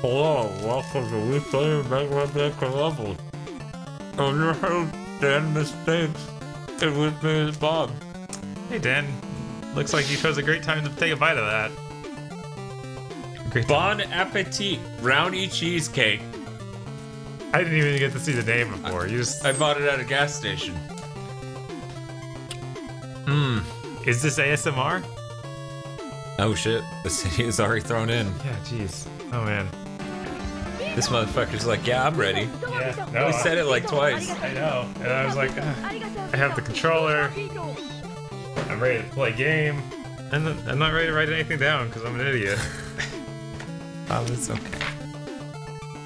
Hello, welcome to Replaying MegaJohn Levels. I'm your host, Dan Mistakes, and with me is Bob. Hey Dan, looks like you chose a great time to take a bite of that. Bon appetit, brownie cheesecake. I didn't even get to see the name before. I bought it at a gas station. Is this ASMR? Oh shit, the city is already thrown in. Yeah, jeez. Oh man. This motherfucker's like, yeah, I'm ready. Yeah, no. We said it like twice. I know. And I was like, I have the controller. I'm ready to play game. And I'm not ready to write anything down because I'm an idiot. Oh, that's okay.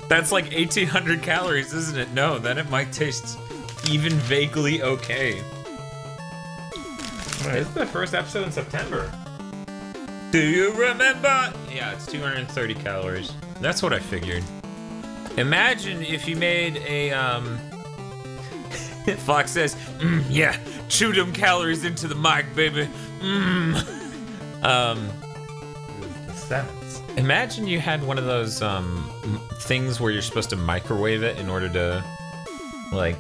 That's like 1,800 calories, isn't it? No, then it might taste even vaguely okay. Well, this is the first episode in September. Do you remember? Yeah, it's 230 calories. That's what I figured. Imagine if you made a, Fox says, yeah, chew them calories into the mic, baby. The sentence. Imagine you had one of those, things where you're supposed to microwave it in order to, like,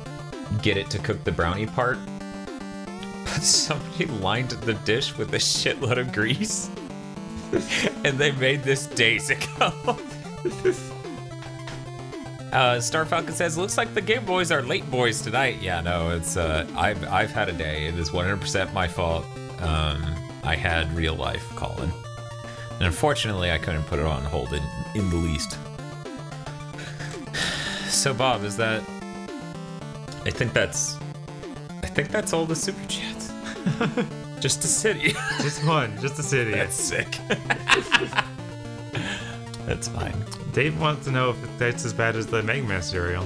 get it to cook the brownie part. But somebody lined the dish with a shitload of grease. And they made this days ago. Star Falcon says, looks like the Game Boys are late boys tonight. Yeah, no, it's, I've had a day. It is 100% my fault. I had real life calling. And unfortunately, I couldn't put it on hold in the least. So Bob, is that... I think that's all the super chats. Just a city. Just one, just a city. That's sick. That's fine. Dave wants to know if it tastes as bad as the MegaJohn cereal.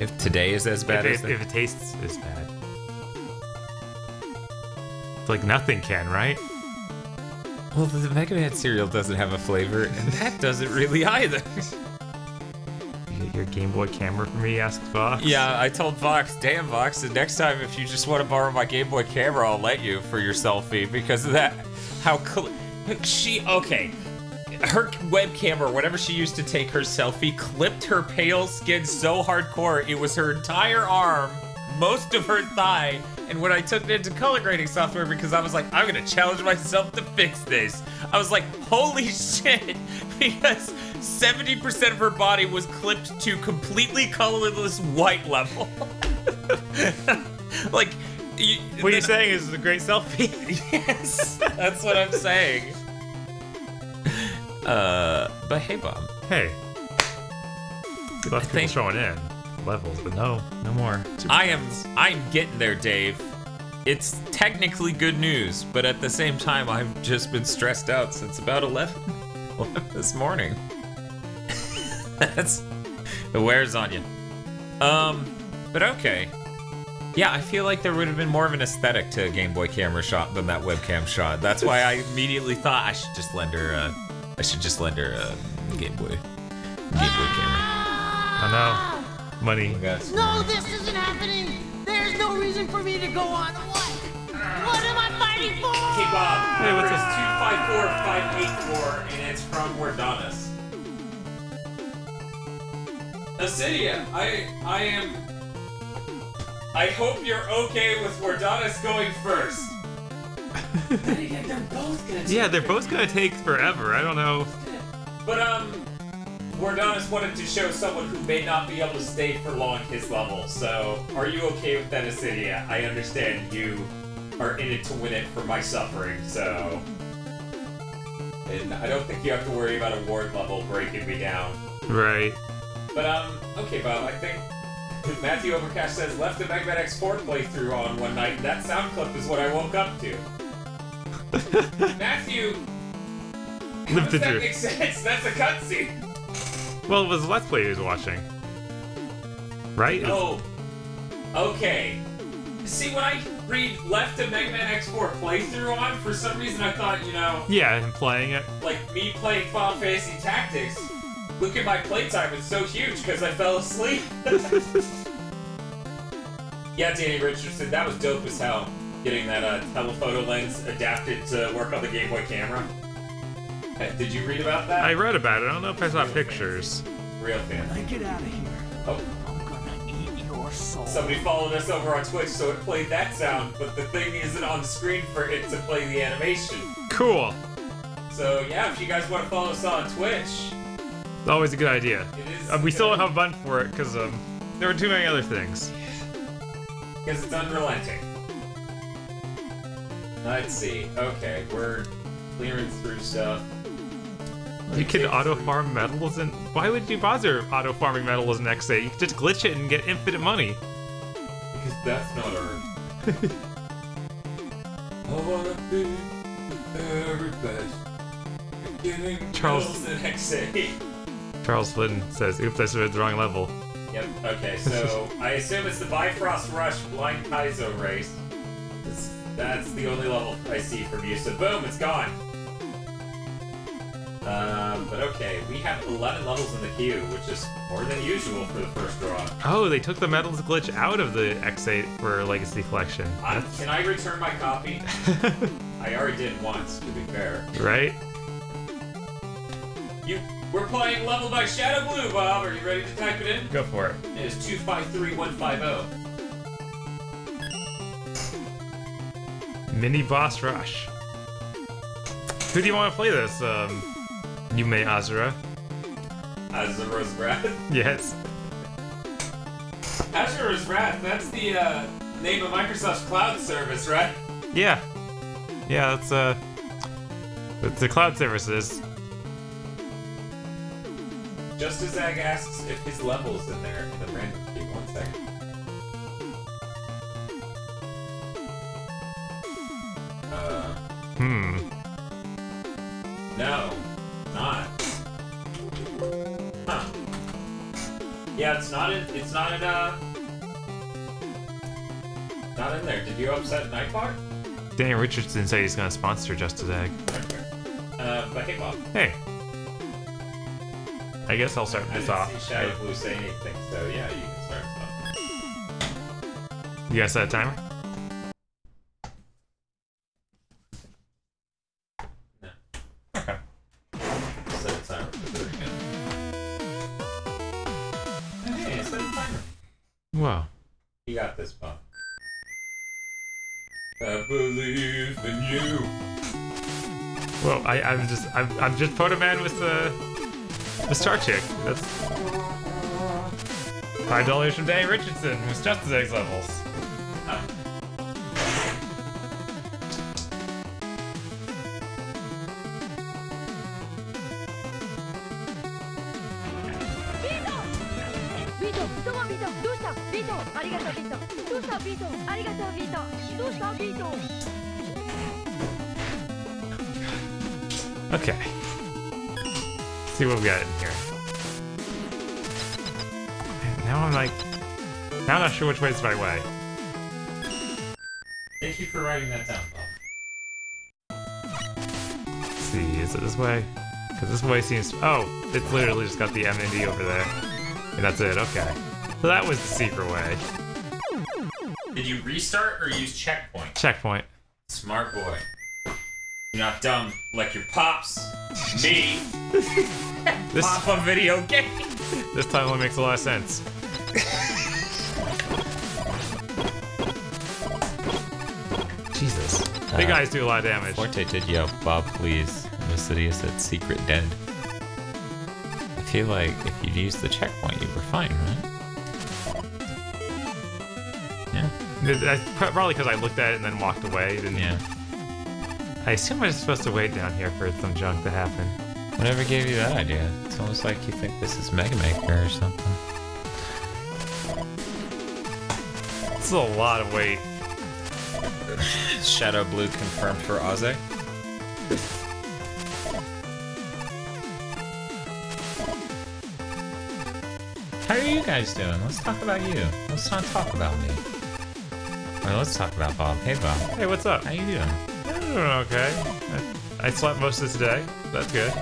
If today is as bad as... If it tastes as bad. It's like nothing can, right? Well, the MegaJohn cereal doesn't have a flavor, and that doesn't really either. You get your Game Boy camera for me, asked Fox. Yeah, I told Fox, damn Fox, the next time if you just want to borrow my Game Boy camera, I'll let you for your selfie, because of that, okay. Her webcam or whatever she used to take her selfie clipped her pale skin so hardcore, it was her entire arm, most of her thigh, and when I took it into color grading software because I was like, I'm gonna challenge myself to fix this, I was like, holy shit, because 70% of her body was clipped to completely colorless white level. Like, what you're saying is a great selfie. Yes, that's what I'm saying. But hey, Bob. Hey. Lots of people showing in levels, but no more. I'm getting there, Dave. It's technically good news, but at the same time, I've just been stressed out since about 11 this morning. That's, it wears on you. But okay. Yeah, I feel like there would have been more of an aesthetic to a Game Boy camera shot than that webcam shot. That's why I immediately thought I should just lend her a Game Boy camera. I know. Money. No, this isn't happening! There's no reason for me to go on. What am I fighting for? Hey Bob, Hey, what's this 254584 and it's from Wardonis. Asydia, I hope you're okay with Wardonis going first. Then again, they're both gonna take Yeah, they're both gonna take forever. I don't know. But Wardonis wanted to show someone who may not be able to stay for long his level. So, are you okay with that, Asydia? I understand you are in it to win it for my suffering, so... And I don't think you have to worry about a ward level breaking me down. Right. But, okay, Bob, I think Matthew Overcash says, left the MegaJohn X4 playthrough on one night, and that sound clip is what I woke up to. Matthew, how does that make sense? That's a cutscene. Well, it was Let's Play he was watching. Right? Oh, okay. See, when I read left the MegaJohn X4 playthrough on, for some reason I thought, you know... Yeah, him playing it. Like, me playing Final Fantasy Tactics, look at my playtime, it's so huge because I fell asleep. Yeah, Danny Richardson, that was dope as hell. Getting that telephoto lens adapted to work on the Game Boy camera. Did you read about that? I read about it. I don't know if I saw pictures. Real fan. Get out of here. Oh. I'm gonna eat your soul. Somebody followed us over on Twitch, so it played that sound, but the thing isn't on screen for it to play the animation. Cool. So yeah, if you guys want to follow us on Twitch, It's always a good idea. it is. We still don't have a button for it because there were too many other things. Because it's unrelenting. Let's see. Okay, we're clearing through stuff. You can auto farm metals, and why would you bother auto farming metals in X8? You could just glitch it and get infinite money. Because that's not earned. I wanna be the very best. Getting Charles- medals in X8. Charles Flynn says, "Oops, I submitted the wrong level." Yep. Okay, so I assume it's the Bifrost Rush Blind Kaizo race. That's the only level I see from you. So boom, it's gone. But okay, we have 11 levels in the queue, which is more than usual for the first draw. Oh, they took the metals glitch out of the X8 for Legacy Collection. Can I return my copy? I already did once, to be fair. Right? We're playing level by Shadow Blue, Bob. Are you ready to type it in? Go for it. It is 253150. Mini Boss Rush. Who do you want to play this? YumeAzure? Azura's Wrath? Yes. Azura's Wrath, that's the name of Microsoft's cloud service, right? Yeah. Yeah, that's the cloud services. Just as Zag asks if his level's in there in the random queue. 1 second. No, not. Huh. Yeah, it's not in there. Did you upset Nightbot? Daniel Richardson said he's gonna sponsor Just as Egg. But hey, Bob. Hey. I guess I'll start this off. I didn't see Shadow Blue say anything, so yeah, you can start something. You guys set a timer? No. Okay. Set a timer for 30 minutes. Hey, set a timer. Wow. You got this, Bob. I believe in you. Well, I'm just Photo Man with the Star Chick. That's $5 from Danny Richardson, who's just as Eggs levels. Oh. Okay. Let's see what we got in here. Now I'm not sure which way is the right way. Thank you for writing that down, Bob. Let's see, is it this way? Because this way seems... Oh, it's literally just got the M and D over there. And that's it, okay. So that was the secret way. Did you restart or use checkpoint? Checkpoint. Smart boy. You're not dumb like your pops. Me. This Pop a video game. This time it makes a lot of sense. Jesus. Big guys do a lot of damage. Forte did yell, Bob, please. And Asydia said, secret dead. I feel like if you'd used the checkpoint, you were fine, right? Yeah. That's probably because I looked at it and then walked away. Yeah. I assume I'm supposed to wait down here for some junk to happen. Whatever gave you that idea? It's almost like you think this is Mega Maker or something. This is a lot of weight. Shadow Blue confirmed for Ozzy. How are you guys doing? Let's talk about you. Let's not talk about me. Or let's talk about Bob. Hey, Bob. Hey, what's up? How you doing? I'm doing okay. I slept most of today. That's good.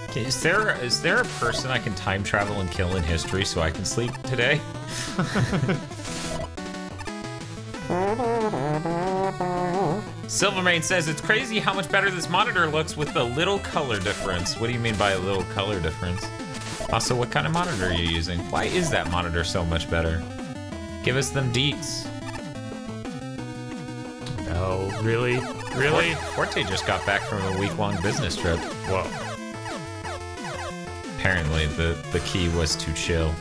Okay, is there a person I can time travel and kill in history so I can sleep today? Silvermane says, it's crazy how much better this monitor looks with a little color difference. What do you mean by a little color difference? Also, what kind of monitor are you using? Why is that monitor so much better? Give us them deets. No, really? Really? Forte just got back from a week-long business trip. Whoa. Apparently, the key was to chill.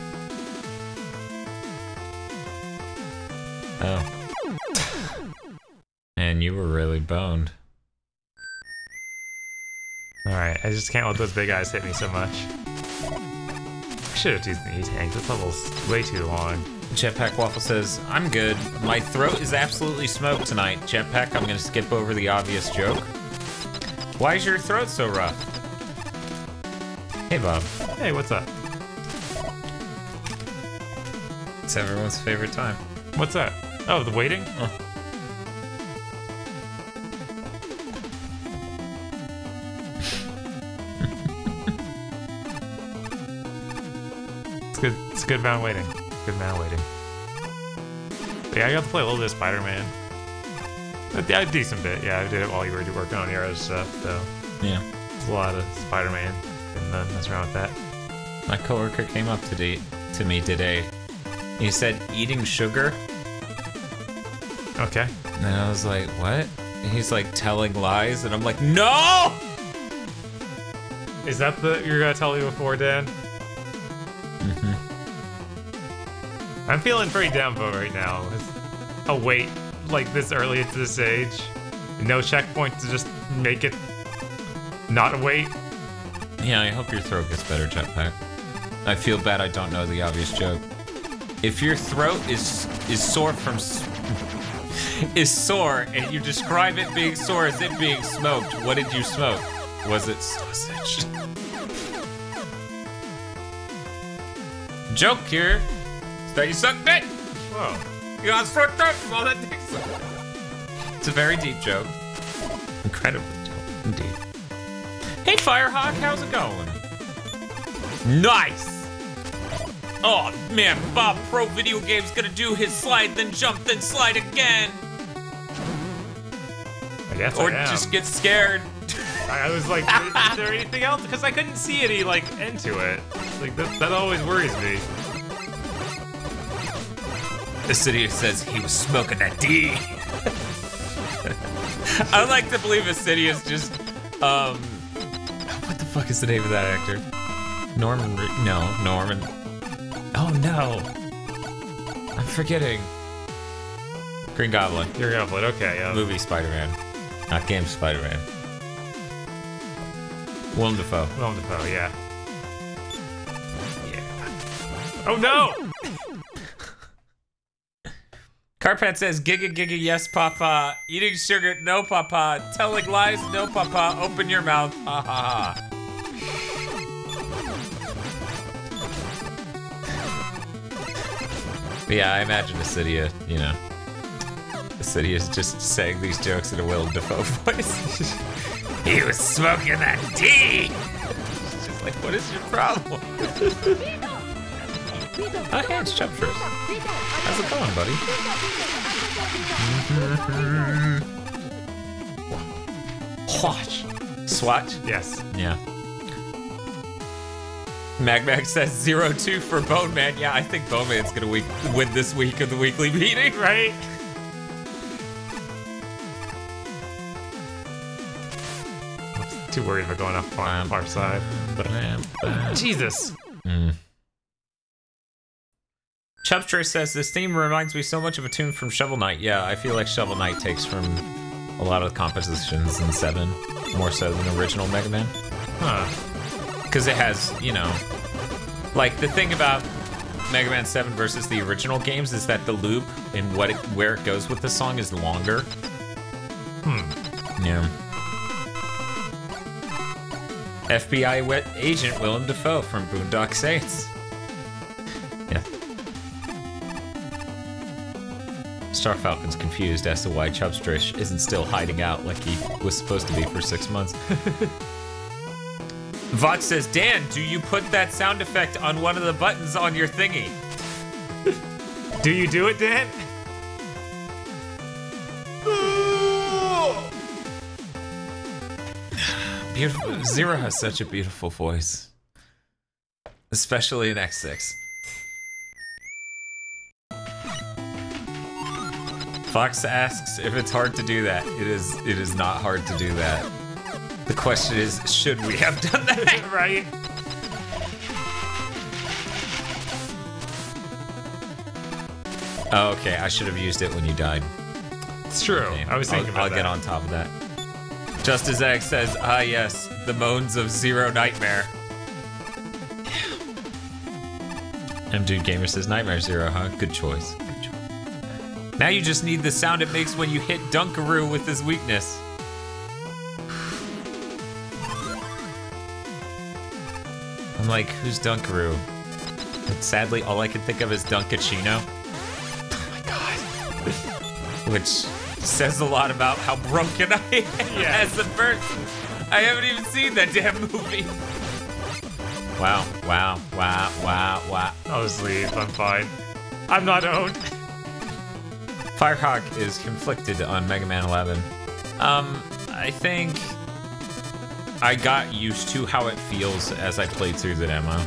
Oh. And you were really boned. Alright, I just can't let those big eyes hit me so much. I should have used the E-Tank. This level's way too long. Jetpack Waffle says, I'm good. My throat is absolutely smoked tonight. Jetpack, I'm gonna skip over the obvious joke. Why is your throat so rough? Hey, Bob. Hey, what's up? It's everyone's favorite time. What's that? Oh, the waiting? Oh. It's good. It's a good amount of waiting. Good amount of waiting. But yeah, I got to play a little bit of Spider-Man. A decent bit. Yeah, I did it while you were working on your other stuff, so. Yeah. It's a lot of Spider-Man. And mess around with that. My coworker came up to me today. He said, eating sugar? Okay. And I was like, what? And he's like, telling lies? And I'm like, no! Is that the you're gonna tell me before, Dan? Mm-hmm. I'm feeling pretty down for right now. A wait like this early into this age. No checkpoint to just make it not a wait. Yeah, I hope your throat gets better, Jetpack. I feel bad I don't know the obvious joke. If your throat is sore from is sore and you describe it being sore as it being smoked, what did you smoke? Was it sausage? Joke here is that you sucked it. Whoa. You got sucked up while that dick sucked. It's a very deep joke. Incredibly deep, indeed. Hey, Firehawk, how's it going? Nice! Oh, man, Bob Pro Video Game's gonna do his slide, then jump, then slide again! I guess Or I am. just get scared. I was like, is there anything else? Because I couldn't see any, like, end to it. Like, that always worries me. Asydia says he was smoking that D. I like to believe Asydia's just, what the fuck is the name of that actor? Norman. Oh no. I'm forgetting. Green Goblin. You're gonna play it, okay, yeah. Movie Spider-Man. Not game Spider-Man. Willem Dafoe. Willem Dafoe, yeah. Yeah. Oh no! Carpat says, Giga Giga, yes, Papa. Eating sugar, no, Papa. Telling lies, no, Papa. Open your mouth, ha ha ha. But yeah, I imagine Asydia, you know. Asydia's just saying these jokes in a Willem Dafoe voice. He was smoking that D! It's just like, what is your problem? Oh, hey, it's Chubsters. How's it going, buddy? Swatch. Swatch? Yes. Yeah. MAGMAX says 0-2 for Bone Man. Yeah, I think Bone Man's gonna win this week of the weekly meeting. Right? I'm too worried about going up far side. Jesus. Chubstray says, this theme reminds me so much of a tune from Shovel Knight. Yeah, I feel like Shovel Knight takes from a lot of the compositions in 7, more so than original Mega Man. Huh. Because it has, you know, like the thing about Mega Man 7 versus the original games is that the loop and where it goes with the song is longer. Yeah. FBI agent Willem Dafoe from Boondock Saints. Yeah. Star Falcon's confused as to why Chubstrish isn't still hiding out like he was supposed to be for 6 months. Vought says, Dan, do you put that sound effect on one of the buttons on your thingy? Do you do it, Dan? beautiful. Zero has such a beautiful voice, especially in X6. Fox asks if it's hard to do that. It is not hard to do that. The question is, should we have done that? Right? Oh, okay, I should have used it when you died. It's true. Okay, I was thinking about I'll that. get on top of that. Just as Egg says, ah yes, the moans of Zero Nightmare. M-Dude Gamer says Nightmare Zero, huh? Good choice. Good choice. Now you just need the sound it makes when you hit Dunkaroo with his weakness. I'm like, who's Dunkaroo? And sadly, all I can think of is Dunkachino. Oh my god. Which says a lot about how broken I am as a person. I haven't even seen that damn movie. Wow, wow, wow, wow, wow. I'll just leave, I'm fine. I'm not owned. Firehawk is conflicted on Mega Man 11. I think I got used to how it feels as I played through the demo.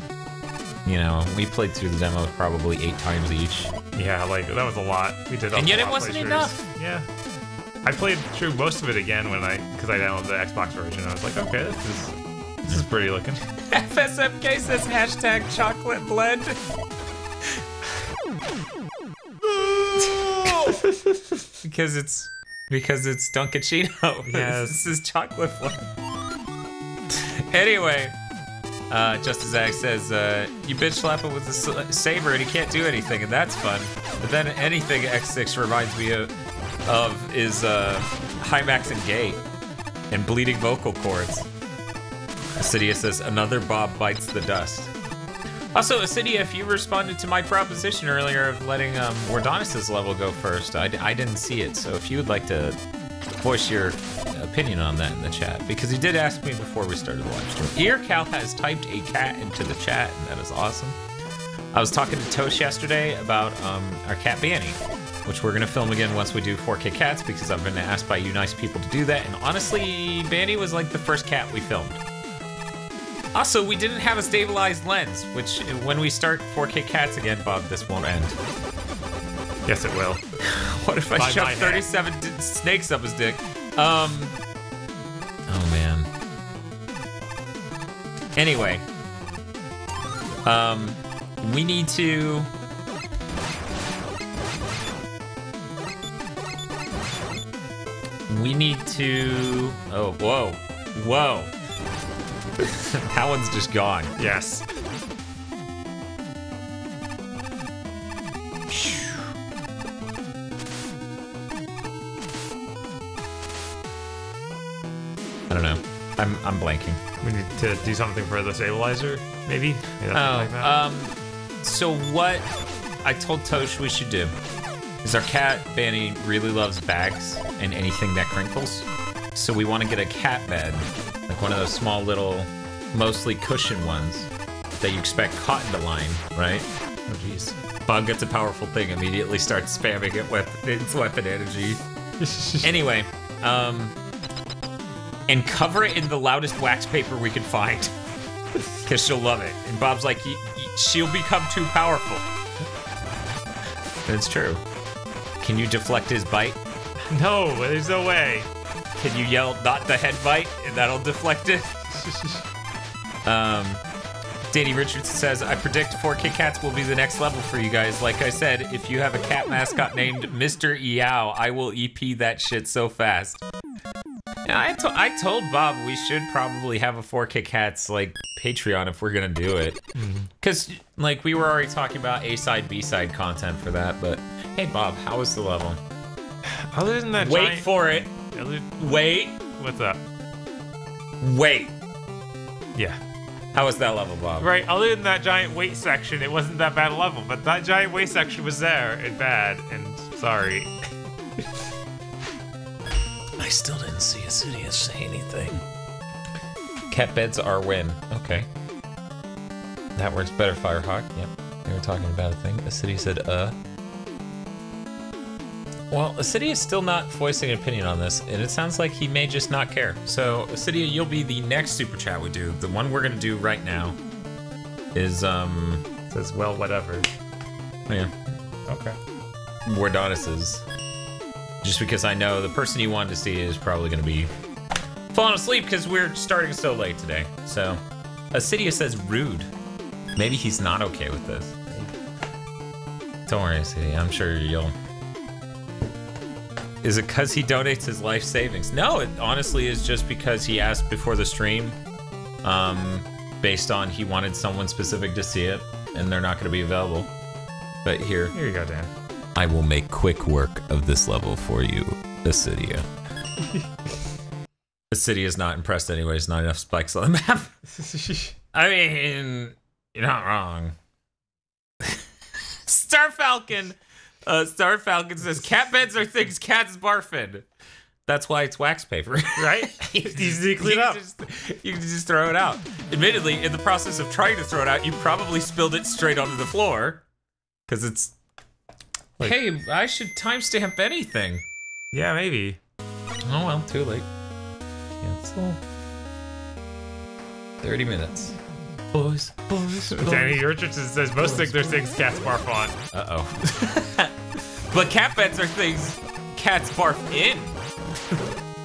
You know, we played through the demo probably 8 times each. Yeah, like, that was a lot. We did And yet it lot wasn't playthroughs. enough. Yeah. I played through most of it again because I downloaded the Xbox version. I was like, okay, this is pretty looking. FSMK says hashtag chocolate blend. because it's Dunkachino. Yes. This is chocolate blend. Anyway, just as Zach says, you bitch slap him with the saber and he can't do anything, and that's fun. But then anything X6 reminds me of is Hymax and Gate and bleeding vocal cords. Asydia says, another Bob bites the dust. Also, Asydia, if you responded to my proposition earlier of letting Wardonis' level go first, I didn't see it, so if you would like to voice your opinion on that in the chat, because he did ask me before we started the live stream. EarCal has typed a cat into the chat, and that is awesome. I was talking to Tosh yesterday about our cat Banny, which we're gonna film again once we do 4K cats, because I've been asked by you nice people to do that, and honestly, Banny was like the first cat we filmed. Also, we didn't have a stabilized lens, which when we start 4K cats again, Bob, this won't end. Yes, it will. What if I By shove my 37 snakes up his dick? Oh man. Anyway. We need to... Oh, whoa. Whoa. That one's just gone. Yes. I don't know. I'm blanking. We need to do something for the stabilizer, maybe? Like that. So what I told Tosh we should do is our cat, Banny, really loves bags and anything that crinkles. So we want to get a cat bed, like one of those small little, mostly cushion ones that you expect cotton to line, right? Oh jeez. Bob gets a powerful thing, immediately starts spamming it with its weapon energy. Anyway, and cover it in the loudest wax paper we can find, because she'll love it. And Bob's like, she'll become too powerful. And it's true. Can you deflect his bite? No, there's no way. Can you yell, not the head bite, and that'll deflect it? Danny Richardson says, I predict 4K cats will be the next level for you guys. Like I said, if you have a cat mascot named Mr. Eow, I will EP that shit so fast. And I told Bob we should probably have a 4K cats, like, Patreon if we're gonna do it. Because, like, we were already talking about A-side, B-side content for that, but... Hey, Bob, how was the level? Other than that Wait for it. Wait. What's up? Wait. Yeah. How was that level, Bob? Right, other than that giant weight section, it wasn't that bad a level, but that giant weight section was there and bad, and sorry. I still didn't see Asydia say anything. Cat beds are win. Okay. That works better, Firehawk. Yep. They were talking about a thing. Asydia said, Well, Asydia is still not voicing an opinion on this, and it sounds like he may just not care. So, Asydia, you'll be the next super chat we do. The one we're gonna do right now is, says, well, whatever. yeah, Okay. Wardonis's. Just because I know the person you wanted to see is probably gonna be falling asleep because we're starting so late today. So, Asydia says rude. Maybe he's not okay with this. Don't worry, Asydia, I'm sure you'll... Is it because he donates his life savings? No, it honestly is just because he asked before the stream, based on he wanted someone specific to see it, and they're not going to be available. But here Here you go, Dan. I will make quick work of this level for you, Asydia. Asydia's not impressed anyways, not enough spikes on the map. I mean, you're not wrong. Star Falcon says, cat beds are things cats barf in. That's why it's wax paper. Right? Easy to clean up. You can just throw it out. Admittedly, in the process of trying to throw it out, you probably spilled it straight onto the floor. Because it's... Like, hey, I should timestamp anything. Yeah, maybe. Oh well, too late. Cancel. 30 minutes. Boys. Danny Richardson says most things they're things cats barf on. Uh-oh. But cat beds are things cats barf in.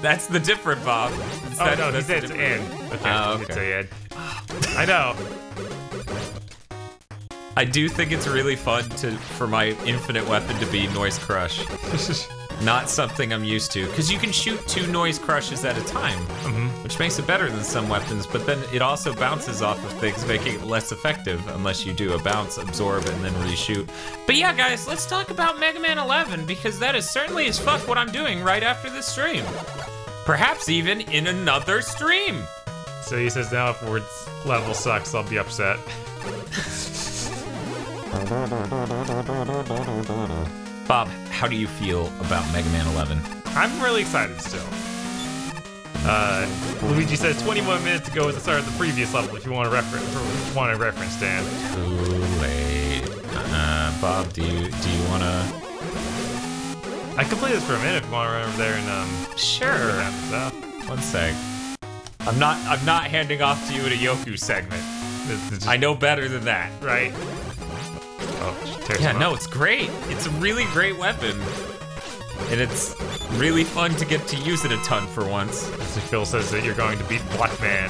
That's the different, Bob. Oh, no, he said it's in. Okay, okay. it's in. I know. I do think it's really fun for my infinite weapon to be Noise Crush. Not something I'm used to, because you can shoot 2 Noise Crushes at a time, which makes it better than some weapons, but then it also bounces off of things, making it less effective unless you do a bounce, absorb, and then reshoot. But yeah, guys, let's talk about Mega Man 11, because that is certainly as fuck what I'm doing right after this stream. Perhaps even in another stream. So he says now if Ward's level sucks, I'll be upset. Bob, how do you feel about Mega Man 11? I'm really excited still. Luigi says 21 minutes ago was the start of the previous level if you want a reference, Dan. Too late. Bob, do you wanna... I can play this for a minute if you want to run over there and Sure. stuff. One sec. I'm not handing off to you in a Yoku segment. I know better than that. Right? Oh, Yeah, no, it's great. It's a really great weapon. And it's really fun to get to use it a ton for once. So Phil says that you're going to beat Black Man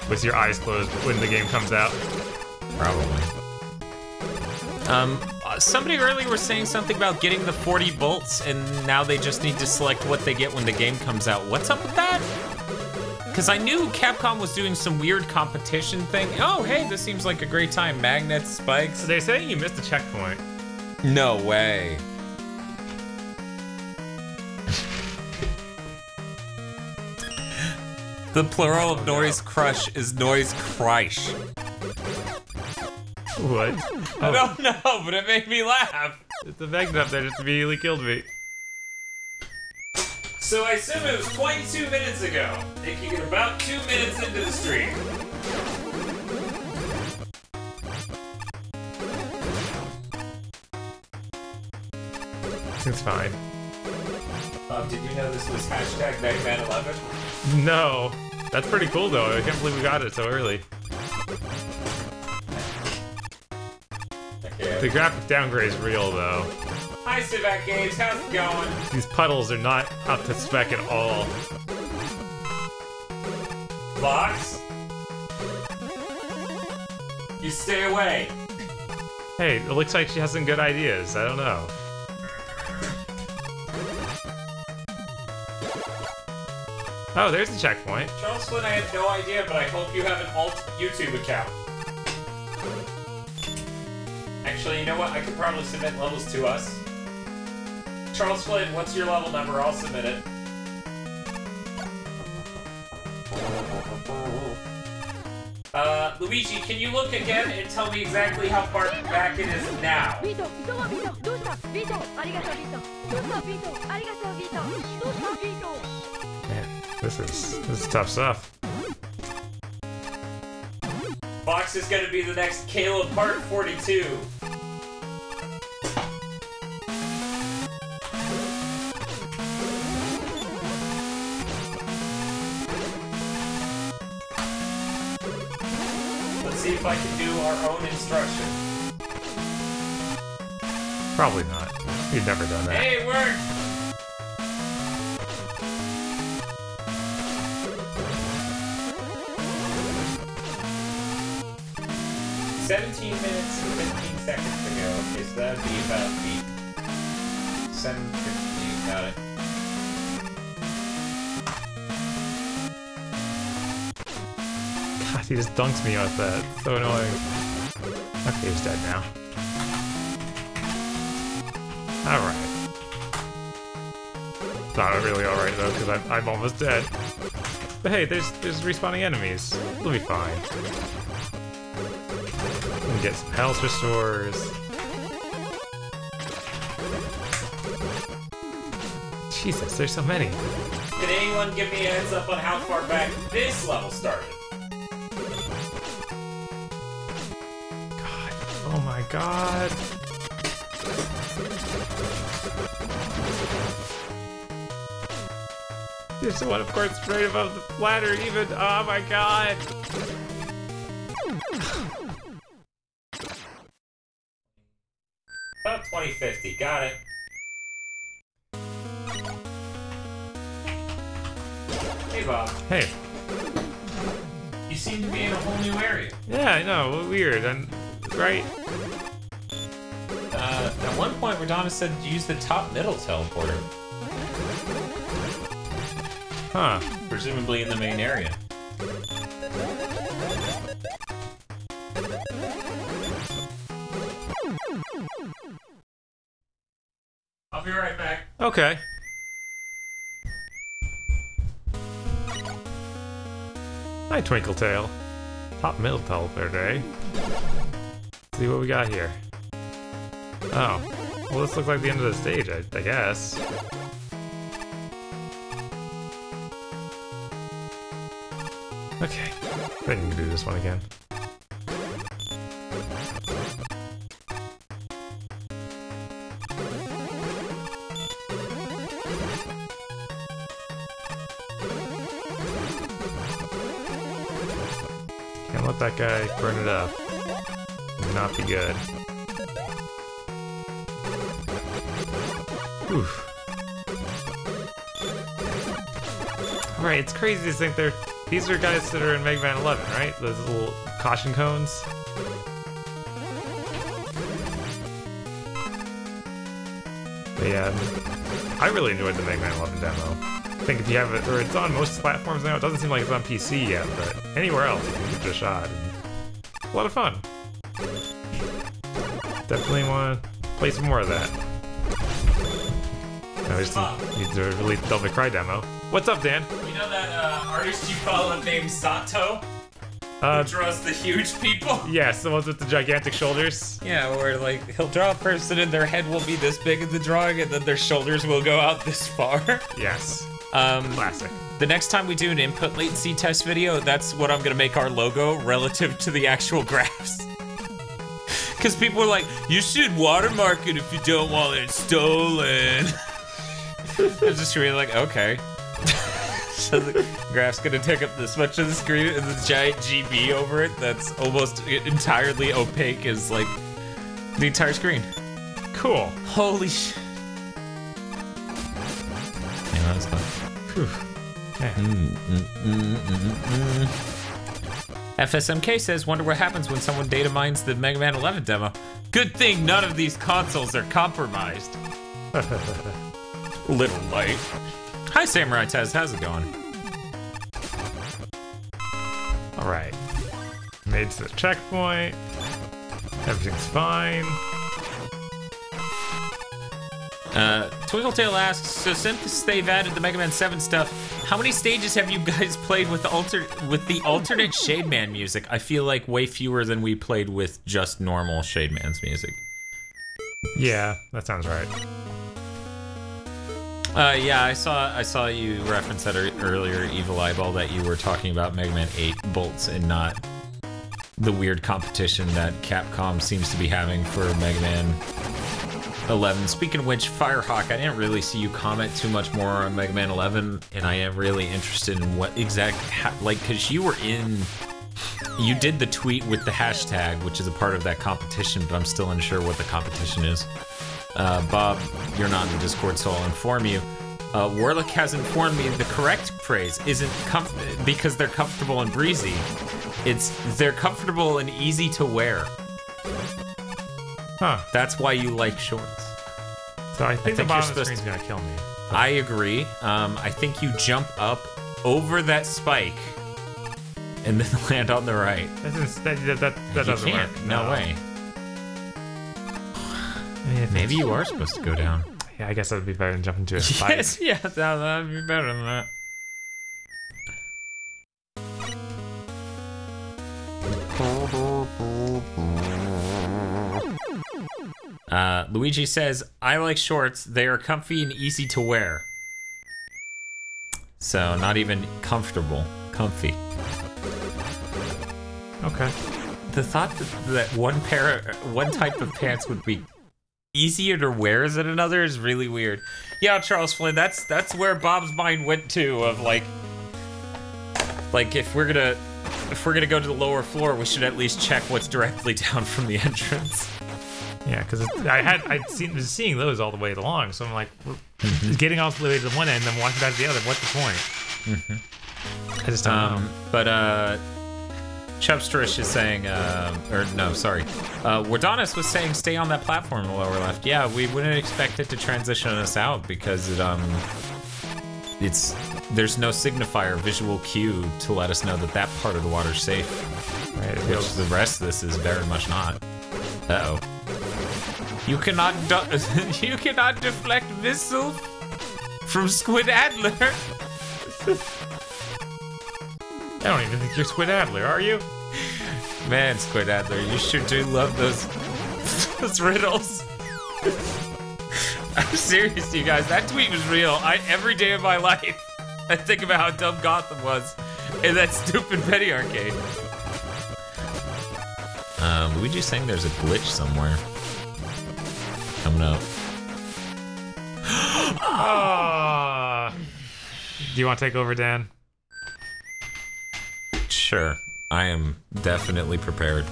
with your eyes closed when the game comes out. Probably. Somebody earlier was saying something about getting the 40 bolts, and now they just need to select what they get when the game comes out. What's up with that? Because I knew Capcom was doing some weird competition thing. Oh, hey, this seems like a great time. Magnets, spikes. They're saying you missed a checkpoint. No way. The plural of Noise Crush is Noise Crush. What? I don't know, but it made me laugh. The magnet up there just immediately killed me. So I assume it was 22 minutes ago, making it about 2 minutes into the stream. It's fine. Did you know this was hashtag MegaMan11? No. That's pretty cool though. I can't believe we got it so early. Okay. The graphic downgrade is real though. Hi, Civac Games, how's it going? These puddles are not up to spec at all. Fox? You stay away. Hey, it looks like she has some good ideas. I don't know. Oh, there's the checkpoint. Charles Flynn, I had no idea, but I hope you have an alt YouTube account. Actually, you know what? I could probably submit levels to us. Charles Flynn, what's your level number? I'll submit it. Luigi, can you look again and tell me exactly how far back it is now? Man, this is tough stuff. Fox is gonna be the next Caleb Part 42. see if I can do our own instruction. Probably not. You've never done that. Hey, it worked! $17 minutes and 15 seconds to go. Okay, so that'd be about the 7:50. Got it. God, he just dunks me with that. So annoying. Okay, he's dead now. Alright. It's not really alright though, because I'm almost dead. But hey, there's respawning enemies. It'll be fine. We can get some health restores. Jesus, there's so many. Did anyone give me a heads up on how far back this level started? God. Oh my god. There's one, of course, right above the ladder even. Oh my god. About 2050. Got it. Hey, Bob. Hey. You seem to be in a whole new area. Yeah, I know. Weird. And right. At one point, Wardonis said use the top-middle teleporter. Huh. Presumably in the main area. I'll be right back. Okay. Hi, Twinkletail. Top middle teleporter, eh? See what we got here. Oh. Well, this looks like the end of the stage, I guess. Okay. I think we can do this one again. Can't let that guy burn it up. Would not be good. Oof. Right, it's crazy to think these are guys that are in Mega Man 11, right? Those little caution cones. But yeah, I really enjoyed the Mega Man 11 demo. I think if you have it, or it's on most platforms now, it doesn't seem like it's on PC yet, but anywhere else you can give it a shot. It's a lot of fun. Definitely want to play some more of that. I just need to release the Devil May Cry demo. What's up, Dan? You know that artist you follow named Sato? Who draws the huge people? Yes, the ones with the gigantic shoulders. Yeah, where like he'll draw a person and their head will be this big in the drawing and then their shoulders will go out this far. Yes. Classic. The next time we do an input latency test video, that's what I'm gonna make our logo relative to the actual graphs. Because people are like, you should watermark it if you don't want it stolen. I'm just really like, okay. So the graph's gonna take up this much of the screen and the giant GB over it that's almost entirely opaque is like the entire screen. Cool. Holy sh... Yeah, that was fun. FSMK says, wonder what happens when someone data mines the Mega Man 11 demo. Good thing none of these consoles are compromised. Little light. Hi, Samurai Tez. How's it going? All right. Made it to the checkpoint. Everything's fine. Twinkletail asks, so since they've added the Mega Man 7 stuff, how many stages have you guys played with the alternate Shade Man music? I feel like way fewer than we played with just normal Shade Man's music. Yeah, that sounds right. Yeah, I saw you reference that earlier, Evil Eyeball, that you were talking about Mega Man 8 bolts and not the weird competition that Capcom seems to be having for Mega Man 11. Speaking of which, Firehawk, I didn't really see you comment too much more on Mega Man 11, and I am really interested in what exactly, like, because you were in You did the tweet with the hashtag, which is a part of that competition, but I'm still unsure what the competition is. Bob, you're not in the Discord, so I'll inform you. Warlick has informed me the correct phrase isn't because they're comfortable and breezy. It's they're comfortable and easy to wear. Huh. That's why you like shorts. So I think the bottom of the you're screen's gonna kill me. I agree. I think you jump up over that spike and then land on the right. That doesn't work. No way. Maybe you are supposed to go down. Yeah, I guess that would be better than jumping to a spike. Yes, yeah, that would be better than that. Luigi says, I like shorts. They are comfy and easy to wear. So, not even comfortable. Comfy. Okay. The thought that one type of pants would be easier to wear than another is really weird. Yeah, Charles Flynn, that's where Bob's mind went to, of like if we're gonna go to the lower floor, we should at least check what's directly down from the entrance. Yeah, because I'd was seeing those all the way along, so I'm like, getting all the way to the one end, then walking back to the other. What's the point? I just don't know. But Chubstrish is saying, or no, sorry. Wardonis was saying stay on that platform in the lower left. Yeah, we wouldn't expect it to transition us out because there's no signifier, visual cue to let us know that part of the water's safe. Right, Which the rest of this is very much not. Uh-oh. You cannot deflect missile from Squid Adler. I don't even think you're Squid Adler, are you? Man, Squid Adler, you sure do love those riddles. I'm serious, you guys. That tweet was real. Every day of my life, I think about how dumb Gotham was in that stupid Penny Arcade. Luigi's saying there's a glitch somewhere. Coming up. Do you want to take over, Dan? Sure. I am definitely prepared.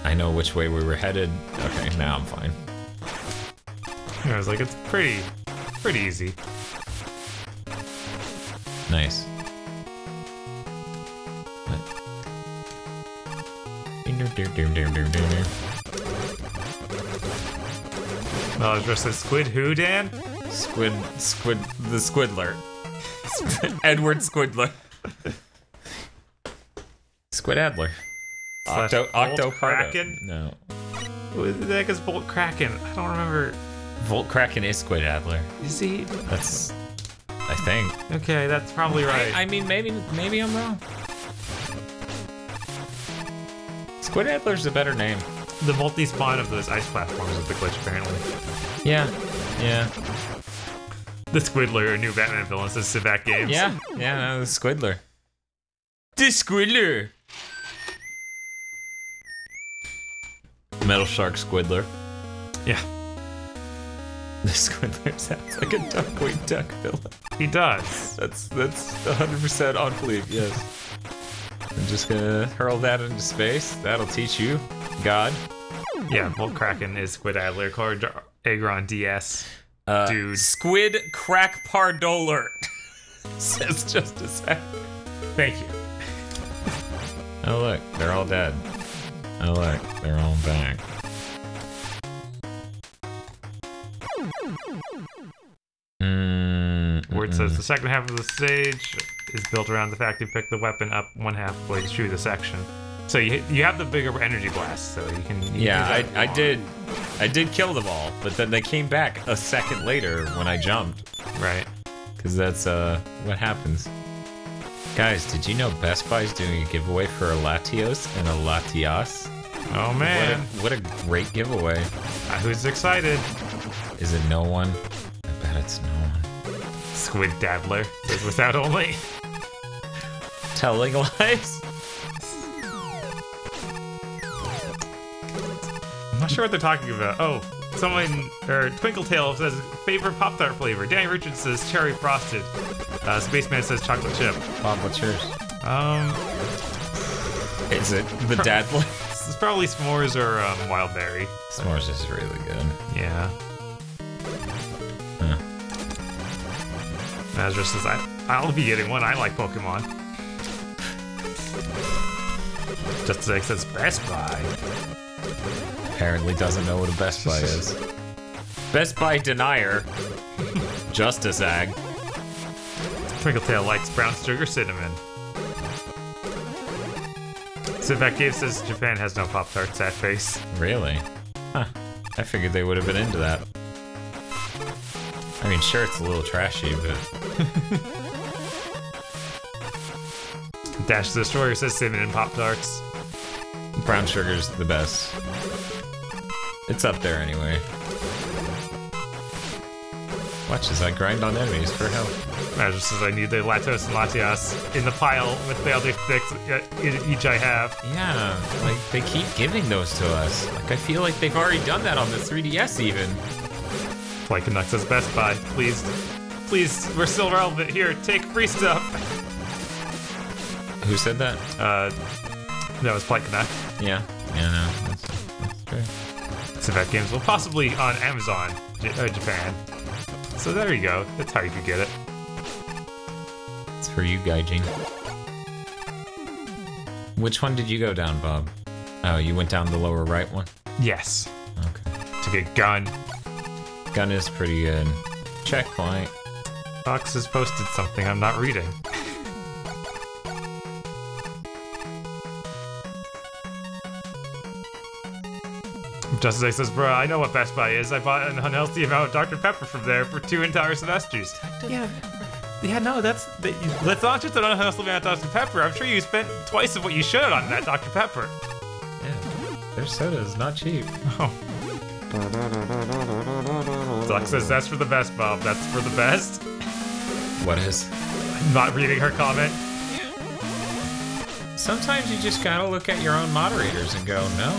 I know which way we were headed. Okay, now I'm fine. I was like, it's pretty easy. Nice. Oh, it's just a squid who, Dan? Squid, the Squidler. Edward Squidler. Squid Adler. Octo Kraken? No. What the heck is Volt Kraken? I don't remember. Volt Kraken is Squid Adler. Is he? That's, I think. Okay, that's probably right. I mean, maybe I'm wrong. Squid Adler's a better name. The multi-spawn of those ice platforms is the glitch, apparently. Yeah. The Squidler, a new Batman villain, says Civac Games. Yeah, no, the Squidler. The Squidler! Metal Shark Squidler. Yeah. The Squidler sounds like a Duckwing Duck villain. He does. That's 100% on fleek, yes. I'm just gonna hurl that into space. That'll teach you, God. Yeah, Volt Kraken is Squid Adler, called Agron DS. Dude. Squid Crack Pardoler. Says Justice. Thank you. Oh look, they're all dead. Oh look, they're all back. Where it says the second half of the stage is built around the fact you pick the weapon up one half way through the section. So you have the bigger energy blast, so you can. Yeah, I did kill them all, but then they came back a second later when I jumped. Right. Because that's what happens. Guys, did you know Best Buy's doing a giveaway for a Latios and a Latias? Oh man, what a great giveaway! Who's excited? Is it no one? I bet it's no one. Squid Dabbler says WithoutOnly. Telling lies. I'm not sure what they're talking about. Oh, someone, or Twinkletail says favorite Pop-Tart flavor. Danny Richards says cherry frosted. Spaceman says chocolate chip. Bob, what's yours? Is it the dad one? It's probably s'mores or wild berry. S'mores is really good. Yeah. Huh. Azure says, I'll be getting one. I like Pokemon. Just as it says Best Buy. Apparently doesn't know what a Best Buy is. Best Buy denier. Justice Ag. Twinkletail likes brown sugar cinnamon. Sivak Cave says Japan has no Pop-Tarts, sad face. Really? Huh. I figured they would have been into that. I mean, sure, it's a little trashy, but... Dash the Destroyer says cinnamon and Pop-Tarts. Brown sugar's the best. It's up there anyway. Watch as I grind on enemies for health. Azure says I need the Latos and Latias in the pile with the other sticks each I have. Yeah, like they keep giving those to us. Like I feel like they've already done that on the 3DS even. Like Canuck says Best Buy, please, we're still relevant here. Take free stuff. Who said that? That was Flight Canuck. Yeah, no, that's true. Civet Games will possibly on Amazon, Japan. So there you go. That's how you could get it. It's for you, Gaijin. Which one did you go down, Bob? Oh, you went down the lower right one? Yes. Okay. To get gun. Gun is pretty good. Checkpoint. Fox has posted something I'm not reading. Justice A says, bruh, I know what Best Buy is. I bought an unhealthy amount of Dr. Pepper from there for 2 entire semesters. Yeah, no, that's not just an unhealthy amount of Dr. Pepper. I'm sure you spent twice of what you should on that Dr. Pepper. Yeah, their soda is not cheap. Oh. Doc says, that's for the best, Bob. That's for the best. What is? I'm not reading her comment. Sometimes you just gotta look at your own moderators and go, no.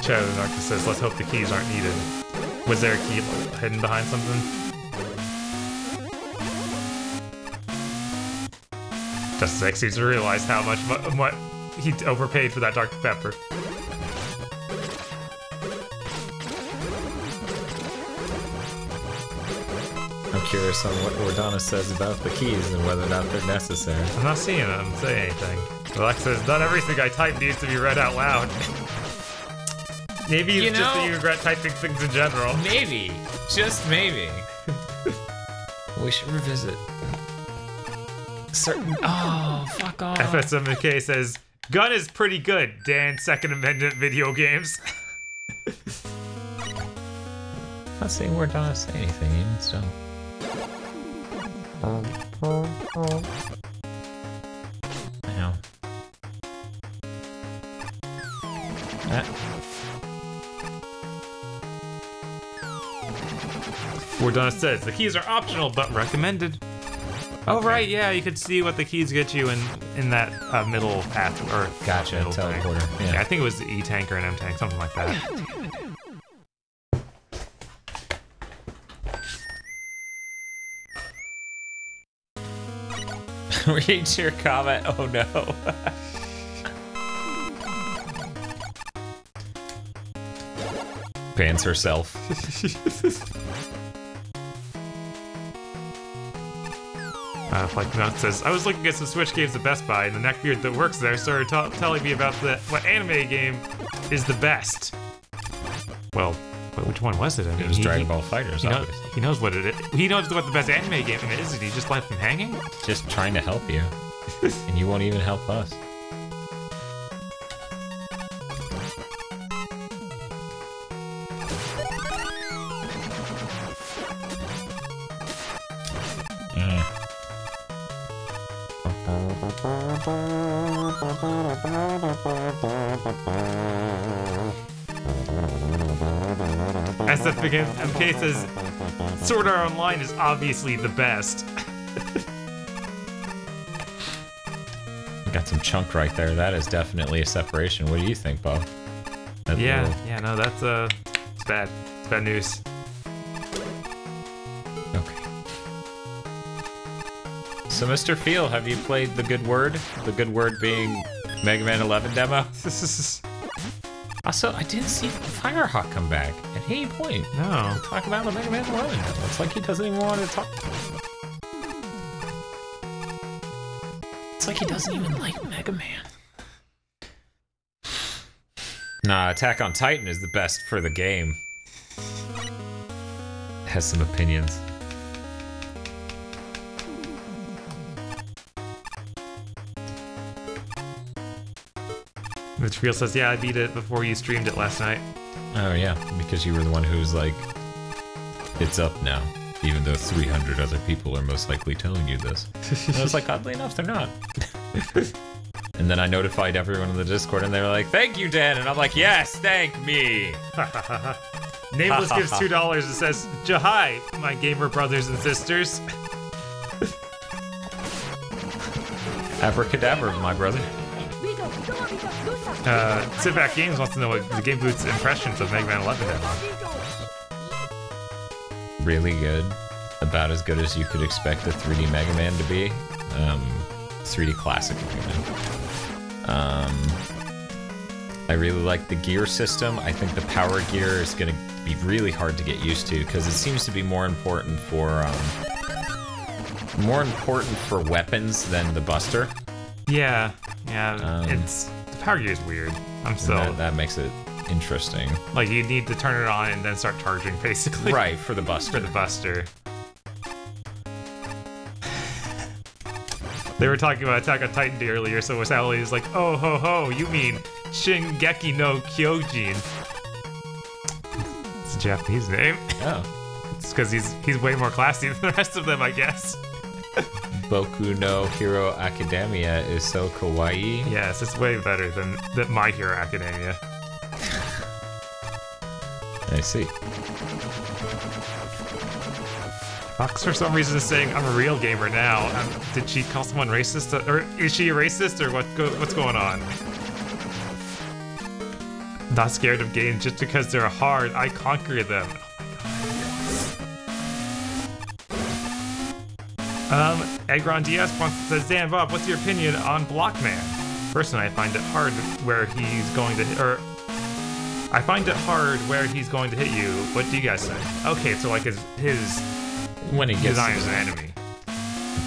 Shadow Narcus says, let's hope the keys aren't needed. Was there a key hidden behind something? Justice X seems to realize how much what he overpaid for that Dr. Pepper. I'm curious on what Wardonis says about the keys and whether or not they're necessary. I'm not seeing them say anything. Alex says, not everything I type needs to be read out loud. Maybe it's just that you regret typing things in general. Maybe. Just maybe. We should revisit certain... Oh, fuck off. FSMK says, gun is pretty good, Dan, Second Amendment video games. I'm not saying Wardonis say anything, even so. Ow. Wardonis says, the keys are optional, but recommended. Oh, right, yeah, you could see what the keys get you in that middle path, or Gotcha, middle teleporter. thing. Yeah. I think it was the E-tank or an M-tank, something like that. Read your comment. Oh no. Pants herself. Like Nut says, I was looking at some Switch games at Best Buy, and the neckbeard that works there started telling me about what anime game is the best. Well, which one was it? I mean, It was Dragon Ball Fighters, obviously. He knows what it is. He knows what the best anime game is, and he just left him hanging? Just trying to help you. And you won't even help us. SFMK says, Sword Art Online is obviously the best. Got some chunk right there. That is definitely a separation. What do you think, Bob? Yeah, no, that's it's bad. It's bad news. Okay. So, Mr. Feel, have you played The Good Word? The Good Word being Mega Man 11 demo? Also, I didn't see Firehawk come back at any point. No. Talk about the Mega Man 11 demo. It's like he doesn't even want to talk. It's like he doesn't even like Mega Man. Nah, Attack on Titan is the best for the game. Has some opinions. Mitch Field says, yeah, I beat it before you streamed it last night. Oh yeah, because you were the one who was like, it's up now, even though 300 other people are most likely telling you this. And I was like, oddly enough, they're not. And then I notified everyone in the Discord and they were like, thank you, Dan. And I'm like, yes, thank me. Nameless gives $2 and says, Jahai, my gamer brothers and sisters. Abracadabra, my brother. Sitback Games wants to know what the Game Boot's impressions of Mega Man 11 demo. Really good. About as good as you could expect a 3D Mega Man to be. 3D classic Mega Man. I really like the gear system. I think the power gear is going to be really hard to get used to because it seems to be more important for weapons than the Buster. Yeah, it's the power gear is weird. That makes it interesting. Like you need to turn it on and then start charging, basically. Right, for the Buster. For the Buster. They were talking about Attack on Titan earlier, so Sally is like, oh ho ho, you mean Shingeki no Kyojin. It's a Japanese name. Oh. It's because he's way more classy than the rest of them, I guess. Boku no Hero Academia is so kawaii. Yes, it's way better than My Hero Academia. I see. Fox for some reason is saying I'm a real gamer now. Did she call someone racist? Or is she a racist? Or what's going on? Not scared of games just because they're hard. I conquer them. Oh my god. Agron DS says, Dan Bob, what's your opinion on Blockman? Personally, I find it hard where he's going to hit, or I find it hard where he's going to hit you. What do you guys say? Okay, so like his when he gets design as an enemy.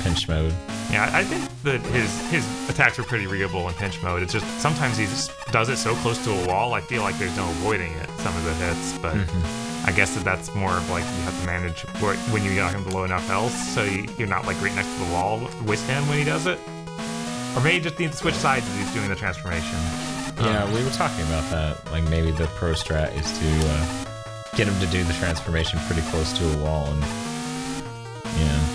Pinch mode. Yeah, I think that his attacks are pretty readable in pinch mode. It's just sometimes he just does it so close to a wall, I feel like there's no avoiding it, some of the hits, but I guess that's more of like you have to manage when you got him below enough health, so you're not like right next to the wall withstand when he does it. Or maybe you just need to switch sides as he's doing the transformation. Yeah, we were talking about that. Like maybe the pro strat is to get him to do the transformation pretty close to a wall and yeah.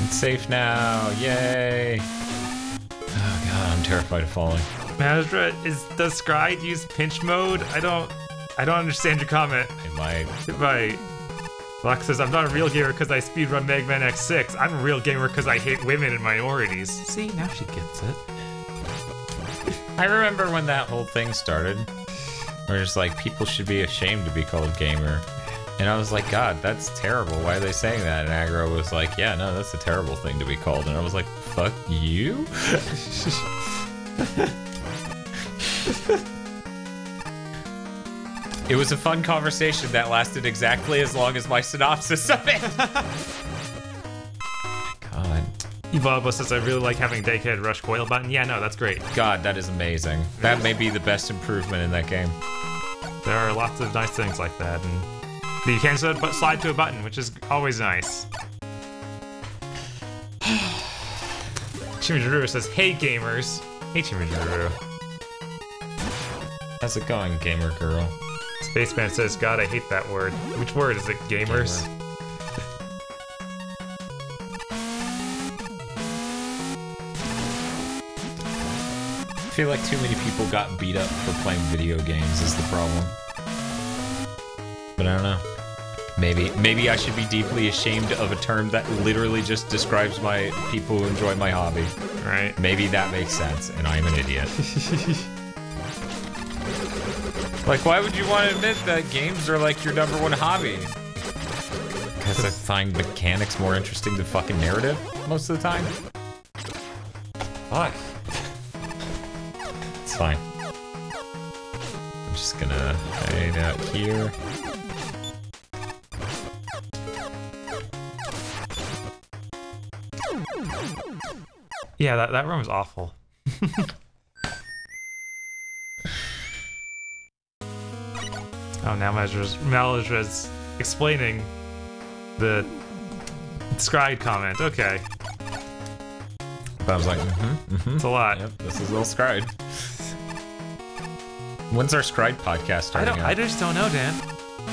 Safe now, yay! Oh god, I'm terrified of falling. Mazra, does Scry use pinch mode? I don't understand your comment. It might. Black says, I'm not a real gamer because I speedrun Mega Man X6. I'm a real gamer because I hate women and minorities. See, now she gets it. I remember when that whole thing started, where it's like, people should be ashamed to be called gamer. And I was like, God, that's terrible. Why are they saying that? And Aggro was like, yeah, no, that's a terrible thing to be called. And I was like, fuck you? It was a fun conversation that lasted exactly as long as my synopsis of it. God. Evolvo says, I really like having Deckhead Rush Coil button. Yeah, no, that's great. God, that is amazing. That may be the best improvement in that game. There are lots of nice things like that. And you can slide to a button, which is always nice. Chimichururu says, hey gamers. Hey Chimichururu. How's it going, gamer girl? Spaceman says, God, I hate that word. Which word is it, gamers? Gamer. feel like too many people got beat up for playing video games is the problem. But I don't know. Maybe I should be deeply ashamed of a term that literally just describes my people who enjoy my hobby. Right. Maybe that makes sense, and I'm an idiot. Like, why would you want to admit that games are like your #1 hobby? Because I find mechanics more interesting than fucking narrative most of the time. Fuck. It's fine. I'm just gonna hide out here. Yeah, that room is awful. Oh, now MegaJohn's explaining the Scried comment. Okay. But I was like, It's a lot. Yep, this is all Scried. When's our Scried podcast starting I just don't know, Dan.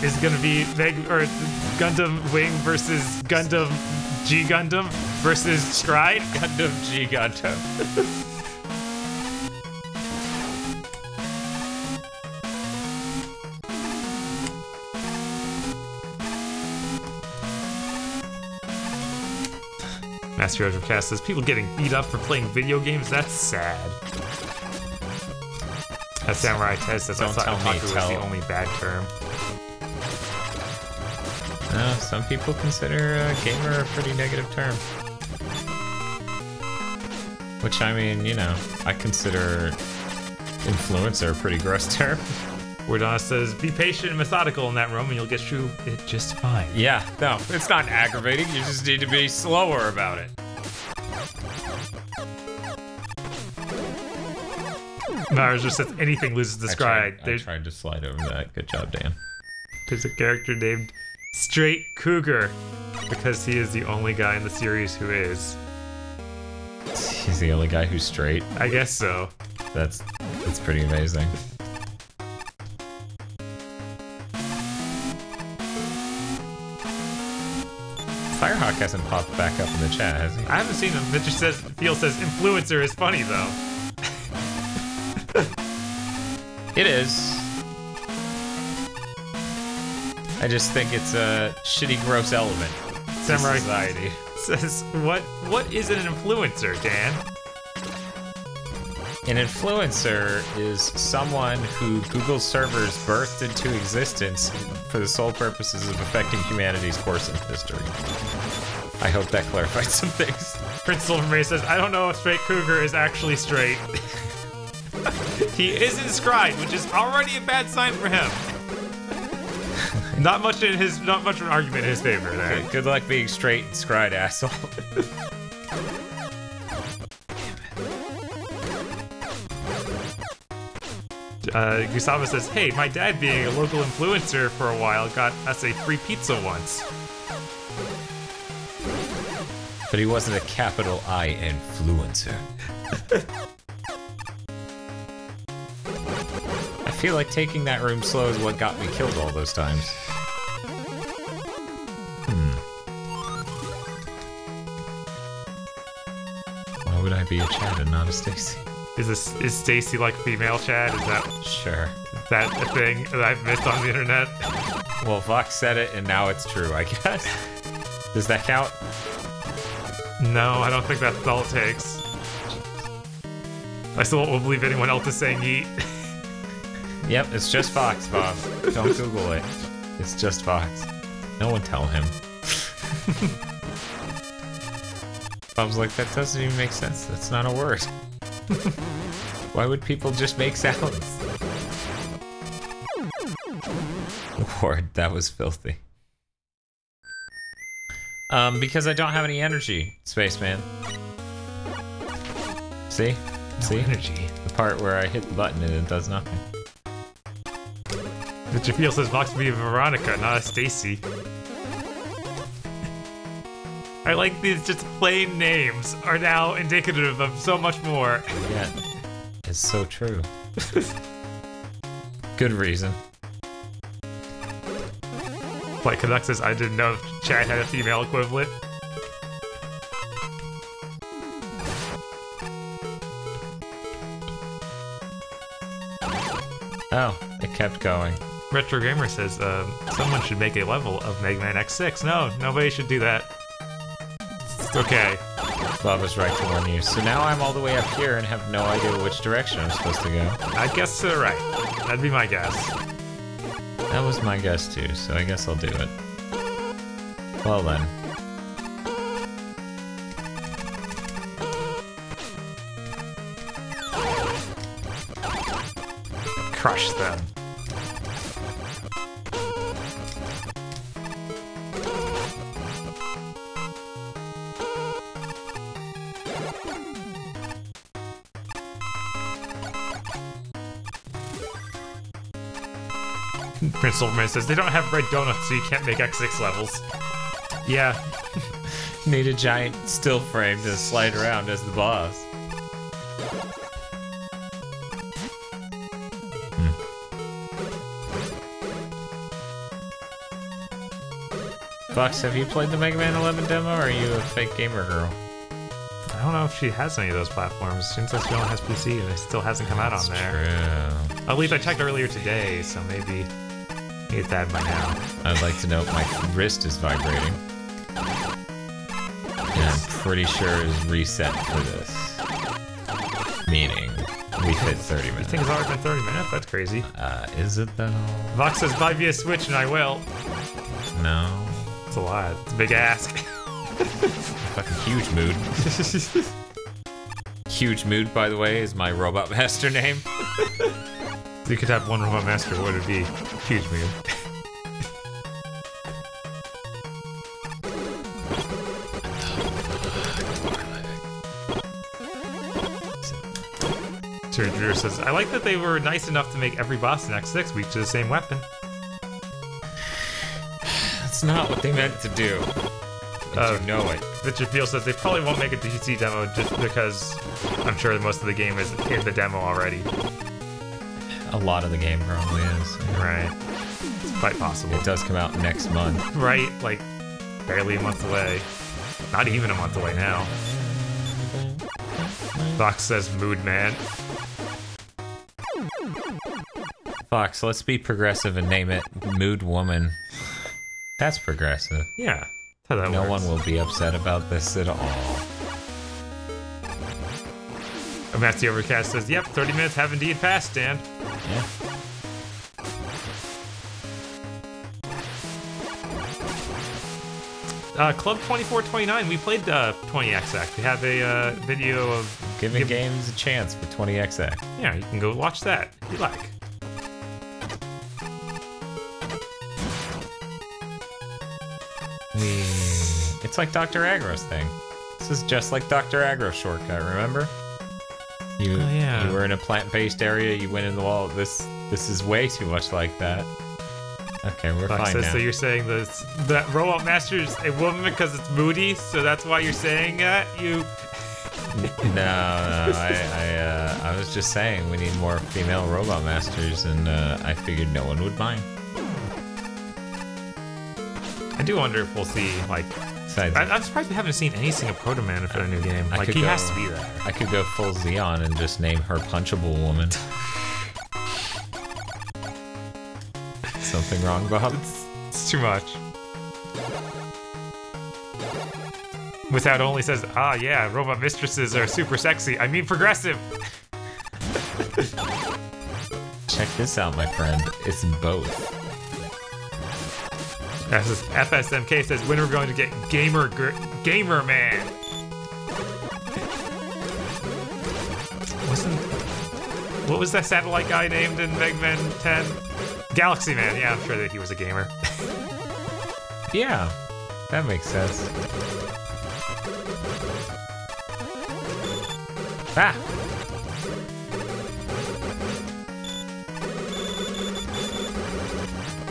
Is it gonna be Gundam Wing versus Gundam G Gundam versus Scried? Gundam G Gundam. Master Cast says, people getting beat up for playing video games? That's sad. That's Samurai Test. That's also Otaku was the only bad term. No, some people consider gamer a pretty negative term. Which, I mean, you know, I consider influencer a pretty gross term. Wardonis says, be patient and methodical in that room and you'll get through it just fine. Yeah, no, it's not aggravating. You just need to be slower about it. Mars just says anything loses the Scried. I tried to slide over that. Good job, Dan. There's a character named Straight Cougar because he is the only guy in the series who is. He's the only guy who's straight. I guess so. That's pretty amazing. Firehawk hasn't popped back up in the chat, has he? I haven't seen him. Mitch says, Feel says, influencer is funny though. It is. I just think it's a shitty, gross element to Samurai society. Says, what is an influencer, Dan? An influencer is someone who Google's servers birthed into existence for the sole purposes of affecting humanity's course in history. I hope that clarified some things. Prince Silvermay says, I don't know if Straight Cougar is actually straight. He is inscribed, which is already a bad sign for him. Not much of an argument in his favor there. Good luck being straight and scried, asshole. Gustavo says, hey, my dad being a local influencer for a while got us a free pizza once. But he wasn't a capital I influencer. I feel like taking that room slow is what got me killed all those times. Why would I be a Chad and not a Stacy? Is Stacy like female Chad? Is that a thing that I've missed on the internet? Well, Fox said it and now it's true, I guess. Does that count? No, I don't think that's all it takes. I still won't believe anyone else is saying yeet. Yep, it's just Fox, Bob. Don't Google it. It's just Fox. No one tell him. Bob's like, that doesn't even make sense. That's not a word. Why would people just make sounds? Ward, that was filthy. Because I don't have any energy, Spaceman. See? See? Energy. The part where I hit the button and it does nothing. Mr. Field says Vox would be a Veronica, not a Stacy. I like these just plain names are now indicative of so much more. Yeah, it's so true. Good reason. Like Canuck says, I didn't know if Chad had a female equivalent. Oh, it kept going. Retro Gamer says someone should make a level of Mega Man X6. No, nobody should do that. It's okay. Bob was right to warn you. So now I'm all the way up here and have no idea which direction I'm supposed to go. I guess right. That'd be my guess. That was my guess too, so I guess I'll do it. Well then. Crush them. Prince Silverman says they don't have red donuts, so you can't make X6 levels. Yeah. Need a giant still frame to slide around as the boss. Fox, have you played the Mega Man 11 demo, or are you a fake gamer girl? I don't know if she has any of those platforms. Since she only has PC and it still hasn't come out on there. True. At least I checked earlier today, so maybe it's that by now. I'd like to note my wrist is vibrating. And I'm pretty sure it's reset for this. Meaning, we hit 30 minutes. You think it's already been 30 minutes? That's crazy. Is it though? Vox says buy via Switch and I will. No. It's a lot. It's a big ask. Fucking huge mood. Huge mood, by the way, is my Robot Master name. You could have one Robot Master, what would it be? Huge mood. Drew says, I like that they were nice enough to make every boss in X6 weak to the same weapon. That's not what they meant to do. You know it. Richard Field says they probably won't make a DC demo just because I'm sure most of the game is in the demo already. A lot of the game probably is. Right. It's quite possible. It does come out next month. Right, like barely a month away. Not even a month away now. Fox says mood man. Fox, let's be progressive and name it Mood Woman. That's progressive. Yeah. How that No works. one will be upset about this at all. Matthew Overcast says, yep, 30 minutes have indeed passed, Dan. Yeah. Club 2429, we played 20XX. We have a video of Giving games a chance for 20XX. Yeah, you can go watch that if you like. It's like Dr. Agro's thing. This is just like Dr. Agro's shortcut, remember? You were in a plant-based area, you went in the wall. This is way too much like that. Okay, we're fine now. So you're saying that Robot Master's a woman because it's moody, so that's why you're saying that? No, I was just saying we need more female Robot Masters, and I figured no one would mind. I do wonder if we'll see, like... I'm surprised we haven't seen any single Proto Man for a new game. Like, he has to be there. I could go full Xeon and just name her Punchable Woman. Something wrong, Bob? It's too much. WithoutOnly says, ah, yeah, robot mistresses are super sexy. I mean progressive. Check this out, my friend. It's both. FSMK says, when are we going to get Gamer Man? What was that satellite guy named in Mega Man 10? Galaxy Man. Yeah, I'm sure that he was a gamer. Yeah, that makes sense. Ah!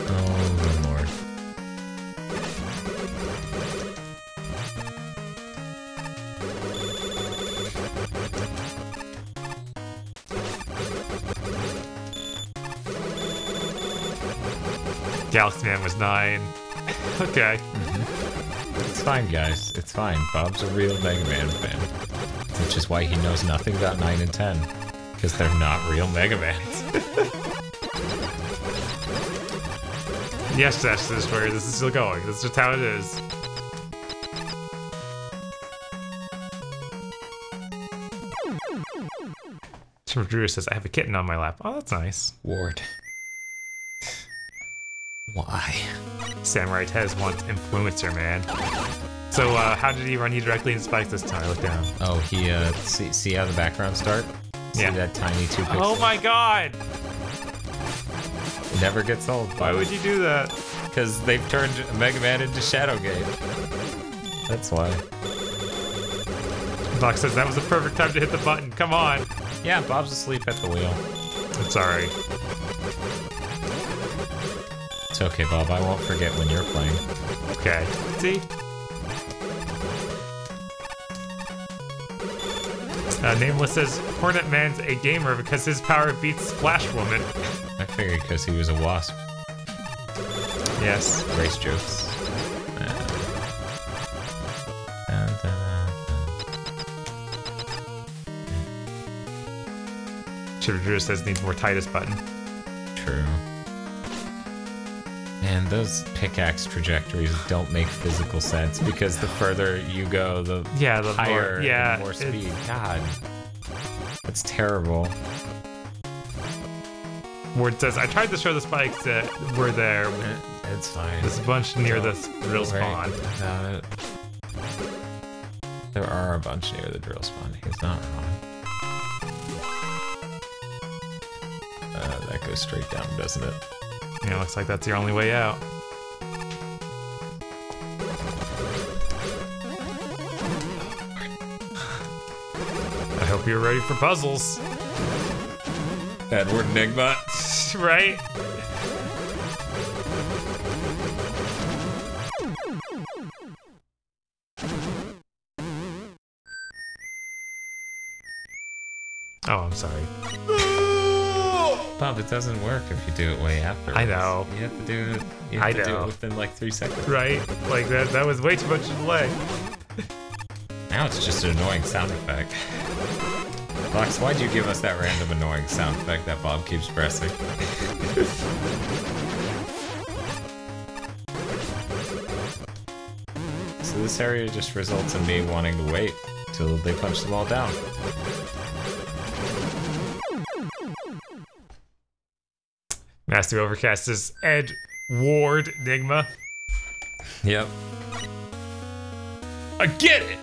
Oh, good lord. Galaxy Man was 9. Okay. It's fine, guys. It's fine. Bob's a real Mega Man fan. Which is why he knows nothing about 9 and 10. Because they're not real Mega Mans. Yes, Dash the Destroyer, this is still going. This is just how it is. Drew says, I have a kitten on my lap. Oh, that's nice. Ward. Why? Samurai Tez wants influencer, man. So, how did he run you directly into spikes this time? Look down. Oh, he, see how the background start? See that tiny 2 pixels? Oh my god! It never gets old. Why would you do that? Because they've turned Mega Man into Shadowgate. That's why. Doc says, that was the perfect time to hit the button. Come on. Yeah, Bob's asleep at the wheel. It's alright. It's okay, Bob. I won't forget when you're playing. Okay. See? Nameless says, Hornet Man's a gamer because his power beats Splash Woman. I figured because he was a wasp. Yes. Race jokes. Drew says needs more Titus button. True. And those pickaxe trajectories don't make physical sense because the further you go, the higher and more speed. God, that's terrible. Ward says, I tried to show the spikes that were there. It's fine. There's a bunch near the drill spawn. There are a bunch near the drill spawn. He's not wrong. That goes straight down, doesn't it? Yeah, looks like that's your only way out. I hope you're ready for puzzles. Edward Enigma. Right? Oh, I'm sorry. Bob, it doesn't work if you do it way after. I know. You have to do it. You have to do it within like 3 seconds. Right? Like that was way too much delay. Now it's just an annoying sound effect. Fox, why'd you give us that random annoying sound effect that Bob keeps pressing? So this area just results in me wanting to wait till they punch them all down. Master Overcast is Ed Ward Enigma. Yep. I get it!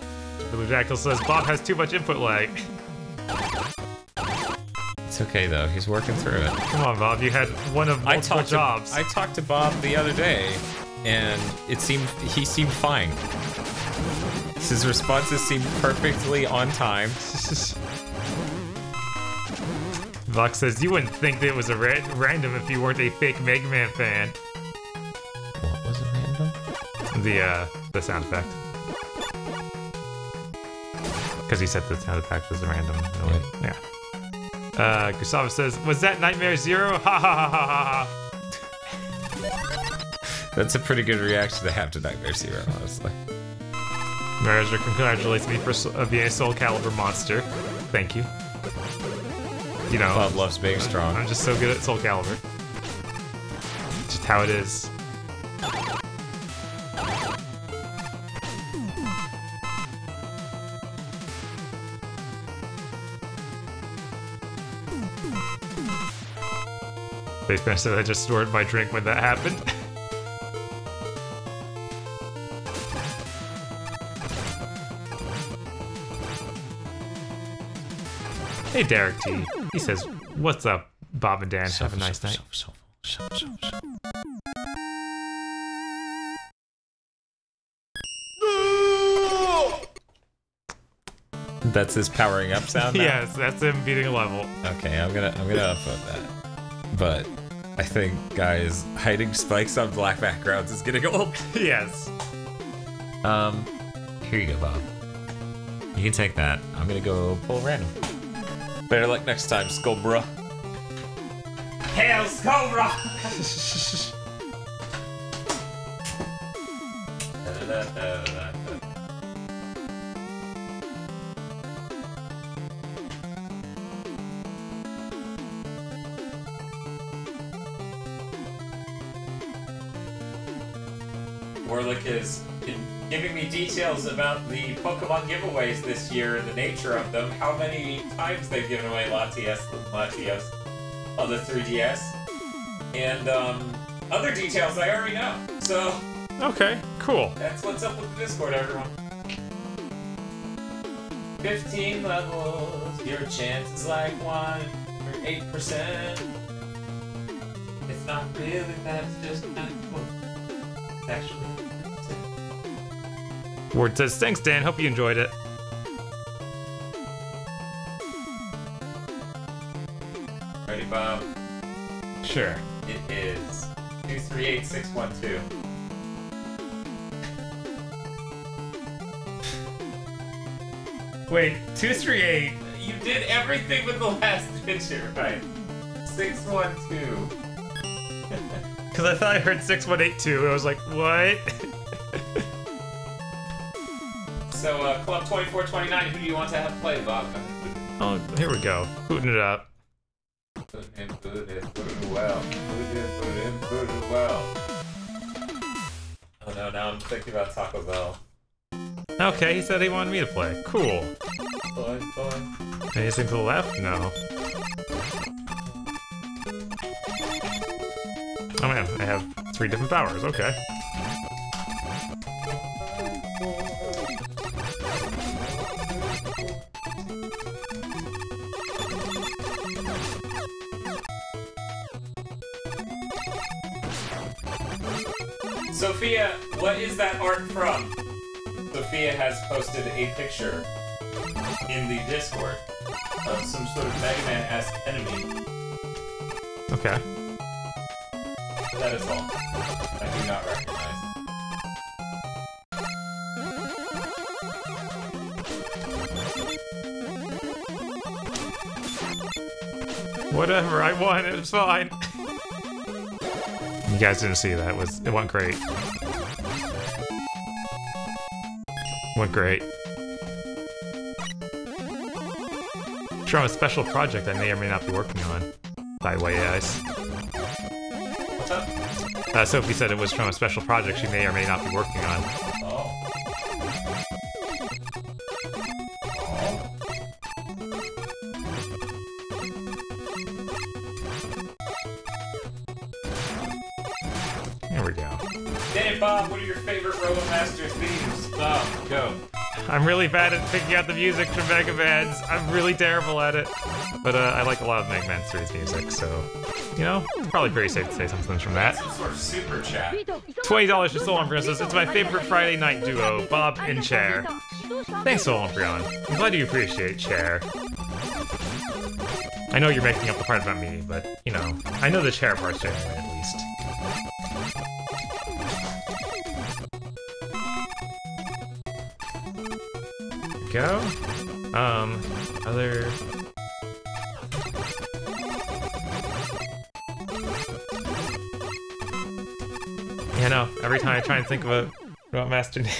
Blue Jackal says Bob has too much input lag. It's okay though, he's working through it. Come on, Bob, you had one of multiple jobs. I talked to Bob the other day, and he seemed fine. His responses seemed perfectly on time. Vox says, you wouldn't think that it was a random if you weren't a fake Mega Man fan. What was a random? The sound effect. Because he said the sound effect was a random. Really. Yeah. Gustavo says, was that Nightmare Zero? Ha ha ha ha ha. That's a pretty good reaction to have to Nightmare Zero, honestly. MegaJohn congratulates me for being a Soul Calibur monster. Thank you. You know, Bob loves being strong. I'm just so good at Soul Calibur. Just how it is. Spaceman said I just stored my drink when that happened. Hey, Derek T. He says, what's up, Bob and Dan? Have a nice night. That's his powering up sound now? Yes, that's him beating a level. Okay, I'm gonna upvote that. But I think, guys, hiding spikes on black backgrounds is getting old. Yes. Here you go, Bob. You can take that. I'm gonna go pull random. Better luck next time, Skullbra. Hail Cobra! Warlick is giving me details about the Pokemon giveaways this year and the nature of them, how many times they've given away Latios on the 3DS, and other details I already know. So, Okay, cool. that's what's up with the Discord, everyone. 15 levels, your chance is like 1 or 8%. It's not really that, it's just not cool. It's actually. Ward says, thanks, Dan. Hope you enjoyed it. Ready, Bob? Sure. It is 238612. Wait, 238. You did everything with the last digit, right? 612. Because I thought I heard 6182, and I was like, what? So, Club 2429, who do you want to have play, Bob? Oh, here we go. Booting it up. Put it well. Put it well. Oh no, now I'm thinking about Taco Bell. Okay, he said he wanted me to play. Cool. Fun. Anything to the left? No. Oh man, I have 3 different powers. Okay. Sophia, what is that art from? Sophia has posted a picture in the Discord of some sort of Mega Man-esque enemy. Okay. That is all. I do not recognize. Whatever, I won. It was fine. You guys didn't see that. It went great. Went great. Sure, I'm a special project I may or may not be working on. By the way, guys. What's up? Sophie said it was from a special project she may or may not be working on. Oh. There we go. Hey Bob, what are your favorite Robomaster themes? Oh, go. I'm really bad at picking out the music from Mega Man's. I'm really terrible at it. But I like a lot of Mega Man series music, so, you know, it's probably pretty safe to say something from that. Some sort of super chat. $20 to Soul Princess. It's my favorite Friday night duo, Bob and Cher. Thanks, Soul Brian. I'm glad you appreciate Cher. I know you're making up the part about me, but, you know, I know the Cher part's genuine at least. Go. Other... Yeah, no, every time I try and think of a Master name.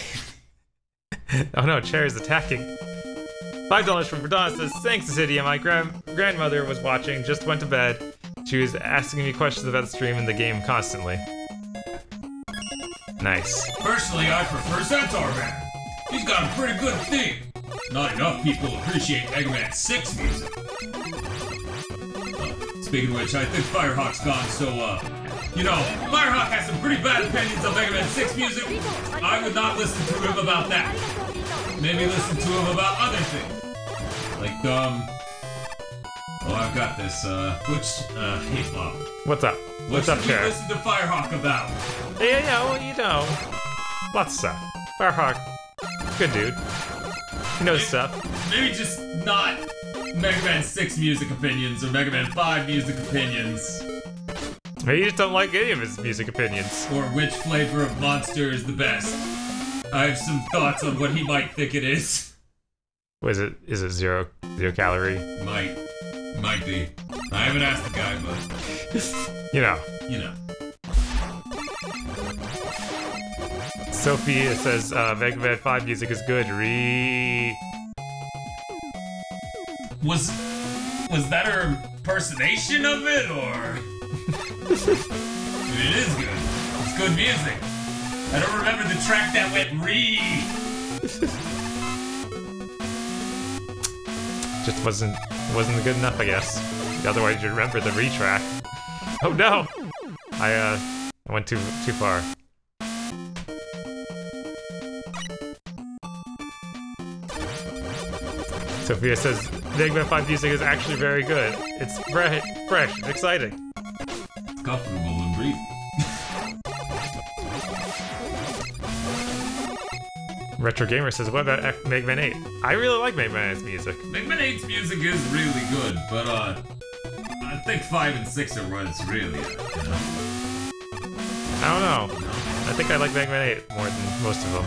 Oh no, Chair is attacking. $5 from Wardonis says, thanks, Asydia. My grandmother was watching, just went to bed. She was asking me questions about the stream and the game constantly. Nice. Personally, I prefer Centaur Man. He's got a pretty good theme. Not enough people appreciate Mega Man 6 music. Speaking of which, I think Firehawk's gone, so, you know, Firehawk has some pretty bad opinions on Mega Man 6 music. I would not listen to him about that. Maybe listen to him about other things. Like, oh, I've got this, hey, Bob. What's up? What's up, Chair? What should we listen to Firehawk about? Yeah, well, you know. Lots of stuff. Firehawk, good dude. He knows stuff. Maybe just not Mega Man 6 music opinions or Mega Man 5 music opinions. Maybe you just don't like any of his music opinions. Or which flavor of Monster is the best. I have some thoughts on what he might think it is. What is it? Is it zero calorie? Might be. I haven't asked the guy, but... You know. You know. Sophie says, Mega Man 5 music is good. Was that her impersonation of it, or...? I mean, it is good. It's good music. I don't remember the track that went re. Just wasn't good enough, I guess. Otherwise, you'd remember the re-track. Oh no! I went too far. Sophia says Mega Man 5 music is actually very good. It's fresh, and exciting. It's comfortable and breezy. Retro Gamer says, what about Mega Man 8? I really like Mega Man 8's music. Mega Man 8's music is really good, but I think 5 and 6 are what it's really at, you know? I don't know. I think I like Mega Man 8 more than most of them.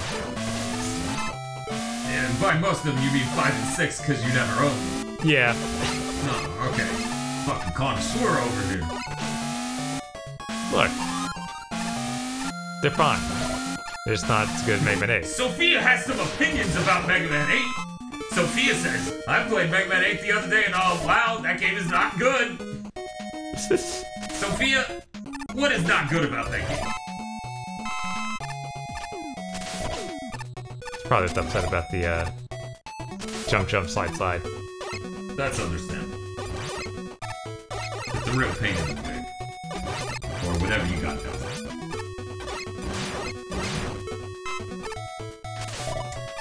And by most of them, you mean 5 and 6 because you never owned them. Yeah. Oh, okay. Fucking connoisseur over here. Look. They're fine. They're just not as good as Mega Man 8. Sophia has some opinions about Mega Man 8. Sophia says, I played Mega Man 8 the other day and oh wow, that game is not good. Sophia, what is not good about that game? Probably just upset about the jump, slide. That's understandable. It's a real pain in the dick. Or whatever you got down there.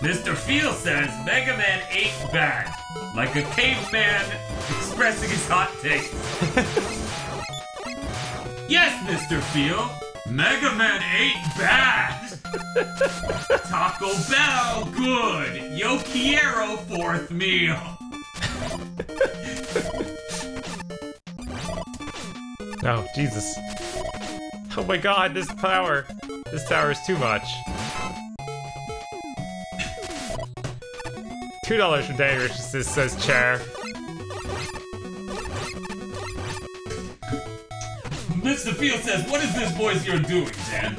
Mr. Field says Mega Man 8 bad. Like a caveman expressing his hot takes. Yes, Mr. Field. Mega Man 8 bad. Taco Bell good. Yo quiero fourth meal. Oh, Jesus. Oh my god, this tower is too much. $2 for Daniel, says Chair. Mr. Field says, what is this boys you're doing, Dan?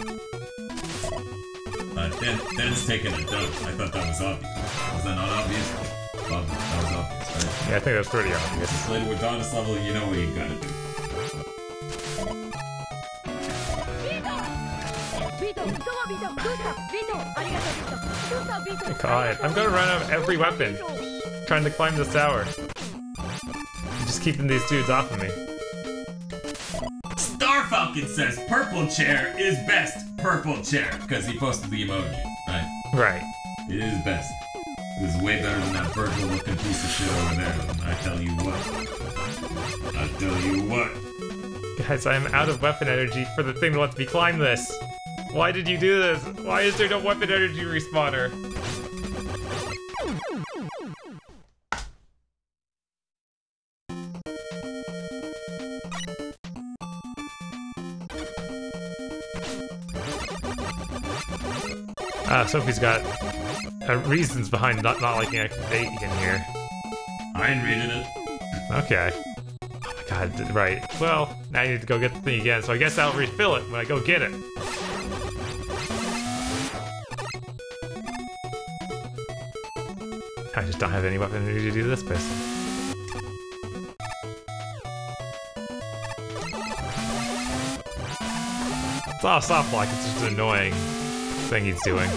Dan's taking a dump. I thought that was obvious. Was that not obvious? Well, that was obvious, right? Yeah, I think that was pretty obvious. This later with Wardonis level, you know what you gotta do. God, I'm gonna run out of every weapon trying to climb this tower. I'm just keeping these dudes off of me. Star Falcon says purple chair is best purple chair because he posted the emoji, right? Right. It is best. It is way better than that Virgil looking piece of shit over there. I tell you what. I tell you what. Guys, I am out of weapon energy for the thing that lets me climb this. Why did you do this? Why is there no weapon energy respawner? Sophie's got reasons behind not liking X8 in here. I ain't reading it. Okay. Oh my god, right. Well, now I need to go get the thing again, so I guess I'll refill it when I go get it. I just don't have any weapon energy to do this pistol. It's not a soft block, it's just an annoying thing he's doing.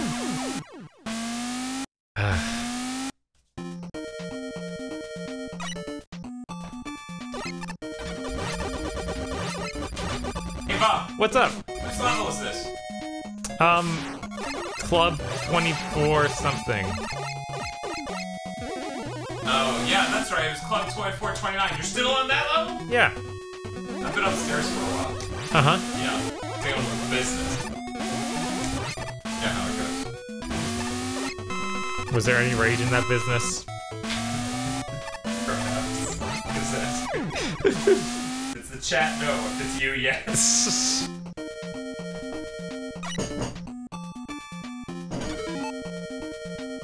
Hey Bob, What's up? which level is this? Club 24 something. Oh, yeah, that's right. It was Club 2429. You're still on that level? Yeah. I've been upstairs for a while. Uh-huh. Yeah, dealing with business. Yeah, how it goes. Was there any rage in that business? Perhaps. It's the chat, no. If it's you, yes.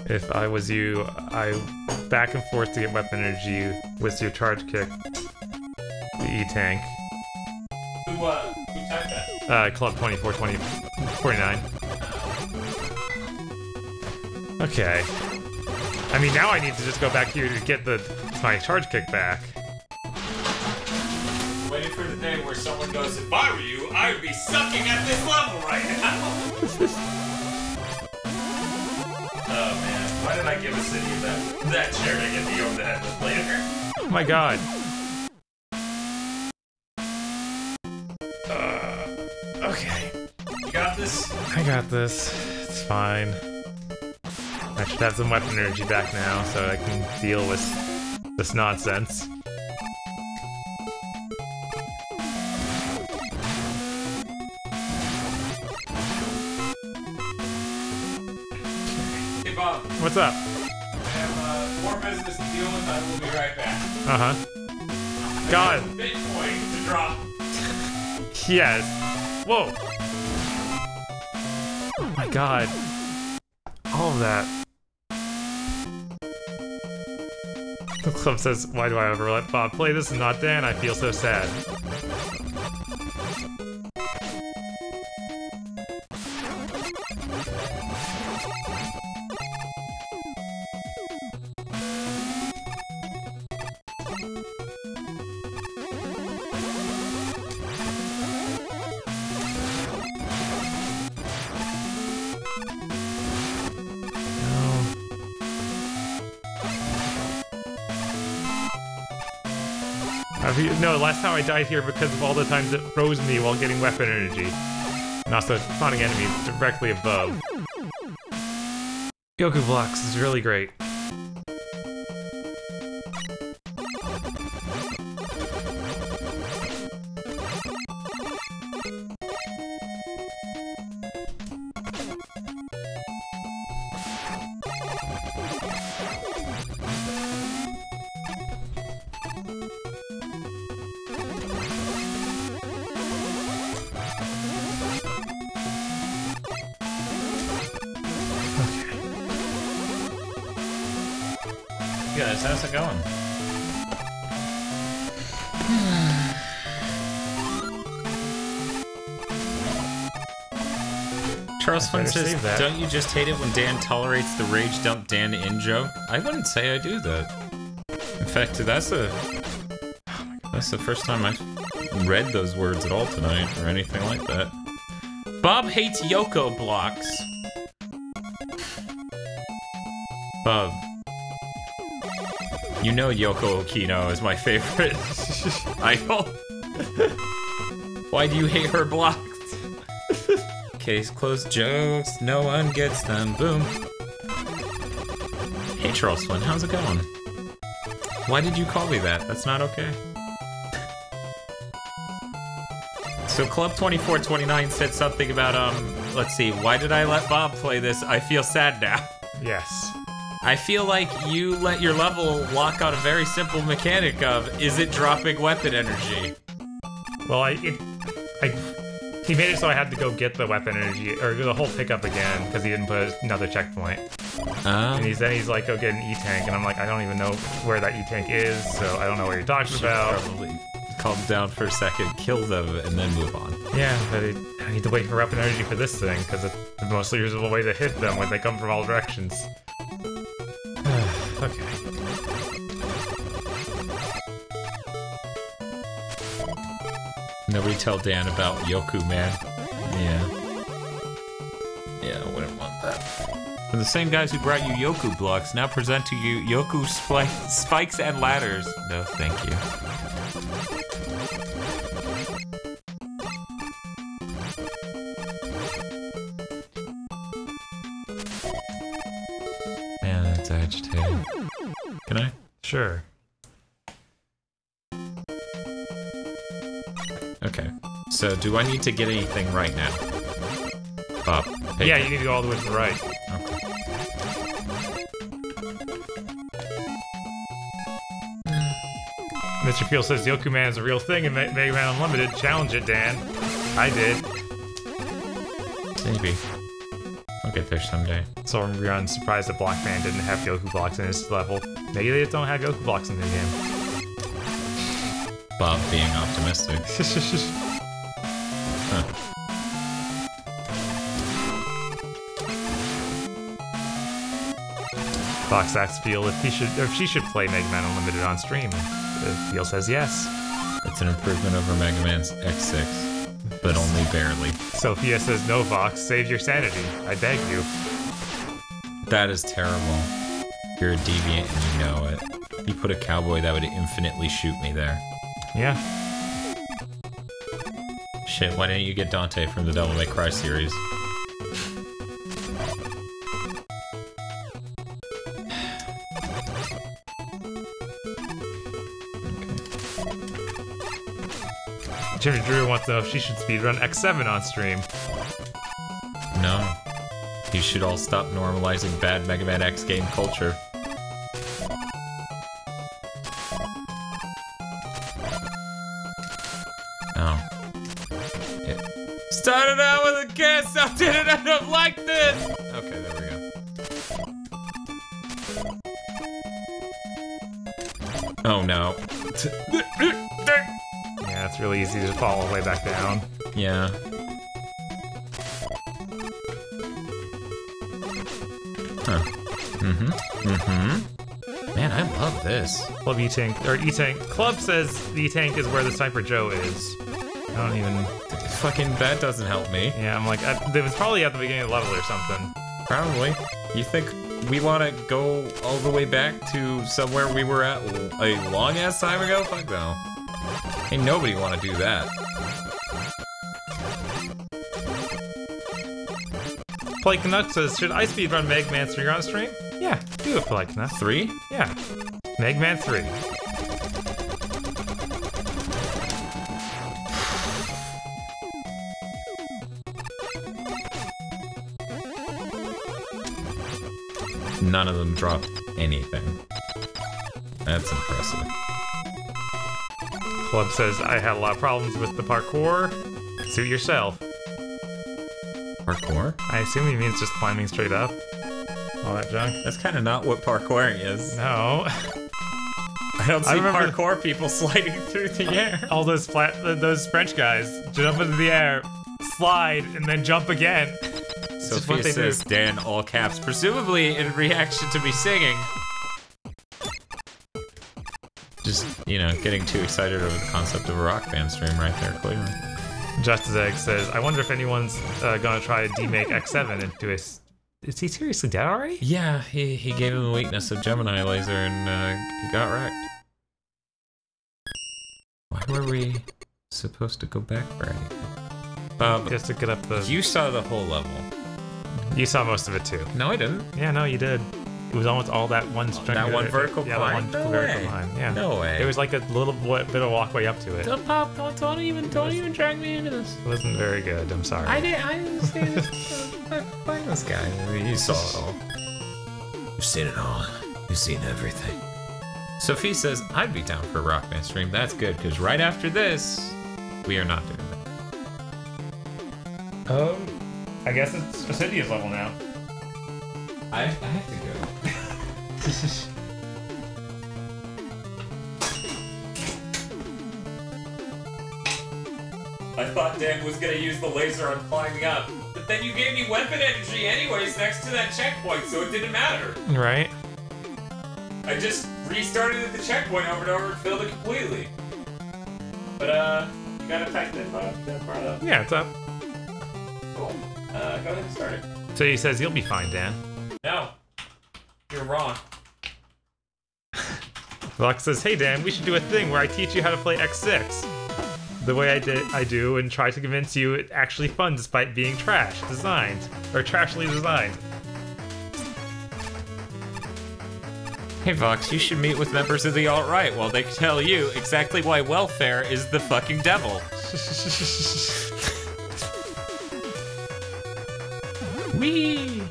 If I was you, I back and forth to get weapon energy with your charge kick. The E-tank. Who typed that? Club 2449. Okay. I mean, now I need to just go back here to get my charge kick back. Waiting for the day where someone goes, if I were you, I would be sucking at this level right now. Oh man, why did I give Asydia that chair to get me over the head with later? Oh my god. Okay. You got this? I got this. It's fine. I should have some weapon energy back now so I can deal with this nonsense. Hey Bob. What's up? I have more business to deal with. I will be right back. Uh-huh. God. Bitcoin to drop. Yes. Whoa. Oh my god. All of that. The club says, why do I ever let Bob play this and not Dan? I feel so sad. No, last time I died here because of all the times it froze me while getting weapon energy. And also spawning enemies directly above. Yoku blocks is really great. Guys, how's it going? Charles Flynn says, don't you just hate it when Dan tolerates the rage dump Dan in joke? I wouldn't say I do that. In fact, that's the first time I've read those words at all tonight, or anything like that. Bob hates Yoko blocks. Bob. You know Yoko Okino is my favorite idol. Why do you hate her blocks? Case closed jokes, no one gets them, boom. Hey Charles Flynn, how's it going? Why did you call me that? That's not okay. So Club 2429 said something about, let's see, why did I let Bob play this? I feel sad now. Yes. I feel like you let your level lock on a very simple mechanic of, is it dropping weapon energy? Well, he made it so I had to go get the weapon energy, or the whole pickup again, because he didn't put another checkpoint. And then he's like, go get an E-tank, and I'm like, I don't even know where that E-tank is, so I don't know what you're talking about. Probably calm down for a second, kill them, and then move on. Yeah, but I need to wait for weapon energy for this thing, because it's the most usable way to hit them when they come from all directions. Okay. Nobody tell Dan about Yoku, man. Yeah. Yeah, I wouldn't want that. And the same guys who brought you Yoku blocks now present to you Yoku spikes and ladders. No, thank you. Man, that's agitating. Can I? Sure. Okay. So, do I need to get anything right now? Bob. Hey. Yeah, you need to go all the way to the right. Okay. Mr. Field says Yoku Man is a real thing in Mega Man Unlimited. Challenge it, Dan. I did. Maybe. I'll get there someday. So I'm surprised that Blockman didn't have Yoku blocks in his level. Maybe they just don't have Yoku blocks in the game. Bob being optimistic. Huh. Fox asks Field if she should play Mega Man Unlimited on stream. Field says yes. It It's an improvement over Mega Man's X6, but only barely. Sophia says, no, Vox, save your sanity. I beg you. That is terrible. You're a deviant and you know it. You put a cowboy that would infinitely shoot me there. Yeah. Shit, why didn't you get Dante from the Devil May Cry series? Jimmy Drew wants to know if she should speedrun X7 on stream. No. You should all stop normalizing bad Mega Man X game culture. Oh. Yeah. Started out with a guess, how did it end up like this? Okay, there we go. Oh no. Yeah, it's really easy to fall all the way back down. Yeah. Huh. Man, I love this. Club E-Tank, or E-Tank. Club says the E-Tank is where the Sniper Joe is. I don't even... Fucking, that doesn't help me. Yeah, I'm like, it was probably at the beginning of the level or something. Probably. You think we want to go all the way back to somewhere we were at a long-ass time ago? Fuck no. Ain't nobody want to do that. Play Canuck says, should I speedrun Mega Man 3 on stream? Yeah, do it, Play Canuck. 3? Yeah. Mega Man 3. None of them dropped anything. That's impressive. Club says, I had a lot of problems with the parkour. Suit yourself. Parkour? I assume he means just climbing straight up. All that junk. That's kind of not what parkouring is. No. I don't see parkour people sliding through the air. All those those French guys jump into the air, slide, and then jump again. Sophia says, Dan, all caps, presumably in reaction to me singing. Just, you know, getting too excited over the concept of a rock band stream right there, clearly. Justice Egg says, I wonder if anyone's gonna try to demake X7 into a... Is he seriously dead already? Yeah, he gave him the weakness of Gemini Laser and he got wrecked. Why were we supposed to go back for anything? Just to get up the... You saw the whole level. You saw most of it too. No, I didn't. Yeah, no, you did. It was almost all that one string. That one vertical climb? Yeah, that one vertical climb. Yeah. No way. There was like a little bit of walkway up to it. Don't even drag me into this. It wasn't very good. I'm sorry. I didn't see this. Find this guy. I mean, you saw it all. You've seen it all. You've seen everything. Sophie says, I'd be down for a rock band stream. That's good, because right after this, we are not doing that. I guess it's Asydia's level now. I have to go. I thought Dan was gonna use the laser on climbing up, but then you gave me weapon energy anyways next to that checkpoint, so it didn't matter. Right. I just restarted at the checkpoint over and over and filled it completely. But you gotta type that part up. Yeah, it's up. Cool. Go ahead and start it. So he says you'll be fine, Dan. No. You're wrong. Lux says, hey Dan, we should do a thing where I teach you how to play X6. The way I do, and try to convince you it's actually fun despite being trashly designed. Hey Vox, you should meet with members of the alt-right while they tell you exactly why welfare is the fucking devil. Whee!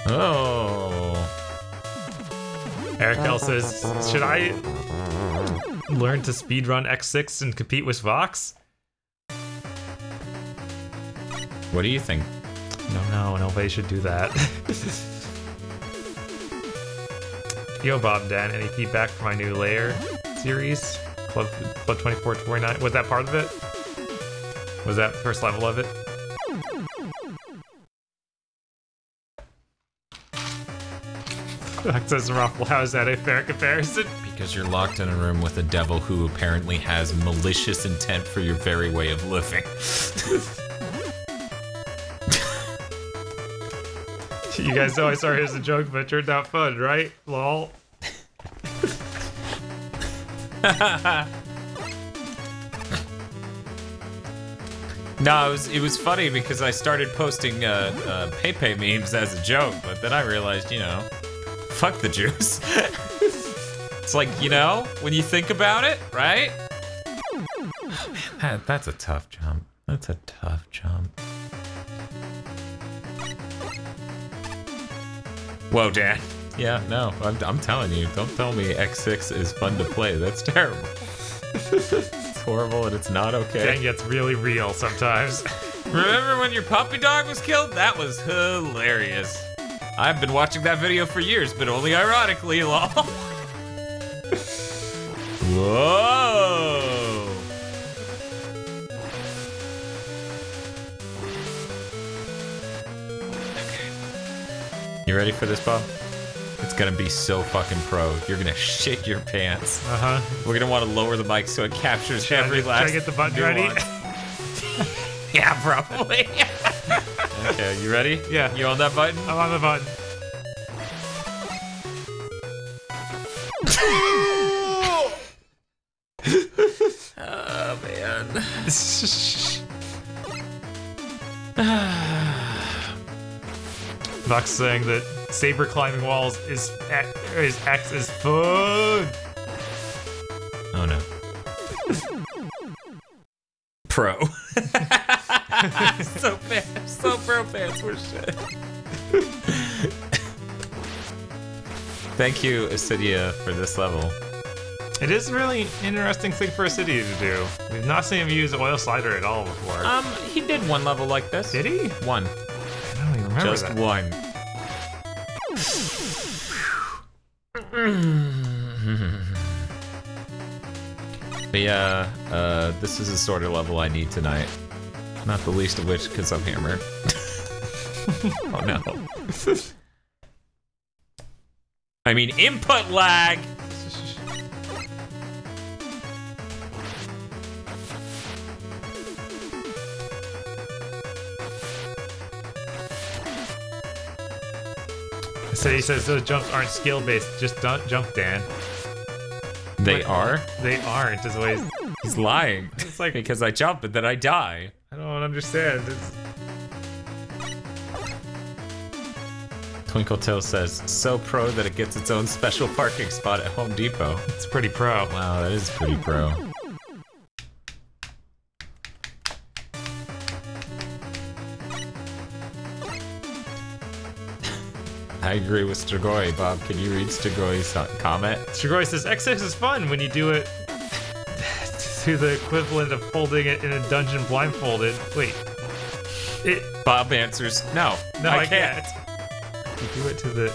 Oh. Eric L says, should I learn to speedrun X6 and compete with Vox? What do you think? No, nobody should do that. Yo, Bob Dan, any feedback for my new layer series? Club 2429. Was that part of it? Was that first level of it? That says Ruffle. How is that a fair comparison? Because you're locked in a room with a devil who apparently has malicious intent for your very way of living. You guys know I started as a joke, but it turned out fun, right? Lol. No, it was funny because I started posting Pepe memes as a joke, but then I realized, you know, fuck the Jews. It's like, you know, when you think about it, right? Oh, man, that's a tough jump. That's a tough jump. Whoa, Dan. Yeah, no, I'm telling you, don't tell me X6 is fun to play. That's terrible. It's horrible and it's not okay. Dan gets really real sometimes. Remember when your puppy dog was killed? That was hilarious. I've been watching that video for years, but only ironically, lol. Whoa! You ready for this, Bob? It's gonna be so fucking pro. You're gonna shit your pants. Uh-huh. We're gonna want to lower the mic so it captures every last. Should I get the button ready? Yeah, probably. Okay, you ready? Yeah. You on that button? I'm on the button. Oh, man. Vox saying that saber climbing walls is X is fun. Oh no. Pro. So pro pants were shit. Thank you, Asydia, for this level. It is a really interesting thing for Asydia to do. We've not seen him use oil slider at all before. He did one level like this. Did he? One. I don't even remember Just that. one. But yeah, this is the sort of level I need tonight. Not the least of which because I'm hammered. Oh no. I mean, input lag. So he says those jumps aren't skill based. Just don't jump, Dan. They are? They aren't. Is ways. He's lying. It's like Because I jump and then I die. I don't understand. Twinkle says, so pro that it gets its own special parking spot at Home Depot. It's pretty pro. Wow, that is pretty pro. I agree with Strigoi. Bob, can you read Strigoi's comment? Strigoi says X6 is fun when you do it to the equivalent of holding it in a dungeon blindfolded. Wait. Bob answers, no, I can't. You do it to the...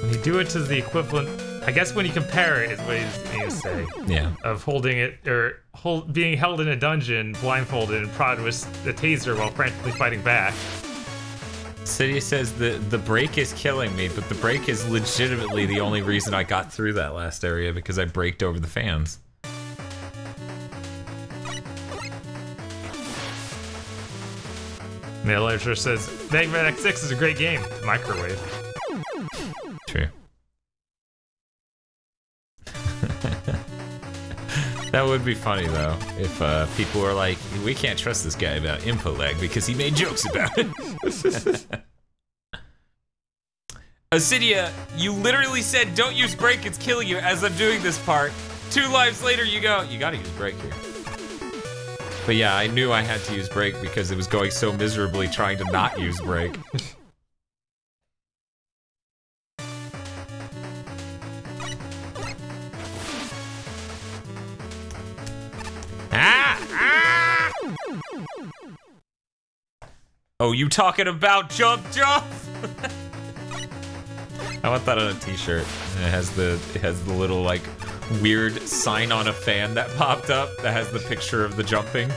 When you do it to the equivalent... I guess when you compare it is what he's going to say. Yeah. Of holding it, or being held in a dungeon blindfolded and prodded with the taser while frantically fighting back. Cydia says the break is killing me, but the break is legitimately the only reason I got through that last area because I braked over the fans. MegaJohn says, MegaMAX-x is a great game. Microwave. True. That would be funny though, if people were like, we can't trust this guy about input lag because he made jokes about it. Asydia, you literally said don't use brake, it's killing you as I'm doing this part. 2 lives later you go, you gotta use brake here. But yeah, I knew I had to use brake because it was going so miserably trying to not use brake. Oh, you talking about jump? I want that on a t-shirt. It has the little like weird sign on a fan that popped up that has the picture of the jumping.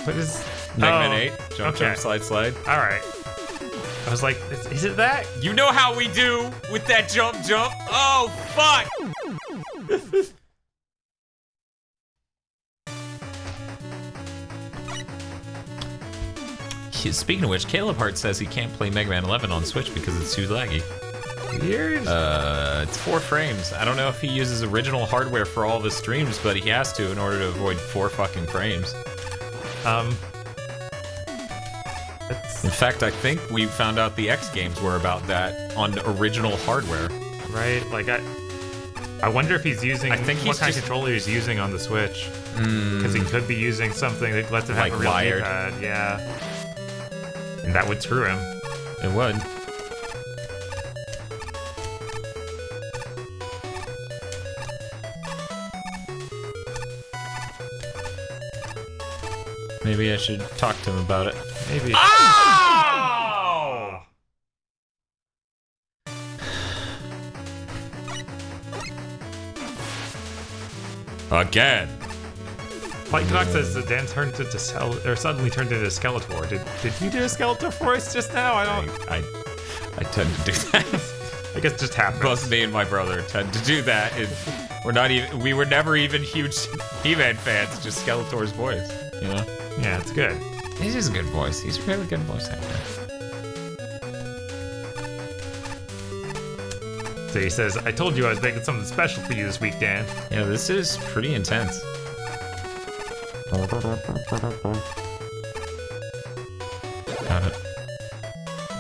What is... Mega Man 8. Jump, okay. jump, slide, slide. All right. I was like, is it that? You know how we do with that jump, jump? Oh, fuck! Speaking of which, Caleb Hart says he can't play Mega Man 11 on Switch because it's too laggy. Weird. It's 4 frames. I don't know if he uses original hardware for all of his streams, but he has to in order to avoid 4 fucking frames. In fact, I think we found out the X games were about that on original hardware. Right, like I wonder if he's using, I think what kind of controller he's using on the Switch. Because he could be using something that lets him have a real wired. D-pad, yeah. And that would screw him. It would. Maybe I should talk to him about it. Maybe. Oh! Again. Like Knox says, the Dan turned into suddenly turned into Skeletor. Did you do a Skeletor voice just now? I don't. I tend to do that. I guess it just happens. Both me and my brother tend to do that. We were never even huge He-Man fans. Just Skeletor's voice, you know. Yeah, it's good. He's just a good voice. He's a really good voice actor. So he says, I told you I was making something special for you this week, Dan. Yeah, this is pretty intense. Got it.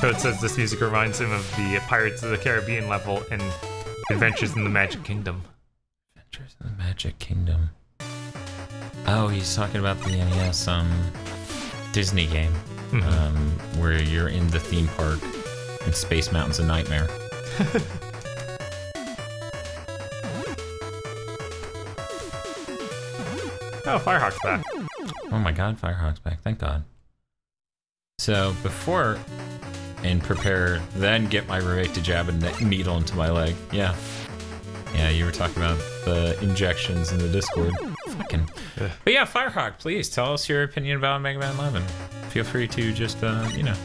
So it says this music reminds him of the Pirates of the Caribbean level and Adventures in the Magic Kingdom. Adventures in the Magic Kingdom. Oh, he's talking about the NES Disney game, where you're in the theme park and Space Mountain's a nightmare. Oh, Firehawk's back. Oh my god, Firehawk's back, thank god. So, before and prepare, then get my roommate to jab a needle into my leg. Yeah. Yeah, you were talking about the injections in the Discord. Fucking. But yeah, Firehawk, please tell us your opinion about Mega Man 11. Feel free to just, you know.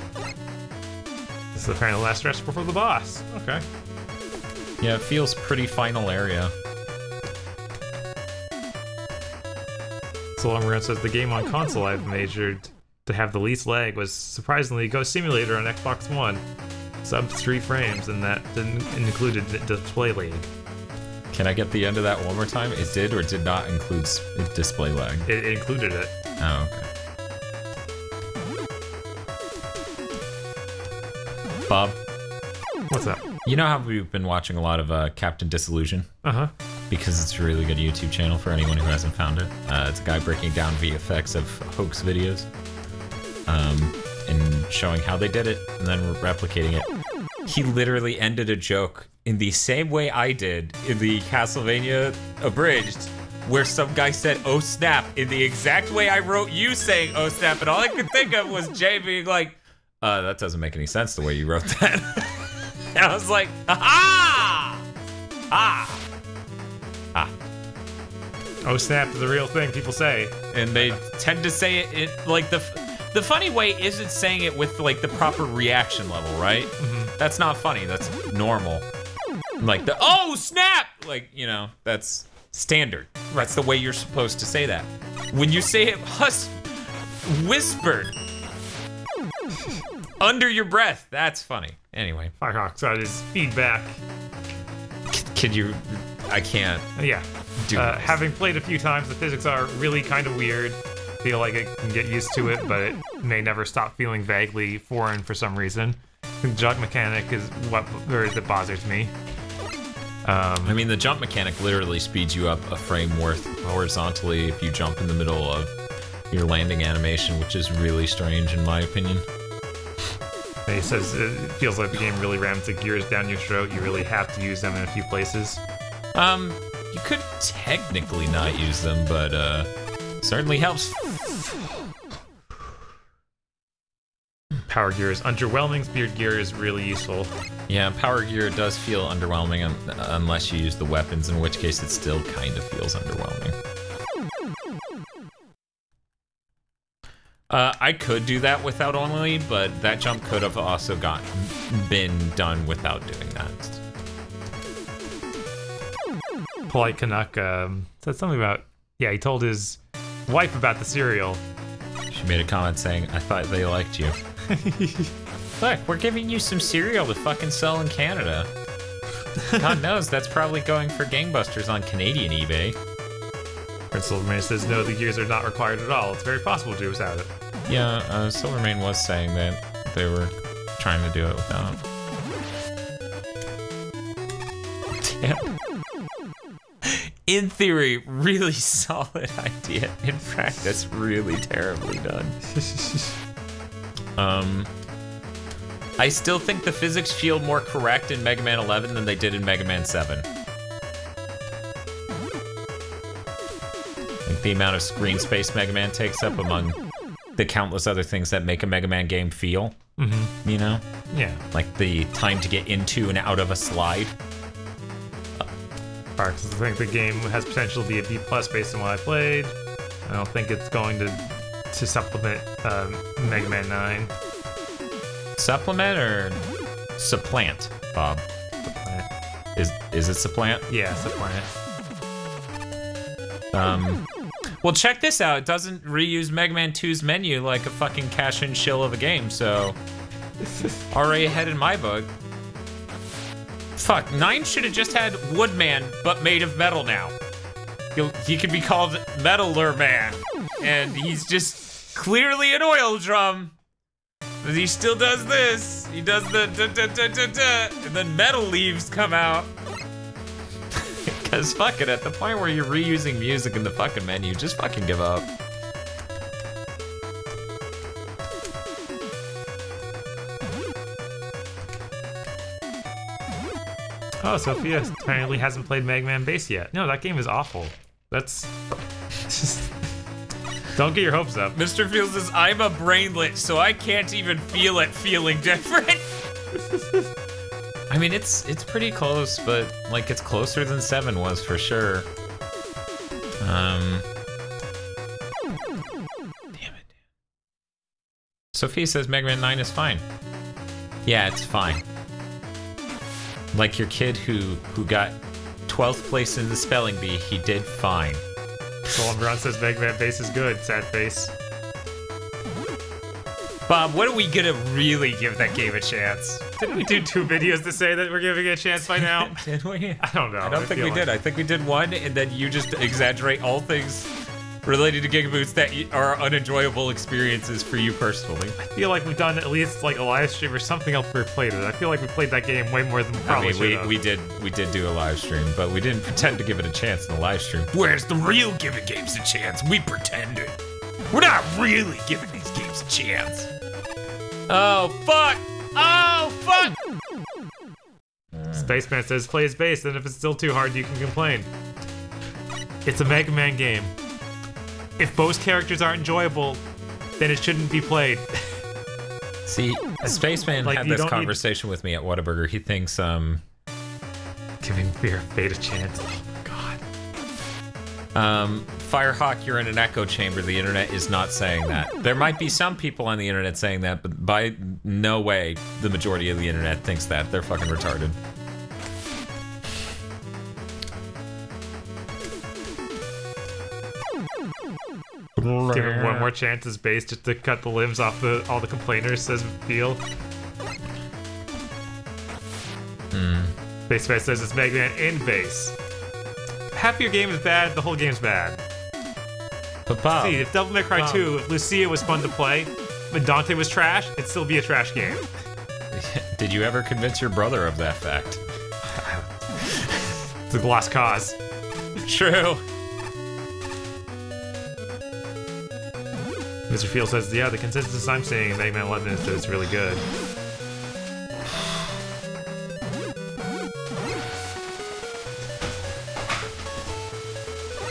This is apparently the last stretch before the boss. Okay. Yeah, it feels pretty final area. Solomon says the game on console I've measured to have the least lag was surprisingly Ghost Simulator on Xbox One. Sub 3 frames, and that didn't included display lag. Can I get the end of that one more time? It did or did not include display lag? It included it. Oh, okay. Bob? What's up? You know how we've been watching a lot of Captain Disillusion? Uh-huh. Because it's a really good YouTube channel for anyone who hasn't found it. It's a guy breaking down VFX of hoax videos. And showing how they did it, and then replicating it. He literally ended a joke in the same way I did in the Castlevania Abridged, where some guy said, "Oh snap," in the exact way I wrote you saying, "Oh snap," and all I could think of was Jay being like, that doesn't make any sense the way you wrote that. And I was like, ah! Ah! Ah. Oh snap is a real thing people say. And they tend to say it like the funny way isn't saying it with like the proper reaction level, right? That's not funny, that's normal. Like the, oh snap! Like, you know, that's standard. That's the way you're supposed to say that. When you say it whispered under your breath, that's funny. Anyway. Firehawk's got his feedback. Could you, I can't. Yeah. Having played a few times, the physics are really kind of weird. Feel like I can get used to it, but it may never stop feeling vaguely foreign for some reason. The jump mechanic is that bothers me. I mean, the jump mechanic literally speeds you up a frame worth horizontally if you jump in the middle of your landing animation, which is really strange in my opinion. And he says it feels like the game really rams the gears down your throat. You really have to use them in a few places. You could technically not use them, but certainly helps. Power Gear is underwhelming. Speed Gear is really useful. Yeah, Power Gear does feel underwhelming unless you use the weapons, in which case it still kind of feels underwhelming. I could do that without only, but that jump could have also been done without doing that. Polite Canuck said something about, yeah, he told his wife about the cereal. She made a comment saying, I thought they liked you. Look, we're giving you some cereal to fucking sell in Canada. God knows, that's probably going for gangbusters on Canadian eBay. Prince Silvermane says, no, the gears are not required at all. It's very possible to do without it. Yeah, Silvermane was saying that they were trying to do it without. Damn. In theory, really solid idea. In practice, really terribly done. I still think the physics feel more correct in Mega Man 11 than they did in Mega Man 7. Like the amount of screen space Mega Man takes up among the countless other things that make a Mega Man game feel. Mm-hmm. You know? Yeah. Like the time to get into and out of a slide. I think the game has potential to be a B+ based on what I played. I don't think it's going to supplement Mega Man 9. Supplement or supplant, Bob? Supplant. Is it supplant? Yeah, supplant. Well, check this out. It doesn't reuse Mega Man 2's menu like a fucking cash-in shill of a game, so already ahead in my book. Fuck, 9 should have just had Woodman, but made of metal now. He could be called Metaler Man, and he's just clearly an oil drum. But he still does this. He does the da-da-da-da-da, and then metal leaves come out. Because fuck it, at the point where you're reusing music in the fucking menu, just fucking give up. Oh, Sophia apparently hasn't played Mega Man Base yet. No, that game is awful. That's... Don't get your hopes up. Mr. Fields says, I'm a brainlet, so I can't even feel it feeling different. I mean, it's pretty close, but like it's closer than 7 was for sure. Damn it. Sophie says Mega Man 9 is fine. Yeah, it's fine. Like your kid who got 12th place in the spelling bee, he did fine. Solomon says Mega Man Base is good. Sad face. Bob, when are we gonna really give that game a chance? Didn't we do 2 videos to say that we're giving it a chance by now? Did we? I don't know. I don't think we did. I think we did one, and then you just exaggerate all things related to Gigaboots that are unenjoyable experiences for you personally. I feel like we've done at least like a live stream or something else where we played it. I feel like we played that game way more than we probably should have. we did do a live stream, but we didn't pretend to give it a chance in the live stream. Where's the real giving games a chance? We pretended. We're not really giving these games a chance. Oh, fuck! Oh, fuck! Spaceman says, play his base, and if it's still too hard, you can complain. It's a Mega Man game. If both characters aren't enjoyable, then it shouldn't be played. See, Spaceman like, had this conversation with me at Whataburger. He thinks, giving Fear of Fate a chance. Oh my god. Firehawk, you're in an echo chamber. The internet is not saying that. There might be some people on the internet saying that, but by no way the majority of the internet thinks that. They're fucking retarded. Give him one more chance as base just to cut the limbs off all the complainers, says Feel. Spaceman says it's Mega Man in base. Half your game is bad, the whole game's bad. But Bob, see, if Devil May Cry 2, if Lucia was fun to play, but Dante was trash, it'd still be a trash game. Did you ever convince your brother of that fact? It's a lost cause. True. Mr. Field says, yeah, the consensus I'm seeing in Mega Man 11 is that it's really good.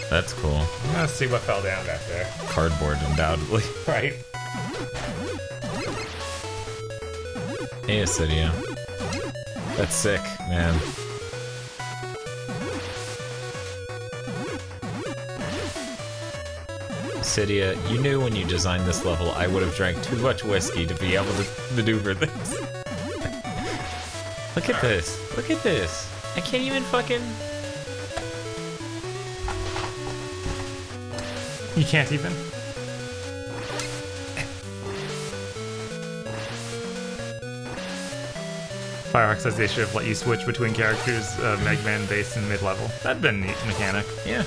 That's cool. Let's see what fell down back there. Cardboard, undoubtedly. Right. Hey, Asydia. That's sick, man. Asydia, you knew when you designed this level I would have drank too much whiskey to be able to maneuver this. Look at this. Look at this. I can't even fucking... You can't even? Firehawk says they should have let you switch between characters, Mega Man base and mid-level. That'd been a neat mechanic. Yeah.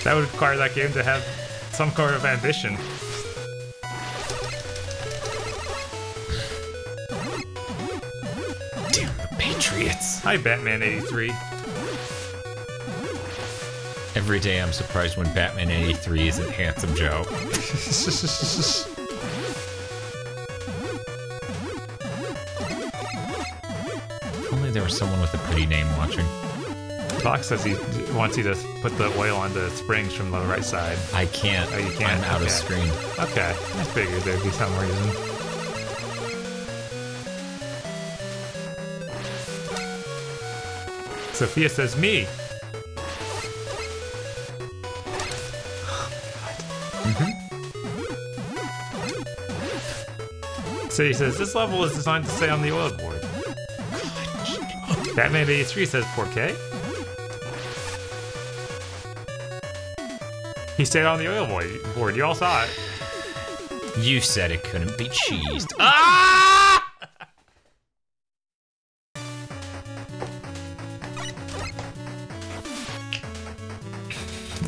That would require that game to have some kind of ambition. Damn the Patriots. Hi, Batman 83. Every day I'm surprised when Batman 83 isn't Handsome Joe. If only there was someone with a pretty name watching. Fox says he wants you to put the oil on the springs from the right side. I can't. Oh, you can't? I'm out of Okay. screen. Okay, I figured there'd be some reason. Sophia says me. So he says, this level is designed to stay on the oil board. Batman 83 says 4K. He stayed on the oil board. You all saw it. You said it couldn't be cheesed. Ah!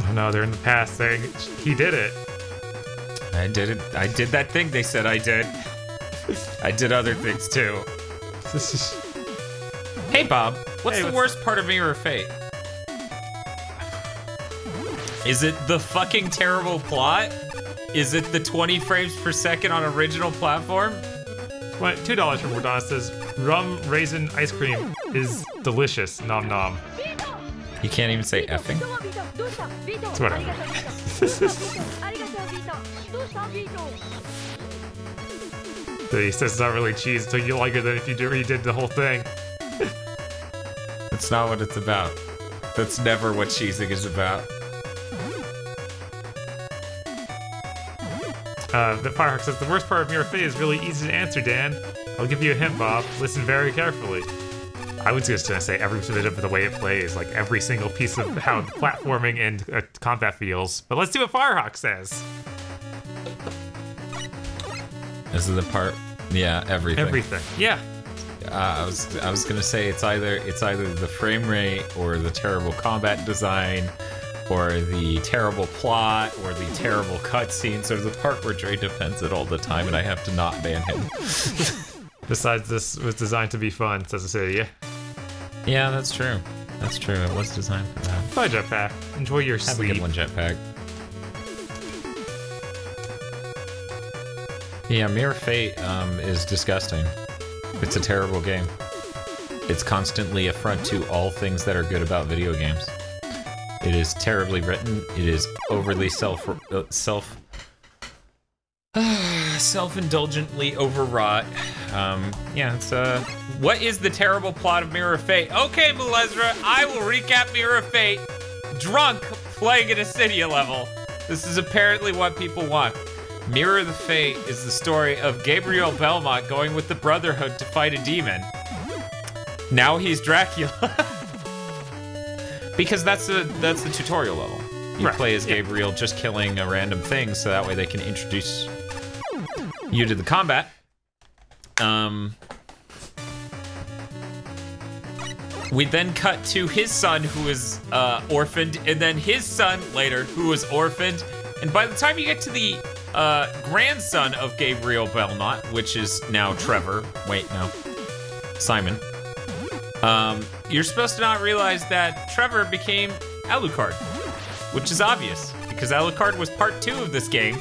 Oh no, they're in the past saying he did it. I did it. I did that thing they said I did. I did other things too. Hey Bob, what's the worst part of Mirror of Fate? Is it the fucking terrible plot? Is it the 20 frames per second on original platform? $2 from Wardonis says, rum raisin ice cream is delicious. Nom nom. You can't even say effing? It's whatever. So he says it's not really cheese until you like it than if you redid the whole thing. That's not what it's about. That's never what cheesing is about. The Firehawk says, the worst part of Mirror of Fate is really easy to answer, Dan. I'll give you a hint, Bob. Listen very carefully. I was just gonna say every bit of the way it plays, like every single piece of how the platforming and combat feels. But let's see what Firehawk says. This is the part. Yeah, everything. Everything. Yeah. I was gonna say it's either the frame rate or the terrible combat design, or the terrible plot, or the terrible cutscenes, or the part where Dre defends it all the time, and I have to not ban him. Besides, this was designed to be fun, says Asydia. Yeah, that's true. That's true. It was designed for that. Bye, Jetpack. Enjoy your Have sleep. a good one, Jetpack. Yeah, Mirror Fate is disgusting. It's a terrible game. It's constantly affront to all things that are good about video games. It is terribly written. It is overly self-indulgently overwrought. Yeah, it's what is the terrible plot of Mirror of Fate? Okay, Mulezra, I will recap Mirror of Fate. Drunk, playing an Asydia level. This is apparently what people want. Mirror of the Fate is the story of Gabriel Belmont going with the Brotherhood to fight a demon. Now he's Dracula. Because that's the tutorial level. You play as Gabriel just killing a random thing, so that way they can introduce you to the combat. We then cut to his son, who is orphaned, and then his son later, who was orphaned. And by the time you get to the grandson of Gabriel Belmont, which is now Trevor. Wait, no. Simon. You're supposed to not realize that Trevor became Alucard, which is obvious, because Alucard was part 2 of this game,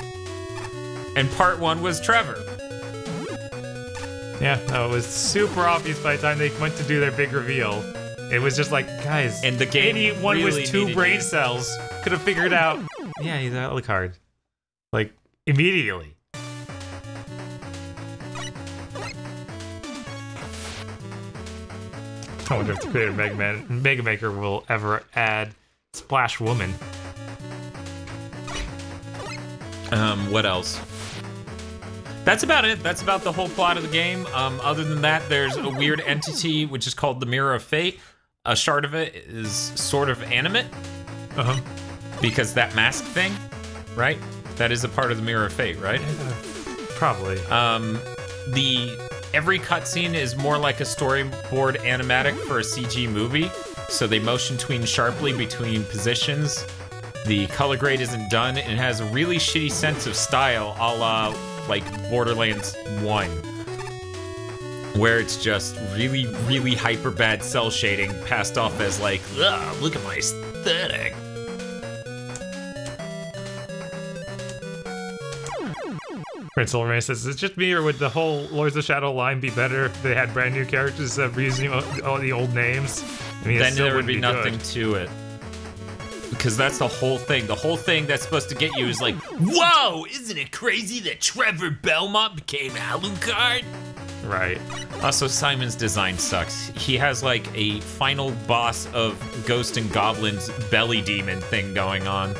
and part 1 was Trevor. Yeah, no, it was super obvious by the time they went to do their big reveal. It was just like, guys, and the game anyone really with 2 brain cells could have figured out, yeah, he's Alucard. Like, immediately. I wonder if the creator of Mega Maker will ever add Splash Woman. What else? That's about it. That's about the whole plot of the game. Other than that, there's a weird entity which is called the Mirror of Fate. A shard of it is sort of animate. Uh-huh. Because that mask thing, right? That is a part of the Mirror of Fate, right? Probably. Every cutscene is more like a storyboard animatic for a CG movie. So they motion tween sharply between positions. The color grade isn't done, and it has a really shitty sense of style, a la like Borderlands 1, where it's just really, really hyper bad cell shading passed off as like, ugh, look at my aesthetic. Prince Silverman says, is it just me, or would the whole Lords of Shadow line be better if they had brand new characters instead of reusing all the old names? I mean, then there would be nothing to it. Because that's the whole thing. The whole thing that's supposed to get you is like, whoa, isn't it crazy that Trevor Belmont became Alucard? Right. Also, Simon's design sucks. He has like a final boss of Ghost and Goblins belly demon thing going on.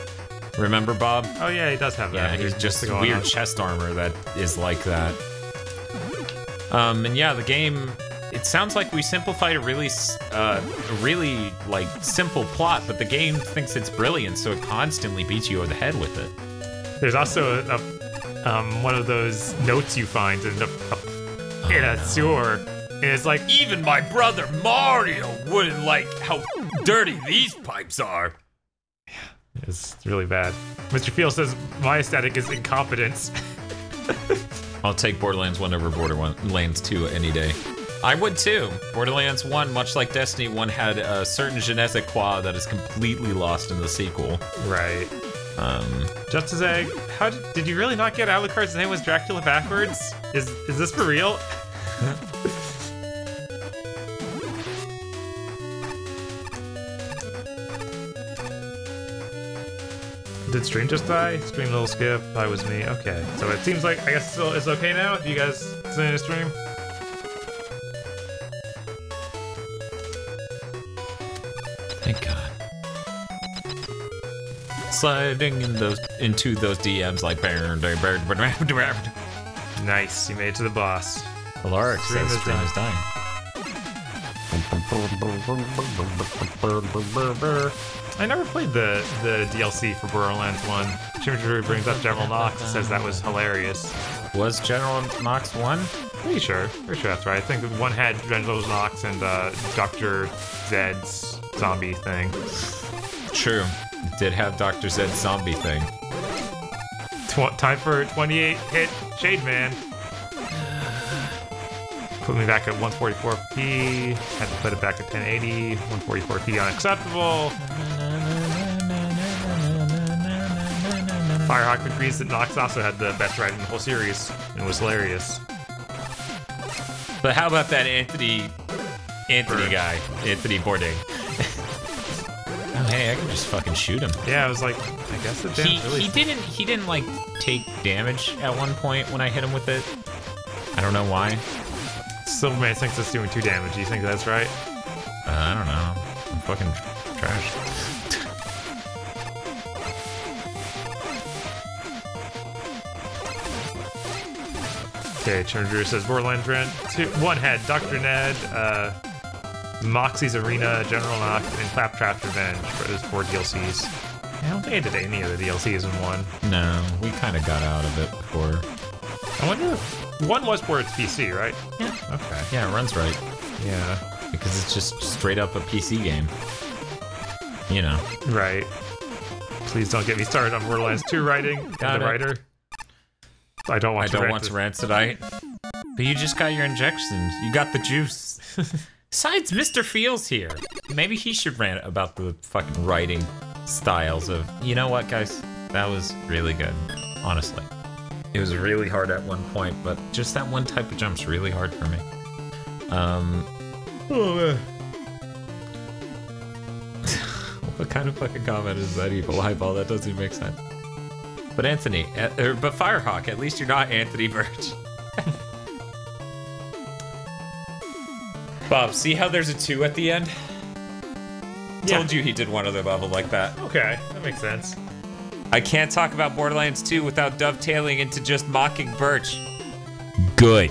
Remember, Bob? Oh yeah, he does have Yeah, that. he's just weird chest armor that is like that. And yeah, the game, it sounds like we simplified a really like simple plot, but the game thinks it's brilliant, so it constantly beats you over the head with it. There's also one of those notes you find in a sewer, and it's like, even my brother Mario wouldn't like how dirty these pipes are. it's really bad. Mr. Field says, my aesthetic is incompetence. I'll take Borderlands 1 over Borderlands 2 any day. I would too. Borderlands 1, much like Destiny 1, had a certain je ne sais quoi that is completely lost in the sequel. Right. Justice Egg, did you really not get Alucard's name was Dracula backwards? Is this for real? Did stream just die? Stream little skip. I was me. Okay. So it seems like, I guess it's okay now? Do you guys see the stream? Thank God. Sliding into those DMs like Nice. You made it to the boss. Alaric says stream is dying. I never played the DLC for Borderlands 1. Chimera brings up General Knox and says that was hilarious. Was General Knox 1? Pretty sure that's right. I think the one had General Knox and Dr. Zed's zombie thing. True. It did have Dr. Zed's zombie thing. Time for 28 hit Shade Man. Put me back at 144p. Had to put it back at 1080. 144p unacceptable. Firehawk agrees that Nox also had the best ride in the whole series and was hilarious. But how about that Anthony guy, Anthony Bourdain? Oh hey, I can just fucking shoot him. Yeah, I was like, I guess it didn't really. He didn't like take damage at one point when I hit him with it. I don't know why. Silverman thinks it's doing 2 damage. Do you think that's right? I don't know. I'm fucking trash. Okay, Chimera says Borderlands 1 had Dr. Ned, Moxie's Arena, General Knox, and Claptrap Revenge for those 4 DLCs. I don't think I did any of the DLCs in 1. No, we kind of got out of it before. I wonder if 1 was for its PC, right? Yeah. Okay. Yeah, it runs right. Yeah. Because it's just straight up a PC game. You know. Right. Please don't get me started on Borderlands 2 writing. Got the it. writer. I don't want to rant tonight. But you just got your injections. You got the juice. Besides, Mr. Feels here. Maybe he should rant about the fucking writing styles of... You know what, guys? That was really good. Honestly. It was really hard at one point, but just that one type of jump's really hard for me. Oh, man. What kind of fucking comment is that, Evil Eyeball? That doesn't even make sense. But Anthony, but Firehawk, at least you're not Anthony Birch. Bob, see how there's a 2 at the end? Yeah. Told you he did one other level like that. Okay, that makes sense. I can't talk about Borderlands 2 without dovetailing into just mocking Birch. Good.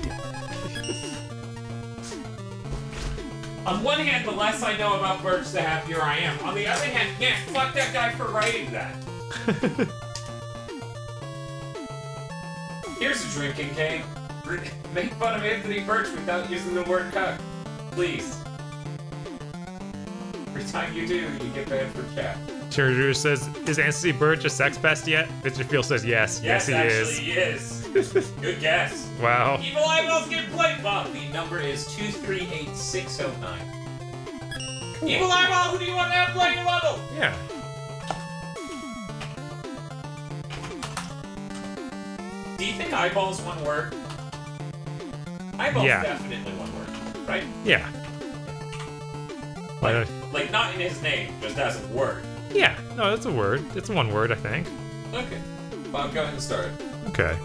On one hand, the less I know about Birch, the happier I am. On the other hand, yeah, fuck that guy for writing that. Here's a drinking game. Make fun of Anthony Birch without using the word cuck. Please. Every time you do, you get banned from chat. Cheerleader says, is Anthony Birch a sex pest yet? Mr. Field says yes. Yes, he is. He is. Good guess. Wow. Evil Eyeballs get played, Bob. The number is 238-609. Cool. Evil Eyeball, who do you want to have play your level? Yeah. Do you think Eyeball's one word? Eyeball's Yeah. definitely one word, right? Yeah. Like not in his name, just as a word. Yeah. No, that's a word. It's one word, I think. Okay. Bob, go ahead and start. Okay.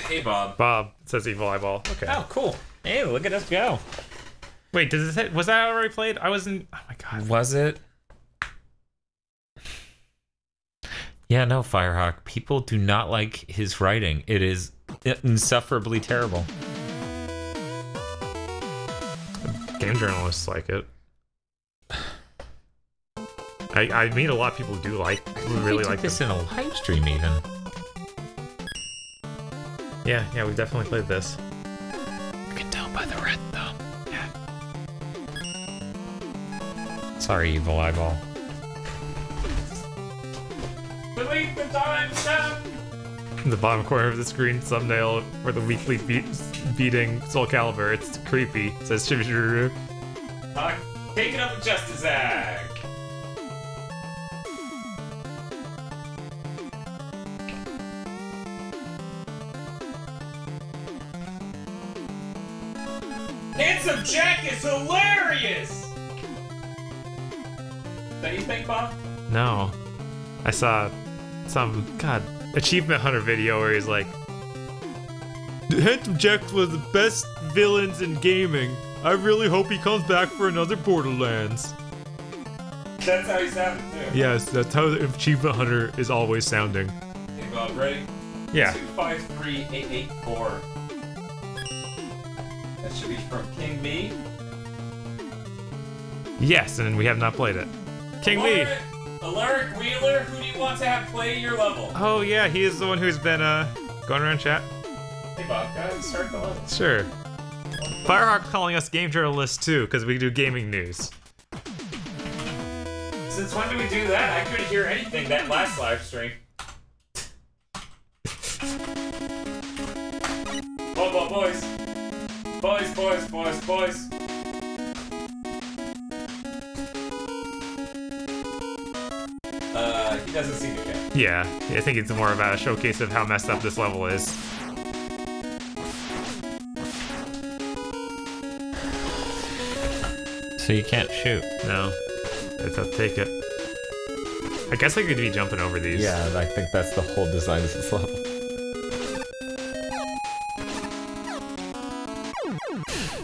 Hey, Bob. Bob says evil eyeball. Okay. Oh, cool. Hey, look at us go. Wait, does it say, was that already played? I wasn't. Oh my god. Was it? Yeah, no, Firehawk. People do not like his writing. It is insufferably terrible. Game journalists like it. I meet a lot of people who do like, who really like this them. in a live stream, even. Yeah, we've definitely played this. You can tell by the red, though. Yeah. Sorry, Evil Eyeball. Delete the timestamp! In the bottom corner of the screen, thumbnail for the weekly beating Soul Calibur. It's creepy. It says Shibishuru. Take it up with Justice Zag. Handsome Jack is hilarious! That you think, Bob? No. I saw some, Achievement Hunter video where he's like, Handsome Jack was the best villains in gaming. I really hope he comes back for another Borderlands. That's how he sounded, too. Yes, that's how the Achievement Hunter is always sounding. Okay, Bob, ready? Yeah. 253884. That should be from King Me. Yes, and we have not played it. King Me! Alaric Wheeler, who do you want to have play your level? Oh yeah, he is the one who's been going around chat. Hey Bob, go ahead and start the level. Sure. Firehawk calling us game journalists too, because we do gaming news. Since when do we do that? I couldn't hear anything that last live stream. Oh, boys. Boys. He doesn't seem to care. Yeah, I think it's more about a showcase of how messed up this level is. So you can't shoot. No. I just have to take it. I guess I could be jumping over these. Yeah, I think that's the whole design of this level.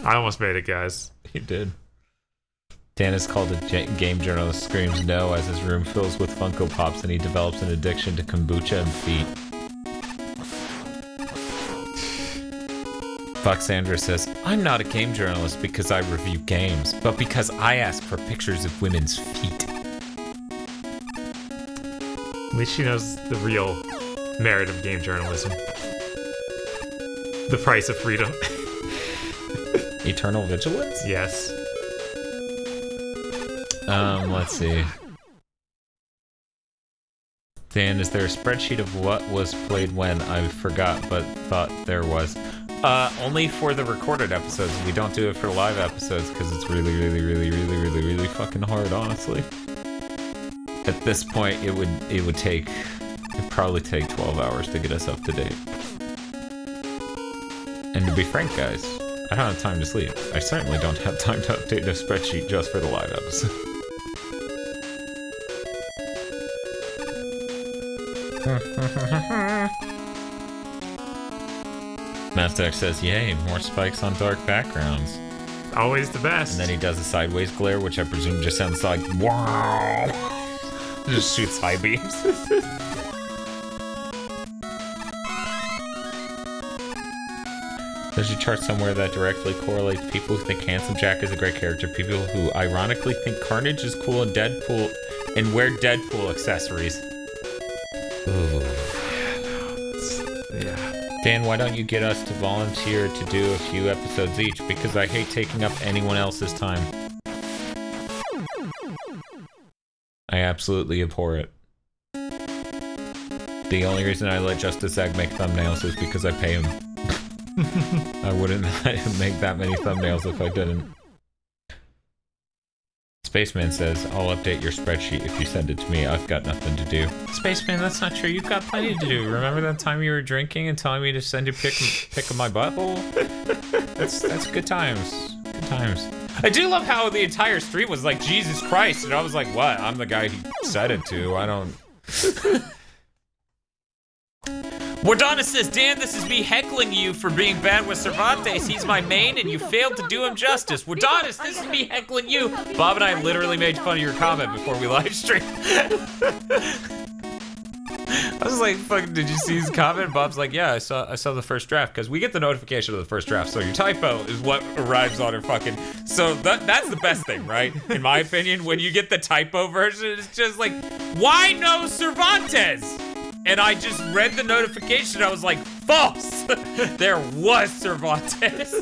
I almost made it, guys. You did. Dan is called a game journalist, screams no as his room fills with Funko Pops and he develops an addiction to kombucha and feet. Foxandra says, I'm not a game journalist because I review games, but because I ask for pictures of women's feet. At least she knows the real merit of game journalism. The price of freedom. Eternal vigilance? Yes. Let's see. Dan, is there a spreadsheet of what was played when? I forgot, but thought there was. Only for the recorded episodes. We don't do it for live episodes because it's really fucking hard, honestly. At this point, it'd probably take 12 hours to get us up to date. And to be frank, guys, I don't have time to sleep. I certainly don't have time to update a spreadsheet just for the live episode. Master says, yay, more spikes on dark backgrounds. Always the best. And then he does a sideways glare, which I presume just sounds like, wow. Just shoots high beams. There's a chart somewhere that directly correlates people who think Handsome Jack is a great character, people who ironically think Carnage is cool, and Deadpool, and wear Deadpool accessories. Ooh. Yeah. Dan, why don't you get us to volunteer to do a few episodes each? Because I hate taking up anyone else's time. I absolutely abhor it. The only reason I let Justice Zag make thumbnails is because I pay him. I wouldn't make that many thumbnails if I didn't. Spaceman says, I'll update your spreadsheet if you send it to me. I've got nothing to do. Spaceman, that's not true. You've got plenty to do. Remember that time you were drinking and telling me to send you pick of my butthole? That's good times. Good times. I do love how the entire stream was like, Jesus Christ, and I was like, what? I'm the guy who said it to. I don't... Wardonis says, Dan, this is me heckling you for being bad with Cervantes. He's my main, and you failed to do him justice. Wardonis, this is me heckling you. Bob and I literally made fun of your comment before we live streamed. I was like, fuck, did you see his comment? Bob's like, yeah, I saw the first draft, because we get the notification of the first draft, so your typo is what arrives on our fucking... So that's the best thing, right? In my opinion, when you get the typo version, it's just like, why no Cervantes? And I just read the notification, I was like, false! There was Cervantes.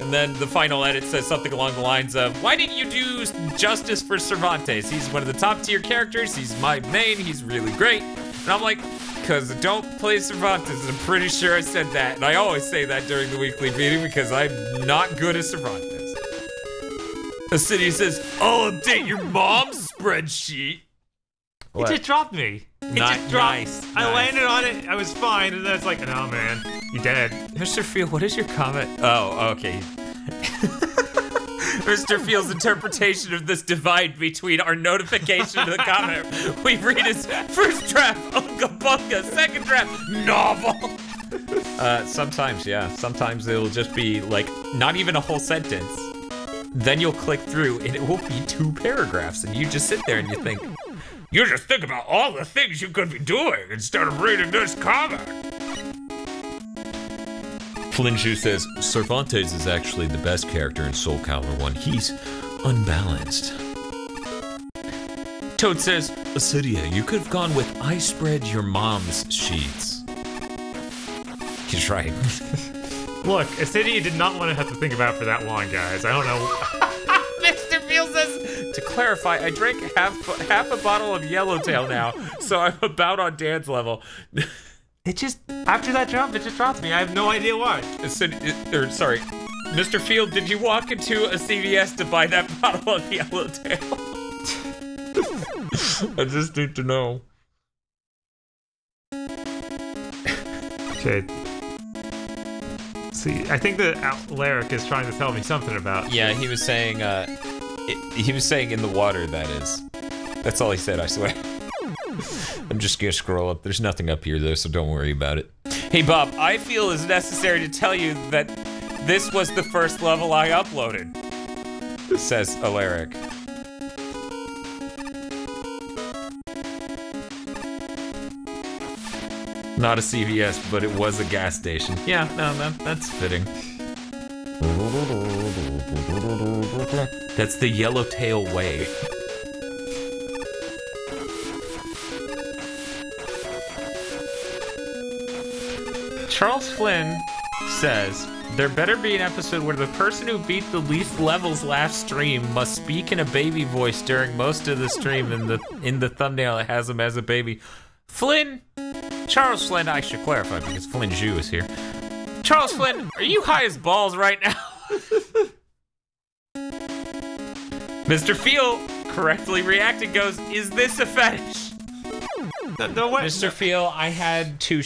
And then the final edit says something along the lines of, why didn't you do justice for Cervantes? He's one of the top tier characters, he's my main, he's really great. And I'm like, because I don't play Cervantes, and I'm pretty sure I said that. And I always say that during the weekly meeting because I'm not good at Cervantes. Asydia says, I'll update your mom's spreadsheet. It just dropped me. It just dropped. Nice. I landed on it, I was fine, and then it's like, no man, you dead. Mr. Field, what is your comment? Oh, okay. Mr. Field's interpretation of this divide between our notification and the comment we read is first draft, Unga Bunga, second draft, novel. Sometimes, yeah. Sometimes it'll just be like, not even a whole sentence. Then you'll click through and it will be 2 paragraphs and you just sit there and you think, you just think about all the things you could be doing instead of reading this comment. Flinshu says, Cervantes is actually the best character in Soul Calibur 1. He's unbalanced. Toad says, Asydia, you could have gone with I spread your mom's sheets. He's right. Look, Asydia did not want to have to think about it for that long, guys. I don't know. Mr. Field says, to clarify, I drank half a bottle of Yellowtail now, so I'm about on Dan's level. It just, after that jump, it just dropped me. I have no idea why. Sorry, Mr. Field, did you walk into a CVS to buy that bottle of Yellowtail? I just need to know. Okay. See, I think that Alaric is trying to tell me something about. Yeah, he was saying, in the water, that is. That's all he said, I swear. I'm just gonna scroll up. There's nothing up here though, so don't worry about it. Hey Bob, I feel it's necessary to tell you that this was the first level I uploaded, says Alaric. Not a CVS, but it was a gas station. Yeah, no, that's fitting. That's the Yellowtail way. Charles Flynn says, there better be an episode where the person who beat the least levels last stream must speak in a baby voice during most of the stream, and in the thumbnail it has him as a baby. Flynn, Charles Flynn, I should clarify because Flynn Zhu is here. Charles Flynn, are you high as balls right now? Mr. Feel correctly reacted goes, is this a fetish? No way. Mr. Feel, I had to.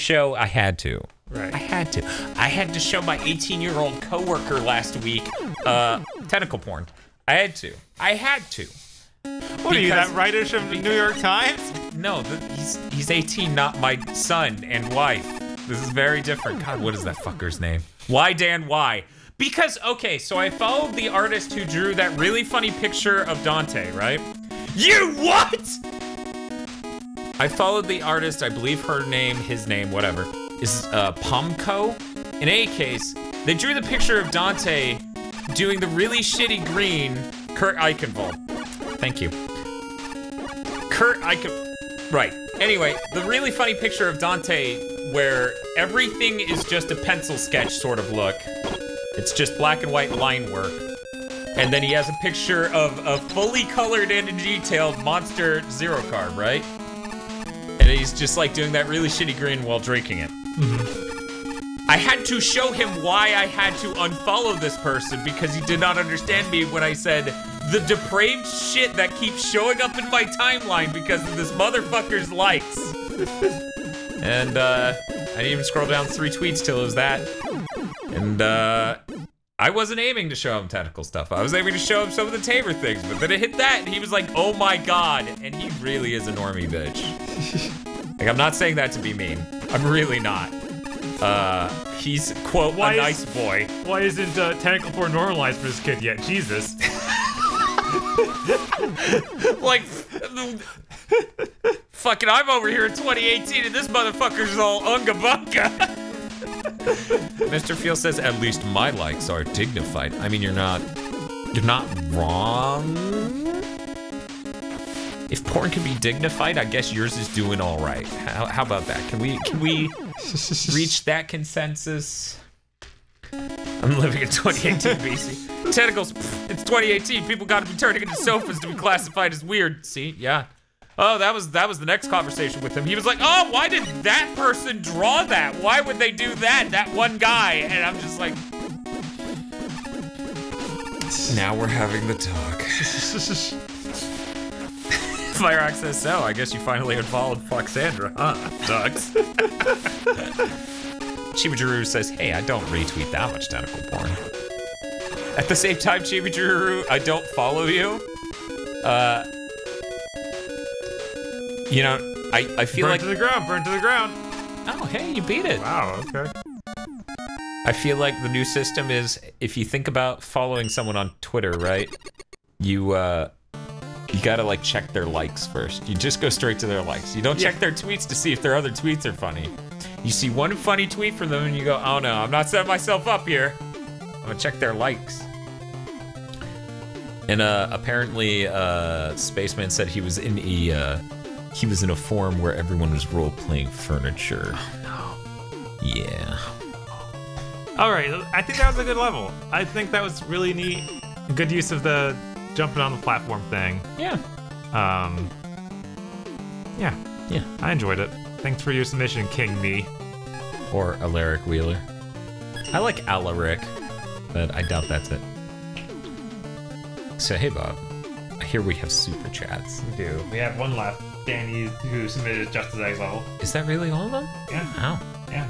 Right. I had to show my 18-year-old coworker last week tentacle porn. I had to. What are you, that writer from the New York Times? No, he's 18, not my son and wife. This is very different. God, what is that fucker's name? Why, Dan, why? Because, okay, so I followed the artist who drew that really funny picture of Dante, right? You what? I followed the artist, I believe her name, his name, whatever, is Pomco. In any case, they drew the picture of Dante doing the really shitty green Kurt Eichenwald. Thank you. Kurt Eichenwald, right. Anyway, the really funny picture of Dante where everything is just a pencil sketch sort of look. It's just black and white line work. And then he has a picture of a fully colored and detailed Monster Zero card, right? And he's just like doing that really shitty grin while drinking it. I had to show him why I had to unfollow this person because he did not understand me when I said the depraved shit that keeps showing up in my timeline because of this motherfucker's likes. And I didn't even scroll down 3 tweets till it was that. And I wasn't aiming to show him tentacle stuff. I was aiming to show him some of the Tamer things, but then it hit that and he was like, oh my God. And he really is a normie bitch. Like, I'm not saying that to be mean. I'm really not. He's, quote, a nice boy. Why isn't tentacle porn normalized for this kid yet? Jesus. Like, fucking, I'm over here in 2018 and this motherfucker's all unga bunga. Mr. Field says, at least my likes are dignified. I mean, you're not wrong. If porn can be dignified, I guess yours is doing all right. How about that? Can we reach that consensus? I'm living in 2018 BC. Tentacles, it's 2018. People gotta be turning into sofas to be classified as weird. See, yeah. Oh, that was the next conversation with him. He was like, oh, why did that person draw that? Why would they do that? That one guy. And I'm just like, now we're having the talk. Fireox says, so I guess you finally unfollowed Foxandra, huh, Dugs? Chibajuru says, hey, I don't retweet that much tentacle porn. At the same time, Chibajuru, I don't follow you. You know, I feel like— Burn to the ground, burn to the ground. Oh, hey, you beat it. Wow, okay. I feel like the new system is, if you think about following someone on Twitter, right? You gotta like check their likes first. You just go straight to their likes. You don't check their tweets to see if their other tweets are funny. You see one funny tweet from them and you go, oh no, I'm not setting myself up here. I'm gonna check their likes. And apparently, Spaceman said he was in a forum where everyone was role-playing furniture. Oh no. Yeah. Alright, I think that was a good level. I think that was really neat. Good use of the jumping on the platform thing. Yeah. Yeah. I enjoyed it. Thanks for your submission, King Me. Or Alaric Wheeler. I like Alaric, but I doubt that's it. So, hey Bob, I hear we have super chats. We do. We have one left. Danny, who submitted Just as Eggs level. Is that really all of them? Yeah. Oh. Yeah.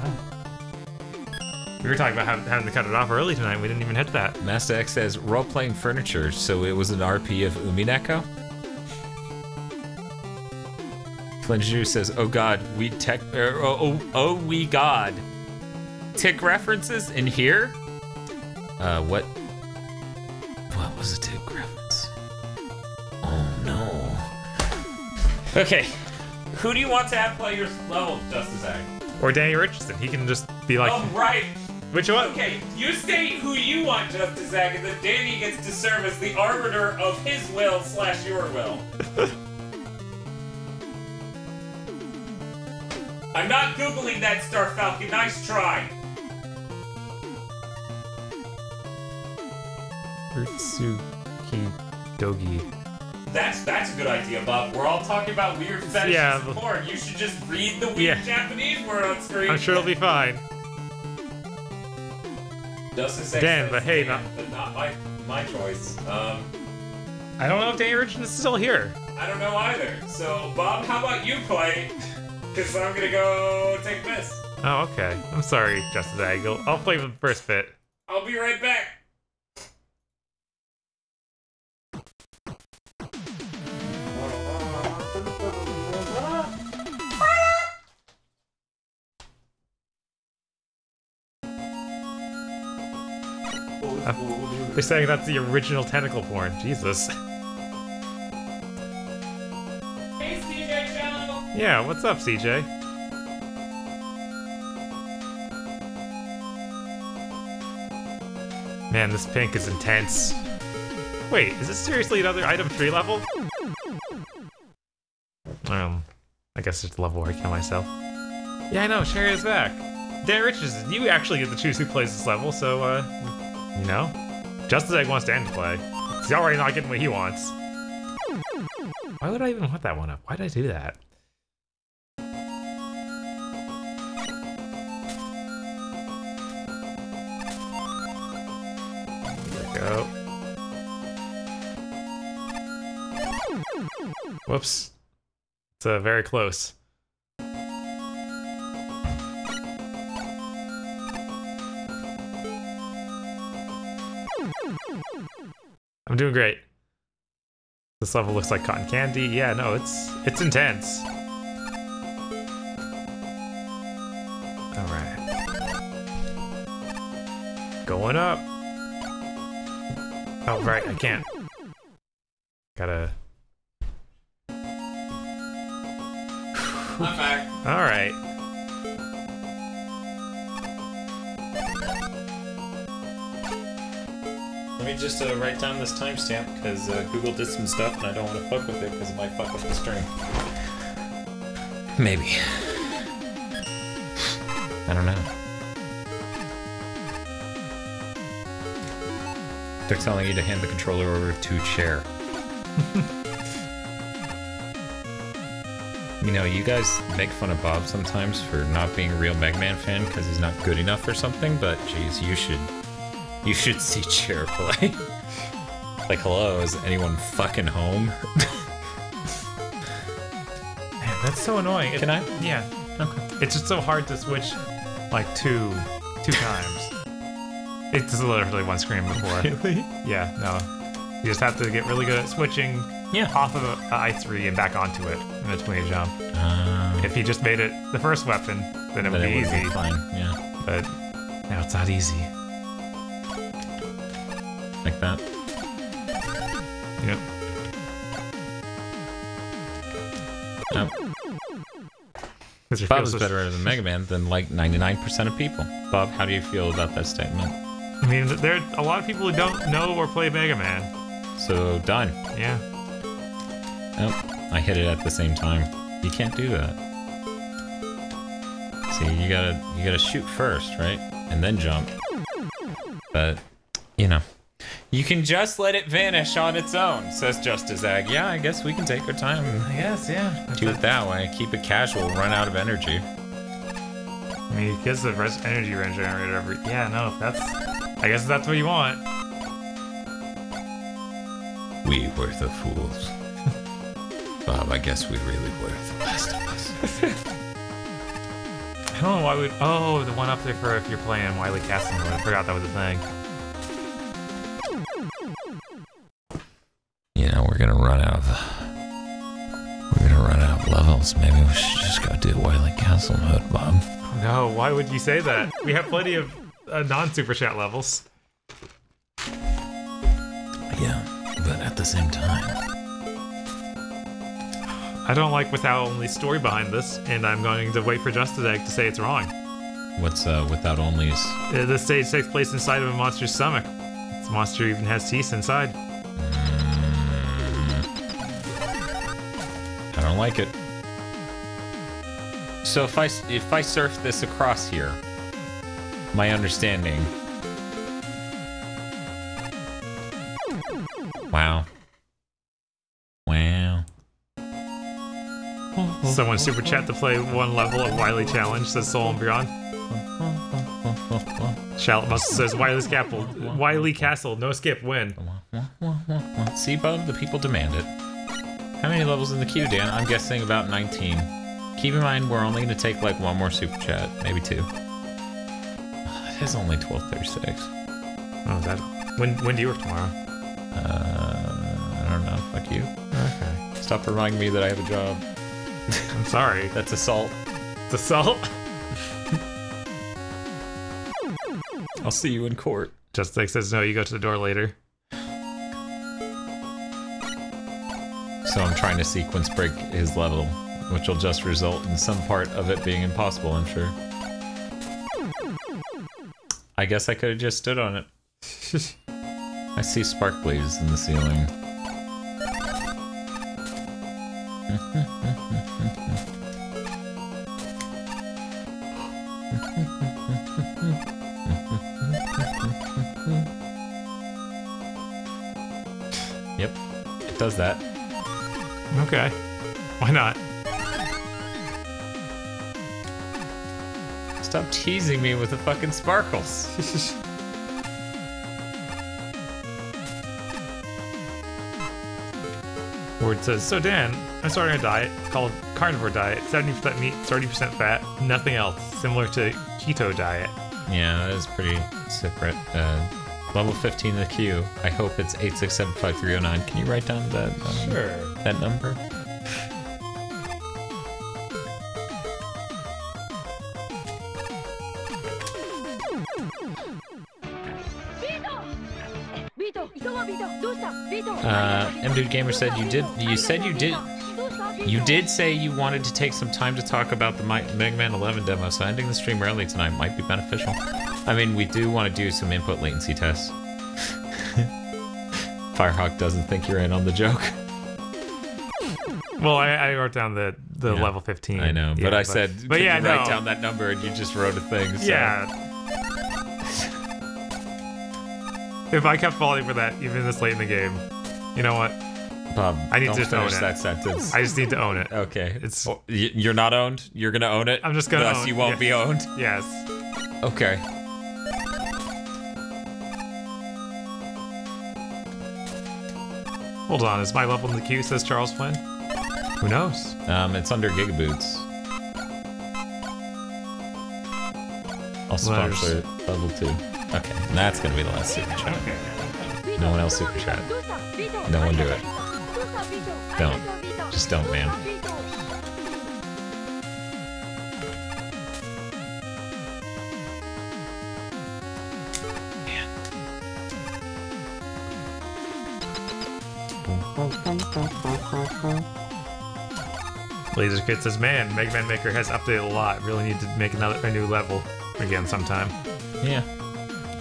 We were talking about having to cut it off early tonight. We didn't even hit that. Master X says, role-playing furniture, so it was an RP of Umineko? Flinju says, oh god, we tech, oh we god. Tick references in here? What was a tick reference? Oh no. Okay, who do you want to have play your level, Justice Egg? Or Danny Richardson. He can just be like, oh, right. which one? Okay, you state who you want, Justice Egg, and then Danny gets to serve as the arbiter of his will / your will. I'm not Googling that, Star Falcon. Nice try. Urtsuki Dogi. That's a good idea, Bob. We're all talking about weird fetishes and porn. You should just read the weird Japanese word on screen. I'm sure it'll be fine. Justice X Dan, but hey, but not my choice. I don't know if Danny Richardson's still here. I don't know either. So, Bob, how about you play? Because I'm gonna go take this. Oh, okay. I'm sorry, Justice Egg. I'll play the first bit. I'll be right back. They're saying that's the original tentacle porn. Jesus. Hey, CJ Joe. Yeah, what's up, CJ? Man, this pink is intense. Wait, is this seriously another item 3 level? I guess it's the level where I kill myself. Yeah, I know, Sherry is back. Dan Richardson, you actually get to choose who plays this level, so, you know? Just Egg wants Dan to play. He's already not getting what he wants. Why would I even want that one up? Why did I do that? There we go. Whoops. It's very close. I'm doing great. This level looks like cotton candy. Yeah, no, it's intense. Alright. Going up. Oh, right, I can't. Gotta... I'm back. Alright. Let me just write down this timestamp, because Google did some stuff and I don't want to fuck with it, because it might fuck up the stream. Maybe. I don't know. They're telling you to hand the controller over to Chair. You know, you guys make fun of Bob sometimes for not being a real Mega Man fan because he's not good enough or something, but geez, you should see Chair play. Like, hello, is anyone fucking home? Man, that's so annoying. Can I? Yeah. Okay. It's just so hard to switch, like, two times. It's just literally one screen before. Really? Yeah, no. You just have to get really good at switching off of I3 and back onto it in between a jump. If you just made it the first weapon, then it would be easy. Fine, yeah. But now it's not easy. Like that. Yep. Nope. Bob is better than Mega Man than like 99% of people. Bob, how do you feel about that statement? I mean, there are a lot of people who don't know or play Mega Man. So, done. Yeah. Nope. I hit it at the same time. You can't do that. See, you gotta shoot first, right? And then jump. But, you know. You can just let it vanish on its own, says Justice Egg. Yeah, I guess we can take our time. I guess, yeah. Do it that way. Keep it casual, run out of energy. I mean, it gives the energy regenerator every... Yeah, no, if that's... I guess that's what you want. We were the fools. Bob, I guess we really were the best of us. I don't know why we'd... Oh, the one up there for if you're playing Wily Castle. I forgot that was a thing. You know, we're gonna run out of levels. Maybe we should just go do Wily Castle mode, Bob. No, why would you say that? We have plenty of non-Super Chat levels. Yeah, but at the same time... I don't like WithoutOnly's story behind this, and I'm going to wait for Justice Egg to say it's wrong. What's WithoutOnly's? This stage takes place inside of a monster's stomach. This monster even has teeth inside. I don't like it. So if I surf this across here, my understanding... Wow. Wow. Someone super chat to play one level of Wily Challenge, says Soul and Beyond. Charlotte Muscle says Wily Castle, no skip, win. See, Bob, the people demand it. How many levels in the queue, Dan? I'm guessing about 19. Keep in mind, we're only going to take like one more super chat, maybe two. It is only 12:36. Oh, that. When do you work tomorrow? I don't know. Fuck you. Okay. Stop reminding me that I have a job. I'm sorry. That's assault. It's assault? I'll see you in court. Just like says no, you go to the door later. So I'm trying to sequence break his level, which will just result in some part of it being impossible, I'm sure. I guess I could have just stood on it. I see spark blaze in the ceiling. Yep, it does that. Okay. Why not? Stop teasing me with the fucking sparkles. Word says, so Dan, I'm starting a diet called carnivore diet, 70% meat, 30% fat, nothing else, similar to keto diet. Yeah, that is pretty separate. Level 15 in the queue. I hope it's 8675309. Can you write down that that number? M-Dude Gamer said you did say you wanted to take some time to talk about the Mega Man 11 demo, so ending the stream early tonight might be beneficial. I mean, we do want to do some input latency tests. Firehawk doesn't think you're in on the joke. Well, I wrote down the level 15. I know, yeah, but I said, but yeah, you write down that number and you just wrote a thing. So. Yeah. If I kept falling for that, even this late in the game, you know what? Bob, I need don't to finish own it. that sentence. I just need to own it. Okay. It's You're not owned? You're gonna own it? I'm just gonna Thus own you won't be owned? Yes. Okay. Hold on, is my level in the queue, says Charles Flynn? Who knows? It's under Gigaboots. I'll sponsor level 2. Okay, and that's gonna be the last super chat. Okay. No one else super chat. No one do it. Don't. Just don't, man. Laser Kid says, man, Mega Man Maker has updated a lot. Really need to make a new level again sometime. Yeah.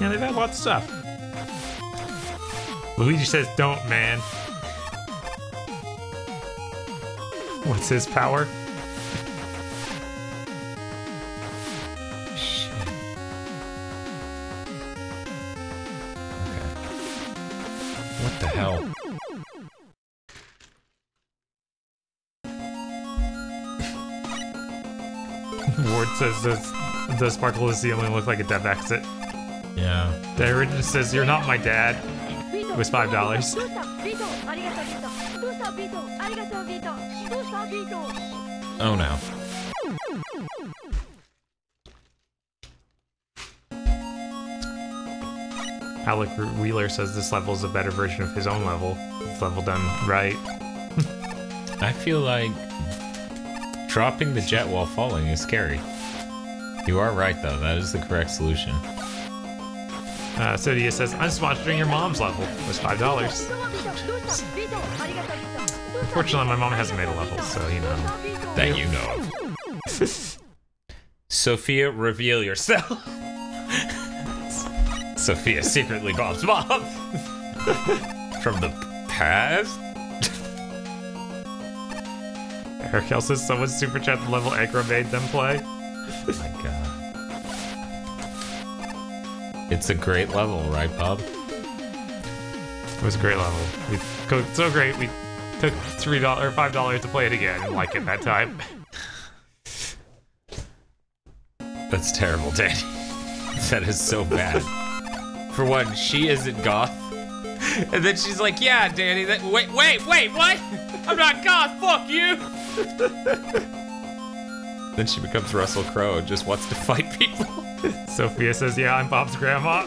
Yeah, they've had lots of stuff. Luigi says, don't, man. What's his power? Shit. Okay. What the hell? Ward says, does Sparkle the ceiling look like a dev exit? Yeah. The original says, you're not my dad. It was $5. Oh no. Alaric Wheeler says this level is a better version of his own level. This level done right. I feel like dropping the jet while falling is scary. You are right though, that is the correct solution. Asydia says, I'm sponsoring your mom's level. It was $5. Unfortunately, my mom hasn't made a level, so you know. That you know of. Sophia, reveal yourself. Sophia secretly Bob's mom. From the past? Eric Hill says, someone super chat the level Aggro made them play. Oh my god. It's a great level, right, Bob? It was a great level. We cooked so great, we took $3 or $5 to play it again and like it that time. That's terrible, Danny. That is so bad. For one, she isn't goth. And then she's like, yeah, Danny, wait, what? I'm not goth, fuck you! Then she becomes Russell Crowe and just wants to fight people. Sophia says, yeah, I'm Bob's grandma.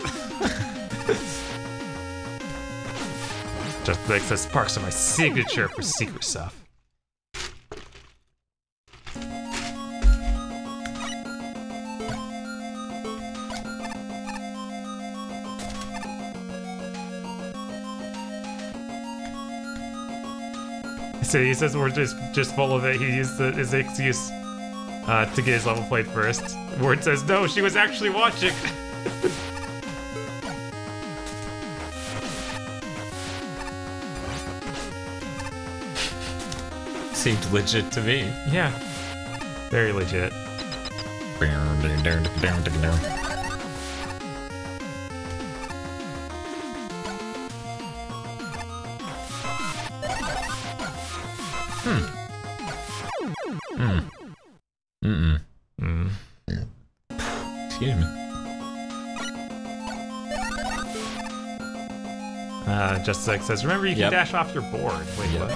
Just like says, sparks are my signature for secret stuff. So he says we're just full of it. He used his excuse to get his level played first. Ward says, no, she was actually watching. Seemed legit to me. Yeah. Very legit. Excuse me. Just like says, remember you can dash off your board. Wait, what?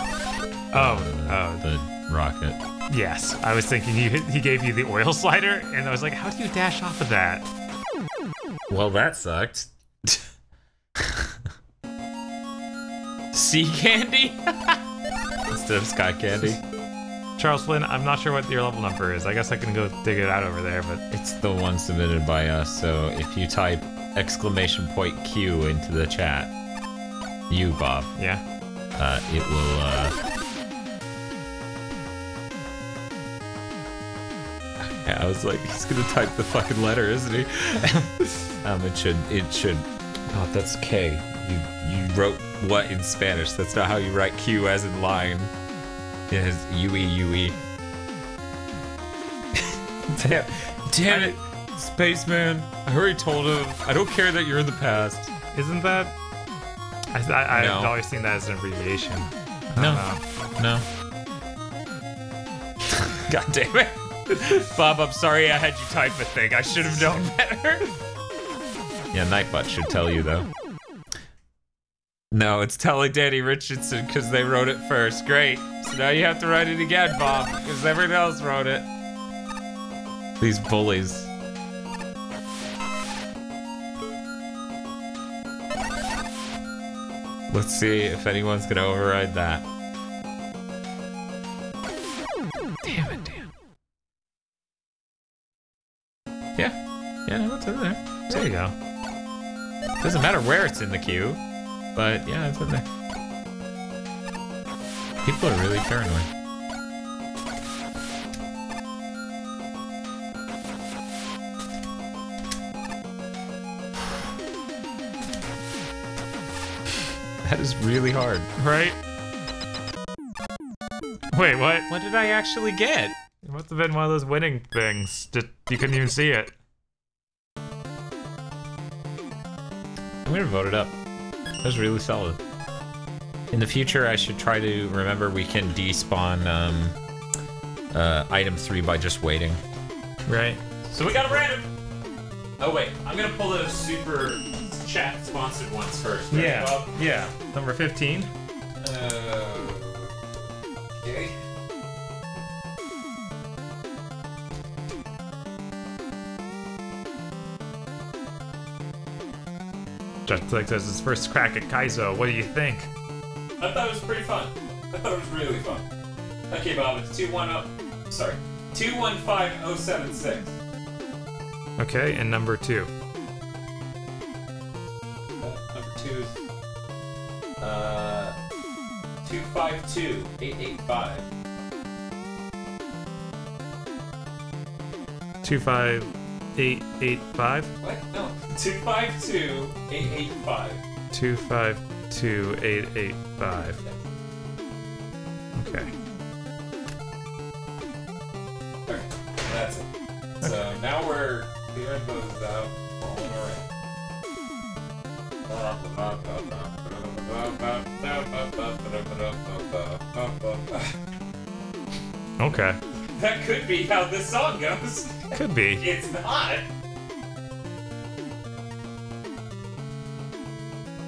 The rocket. Yes, I was thinking he gave you the oil slider, and I was like, how do you dash off of that? Well, that sucked. Sea candy? Instead of sky candy. Charles Flynn, I'm not sure what your level number is. I guess I can go dig it out over there, but... It's the one submitted by us, so if you type !Q into the chat, you, Bob. Yeah? It will, I was like, he's gonna type the fucking letter, isn't he? It should. Oh, that's K. You wrote what in Spanish? That's not how you write Q as in line. It has UE. Damn it, Spaceman. I already told him. I don't care that you're in the past. Isn't that... I've No. always seen that as an abbreviation. No. God damn it. Bob, I'm sorry I had you type a thing. I should have known better. Yeah, Nightbot should tell you though. No, it's telling Danny Richardson because they wrote it first. Great. So now you have to write it again, Bob, because everyone else wrote it. These bullies. Let's see if anyone's gonna override that. Damn it. Yeah, no, it's in there. There you go. Doesn't matter where it's in the queue, but yeah, it's in there. People are really paranoid. That is really hard. Right? Wait, what? What did I actually get? It must have been one of those winning things. Just, you couldn't even see it. I'm gonna vote it up. That was really solid. In the future, I should try to remember we can despawn item 3 by just waiting. Right. So we got a random. Oh wait, I'm gonna pull the super chat sponsored ones first. Right, Yeah. Bob? Yeah. Number 15. Okay. Just like says his first crack at Kaizo. What do you think? I thought it was pretty fun. I thought it was really fun. Okay, Bob, it's 215076. Okay, and number 2. Number 2 is 252885. 25885. What? No. 252885. 252885. Okay. Okay, that's it. So now we're clearing those out, rolling around. Okay. That could be how this song goes. Could be. It's not.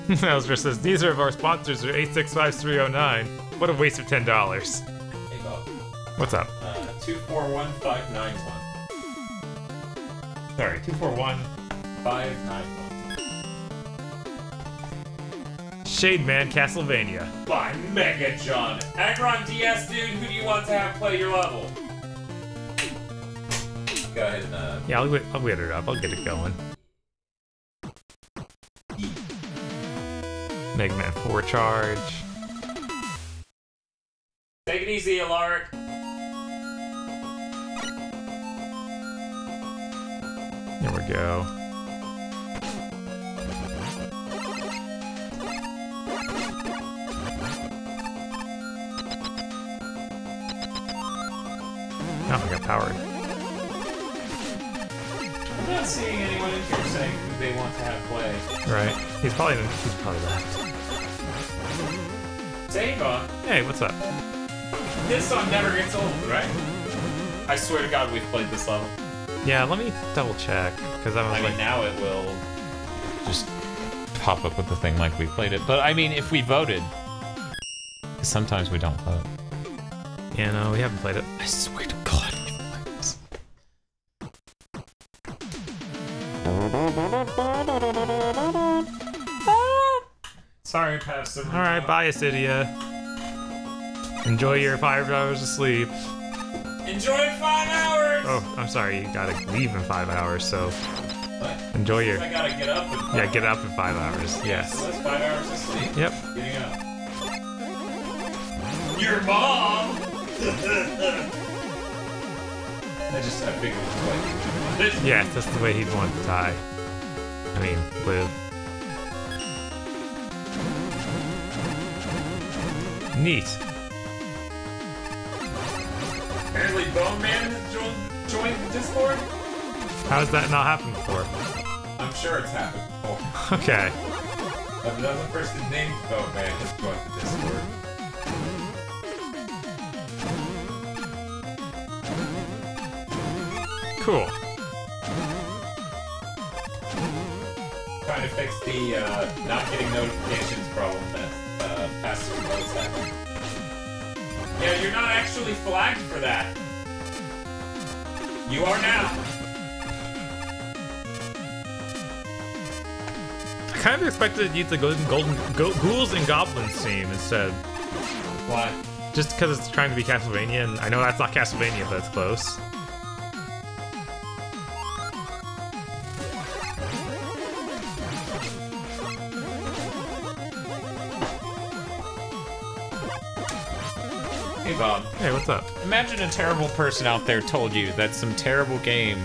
Elzra says, these are our sponsors, are 865309. What a waste of $10. Hey, Bob. What's up? 241591. Sorry, 241. 591. Shade Man, Castlevania. By MegaJohn. Agron DS, dude, who do you want to have play your level? Go ahead and, Yeah, I'll wait it up. I'll get it going. Mega Man 4 charge. Take it easy, Alaric. There we go. Oh, I got powered. I'm not seeing anyone in here saying who they want to have play. Right. He's probably left. Say, Bob. Hey, what's up? This song never gets old, right? I swear to God, we've played this level. Yeah, let me double check because I was I like, mean, now it will. Just pop up with the thing like we played it. But I mean, if we voted, 'cause sometimes we don't vote. yeah, no, we haven't played it. I swear to God, we've played this. Sorry, Pastor. All right, bye, Asydia. Enjoy your 5 hours of sleep. Enjoy 5 hours. Oh, I'm sorry, you gotta leave in 5 hours, so What? enjoy your. I gotta get up. And Yeah, get up in 5 hours. So Yes. that's 5 hours of sleep. Yep. Getting up. Your mom. I figured it was like. Yes, that's the way he'd want to die. I mean, live. Neat. Apparently, Bone Man has joined the Discord. How has that not happened before? I'm sure it's happened before. Okay. Another person named Bone Man has joined the Discord. Cool. Trying to fix the not getting notifications problem that Pastor was having. Yeah, you're not actually flagged for that. You are now. I kind of expected you to go Ghouls and Goblins theme instead. Why? Just because it's trying to be Castlevania, and I know that's not Castlevania, but it's close. Hey, Bob. Hey, what's up? Imagine a terrible person out there told you that some terrible game,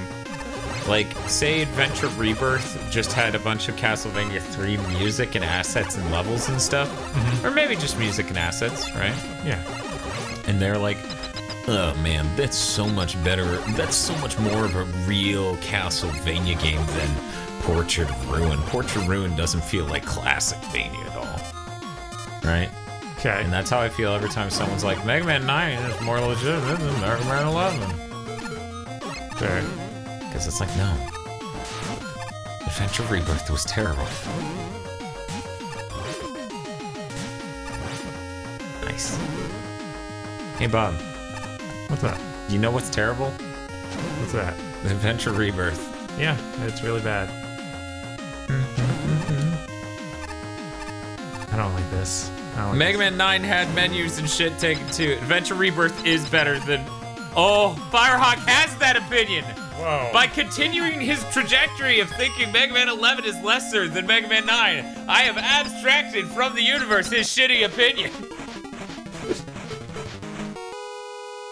like, say Adventure Rebirth, just had a bunch of Castlevania 3 music and assets and levels and stuff. Or maybe just music and assets, right? Yeah. And they're like, oh man, that's so much better. That's so much more of a real Castlevania game than Portrait of Ruin. Portrait of Ruin doesn't feel like Classicvania at all. Right? Okay. And that's how I feel every time someone's like, Mega Man 9 is more legitimate than Mega Man 11. Fair. Because it's like, no. Adventure Rebirth was terrible. Nice. Hey, Bob. What's up? You know what's terrible? What's that? Adventure Rebirth. Yeah, it's really bad. I don't like this. I don't like Mega Man 9 had menus and shit taken too. Adventure Rebirth is better than... Oh, Firehawk has that opinion! Whoa. By continuing his trajectory of thinking Mega Man 11 is lesser than Mega Man 9, I have abstracted from the universe his shitty opinion.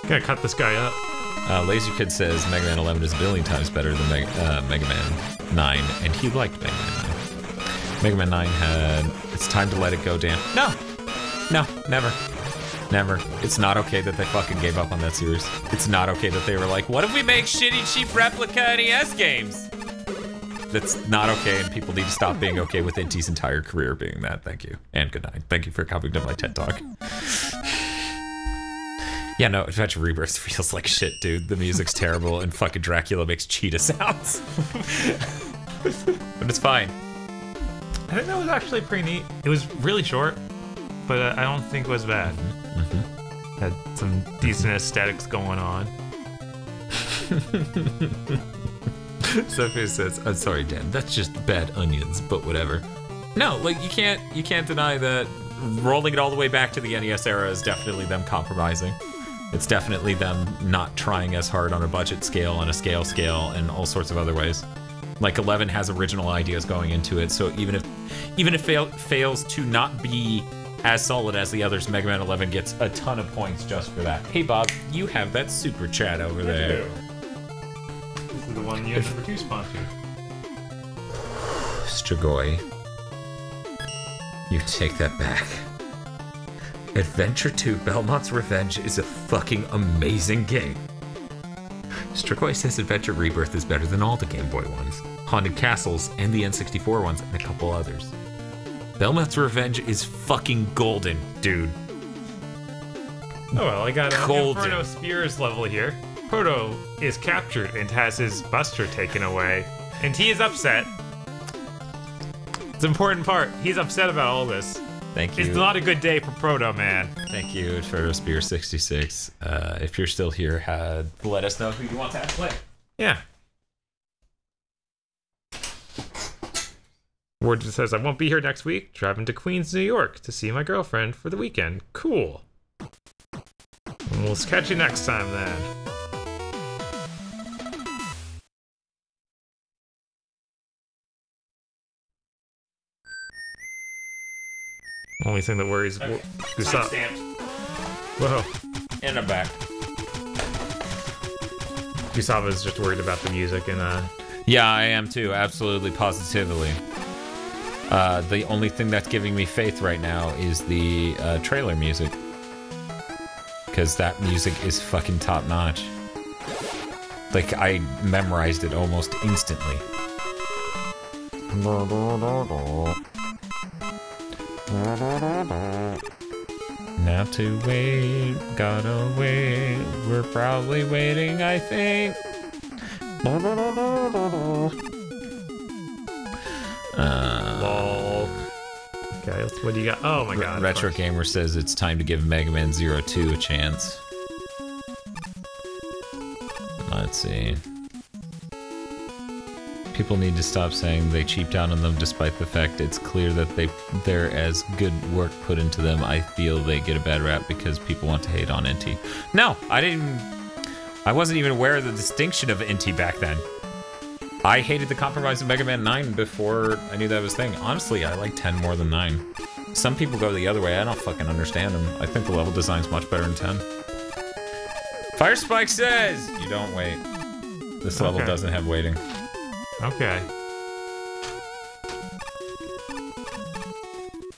Gotta cut this guy up. Laser Kid says Mega Man 11 is a billion times better than Mega Man 9, and he liked Mega Man 9. Mega Man 9 had It's Time to Let It Go, Dan. No! No, never. Never. It's not okay that they fucking gave up on that series. It's not okay that they were like, what if we make shitty, cheap replica NES games? That's not okay, and people need to stop being okay with Inti's entire career being that. Thank you. And good night. Thank you for coming to my TED Talk. Yeah, no, Adventure Rebirth feels like shit, dude. The music's terrible, and fucking Dracula makes cheetah sounds. But it's fine. I think that was actually pretty neat. It was really short, but I don't think it was bad. Had some decent aesthetics going on. Sophia says, I'm sorry, Dan, that's just bad onions, but whatever. No, like, you can't deny that rolling it all the way back to the NES era is definitely them compromising. It's definitely them not trying as hard on a budget scale, on a scale, and all sorts of other ways. Like 11 has original ideas going into it, so even if it fails to not be as solid as the others. Mega Man 11 gets a ton of points just for that. Hey Bob, you have that super chat over there. This is the one you have number 2 sponsored. Strigoi, you take that back. Adventure 2 Belmont's Revenge is a fucking amazing game. Strigoi says Adventure Rebirth is better than all the Game Boy ones, Haunted Castles, and the N64 ones, and a couple others. Belmont's Revenge is fucking golden, dude. Oh well, I got a Golden. Inferno Spears level here. Proto is captured and has his buster taken away, and he is upset. It's an important part. He's upset about all this. Thank you. It's not a good day for Proto, man. Thank you, Inferno Spear 66. If you're still here, let us know who you want to play. Yeah. Ward just says, I won't be here next week. Driving to Queens, New York to see my girlfriend for the weekend. Cool. And we'll catch you next time then. Only thing that worries Gustav. Whoa. And I'm back. Gustava's just worried about the music and Yeah, I am too, absolutely, positively. The only thing that's giving me faith right now is the trailer music. Because that music is fucking top notch. Like, I memorized it almost instantly. Now to wait, gotta wait. We're probably waiting, I think. lol. Okay, what do you got? Oh my god. Retro Gamer says it's time to give Mega Man 02 a chance. Let's see. People need to stop saying they cheaped out on them despite the fact it's clear that they're as good work put into them. I feel they get a bad rap because people want to hate on NT. No, I wasn't even aware of the distinction of NT back then. I hated the compromise of Mega Man 9 before I knew that was a thing. Honestly, I like 10 more than 9. Some people go the other way. I don't fucking understand them. I think the level design's much better than 10. Fire Spike says, you don't wait. This level doesn't have waiting. Okay.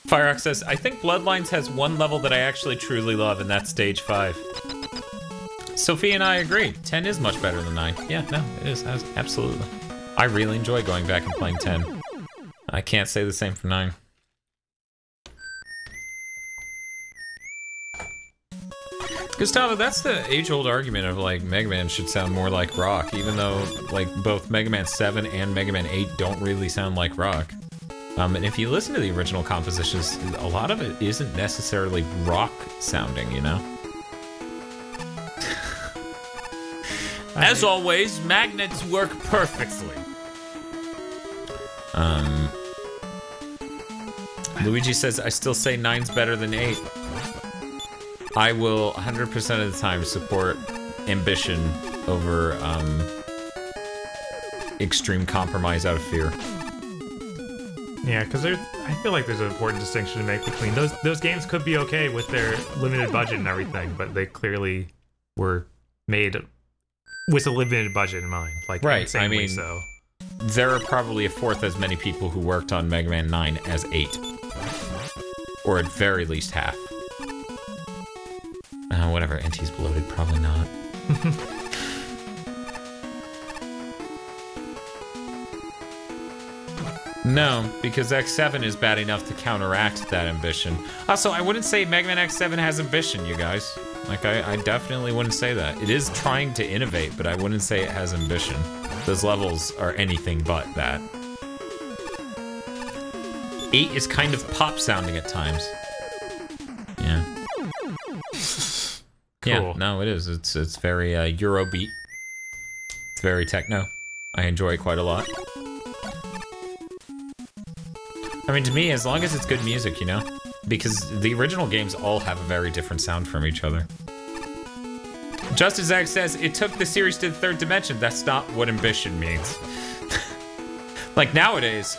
Fireox says, I think Bloodlines has one level that I actually truly love, and that's Stage 5. Sophie and I agree. 10 is much better than 9. Yeah, no, it is. Absolutely. I really enjoy going back and playing 10. I can't say the same for 9. Gustavo, that's the age-old argument of, like, Mega Man should sound more like rock, even though, like, both Mega Man 7 and Mega Man 8 don't really sound like rock. And if you listen to the original compositions, a lot of it isn't necessarily rock-sounding, you know? As always, magnets work perfectly. Luigi says, I still say 9's better than 8. I will 100% of the time support ambition over extreme compromise out of fear. Yeah, because I feel like there's an important distinction to make between those games could be okay with their limited budget and everything, but they clearly were made with a limited budget in mind. Like, right, I mean, so. There are probably a fourth as many people who worked on Mega Man 9 as 8. Or at very least half. Whatever, NT's bloated, probably not. No, because X7 is bad enough to counteract that ambition. Also, I wouldn't say Mega Man X7 has ambition, you guys. Like, I definitely wouldn't say that. It is trying to innovate, but I wouldn't say it has ambition. Those levels are anything but that. 8 is kind of pop-sounding at times. Yeah. Cool. Yeah, no, it is. It's very Eurobeat. It's very techno. I enjoy it quite a lot. I mean, to me, as long as it's good music, you know? Because the original games all have a very different sound from each other. Just as Zach says, it took the series to the third dimension. That's not what ambition means. Like nowadays,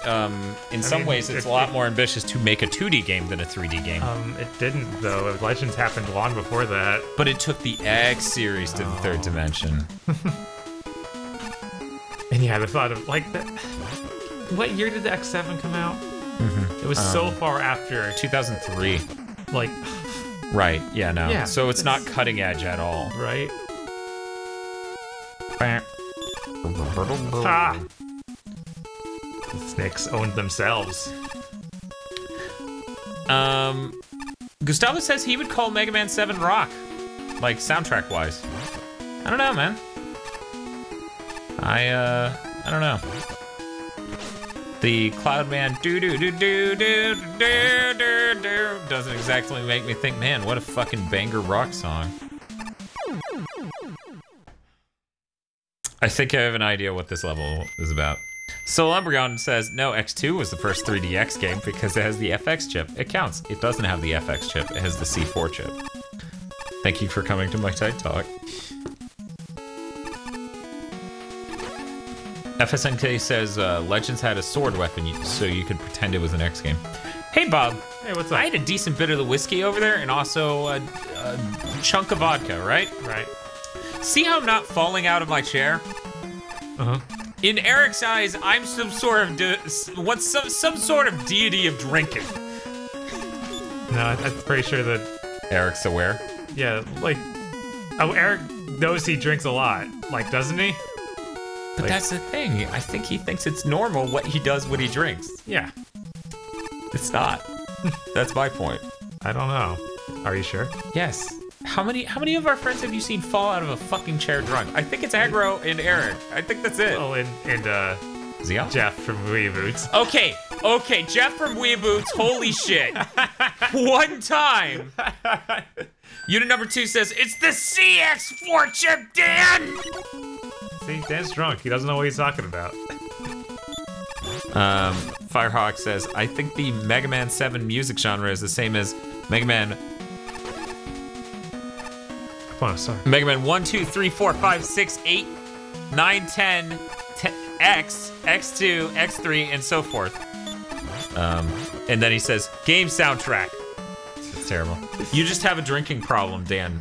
in some ways, it's a lot more ambitious to make a 2D game than a 3D game. It didn't, though. Legends happened long before that. But it took the X series to the third dimension. And yeah, the thought of, like, what year did the X7 come out? It was so far after. 2003. Like... Right, yeah, no. Yeah, so it's not cutting edge at all. Right? Ah! The snakes owned themselves. Gustavo says he would call Mega Man 7 rock. Like, soundtrack-wise. I don't know, man. I don't know. The Cloudman do-do-do-do-do-do-do-do doesn't exactly make me think, man, what a fucking banger rock song. I think I have an idea what this level is about. So Lumbergon says, no, X2 was the first 3DX game because it has the FX chip. It counts. It doesn't have the FX chip. It has the C4 chip. Thank you for coming to my TED Talk. FSNK says, Legends had a sword weapon so you could pretend it was an X game. Hey, Bob. Hey, what's up? I had a decent bit of the whiskey over there and also a chunk of vodka, right? Right. See how I'm not falling out of my chair? Uh-huh. In Eric's eyes, I'm some sort of some sort of deity of drinking. No, I'm pretty sure that... Eric's aware? Yeah, like... Oh, Eric knows he drinks a lot. Like, doesn't he? But like, that's the thing. I think he thinks it's normal what he does when he drinks. Yeah. It's not. That's my point. I don't know. Are you sure? Yes. How many of our friends have you seen fall out of a fucking chair drunk? I think it's Aggro and Eric. I think that's it. Oh, and Zia? Jeff from Weeboots. Okay, Jeff from Weeboots, holy shit. One time. Unit number 2 says, it's the CX4 chip, Dan! See, Dan's drunk. He doesn't know what he's talking about. Firehawk says, I think the Mega Man 7 music genre is the same as Mega Man... Oh, sorry. Mega Man 1, 2, 3, 4, 5, 6, 8, 9, 10, X, X2, X3, and so forth. And then he says, game soundtrack. It's terrible. You just have a drinking problem, Dan.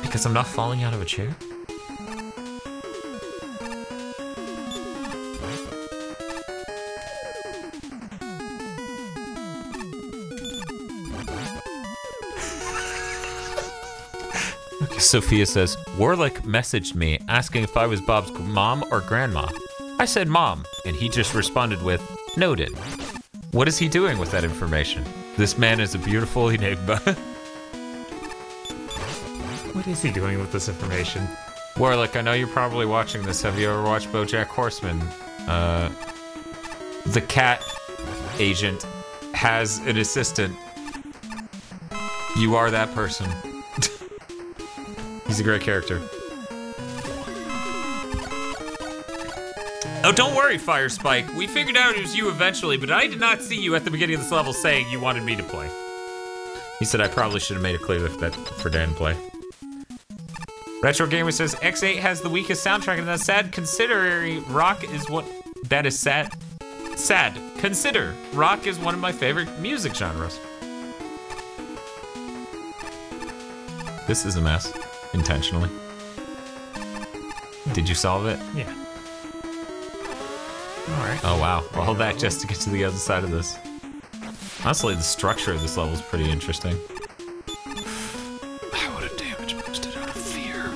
Because I'm not falling out of a chair? Sophia says, Warlick messaged me asking if I was Bob's mom or grandma. I said mom, and he just responded with, noted. What is he doing with that information? This man is a beautiful enigma. What is he doing with this information? Warlick, I know you're probably watching this. Have you ever watched BoJack Horseman? The cat agent has an assistant. You are that person. He's a great character. Oh, don't worry, Fire Spike. We figured out it was you eventually, but I did not see you at the beginning of this level saying you wanted me to play. He said I probably should have made it clear that for Dan to play. Retro Gamer says X8 has the weakest soundtrack, and that's sad. Consider rock is what that is sad. Sad. Consider rock is one of my favorite music genres. This is a mess. Intentionally. Did you solve it? Yeah. Alright. Oh wow. Well, hold that just to get to the other side of this. Honestly, the structure of this level is pretty interesting. I would have damage boosted out of fear.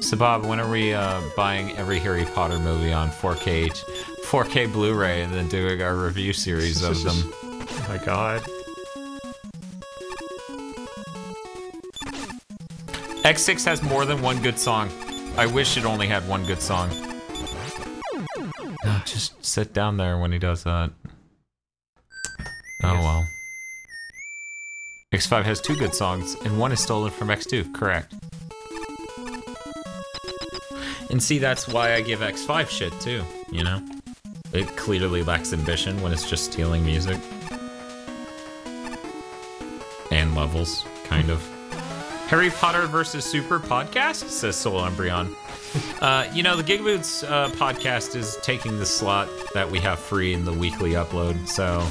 So Bob, when are we buying every Harry Potter movie on 4K Blu-ray and then doing our review series of them? Oh my god. X6 has more than one good song. I wish it only had one good song. No, just sit down there when he does that. Oh well. X5 has 2 good songs, and 1 is stolen from X2, correct. And see, that's why I give X5 shit too, you know? It clearly lacks ambition when it's just stealing music. And levels, kind of. Harry Potter versus Super podcast, says Soul Embryon. You know, the Gigaboots podcast is taking the slot that we have free in the weekly upload, so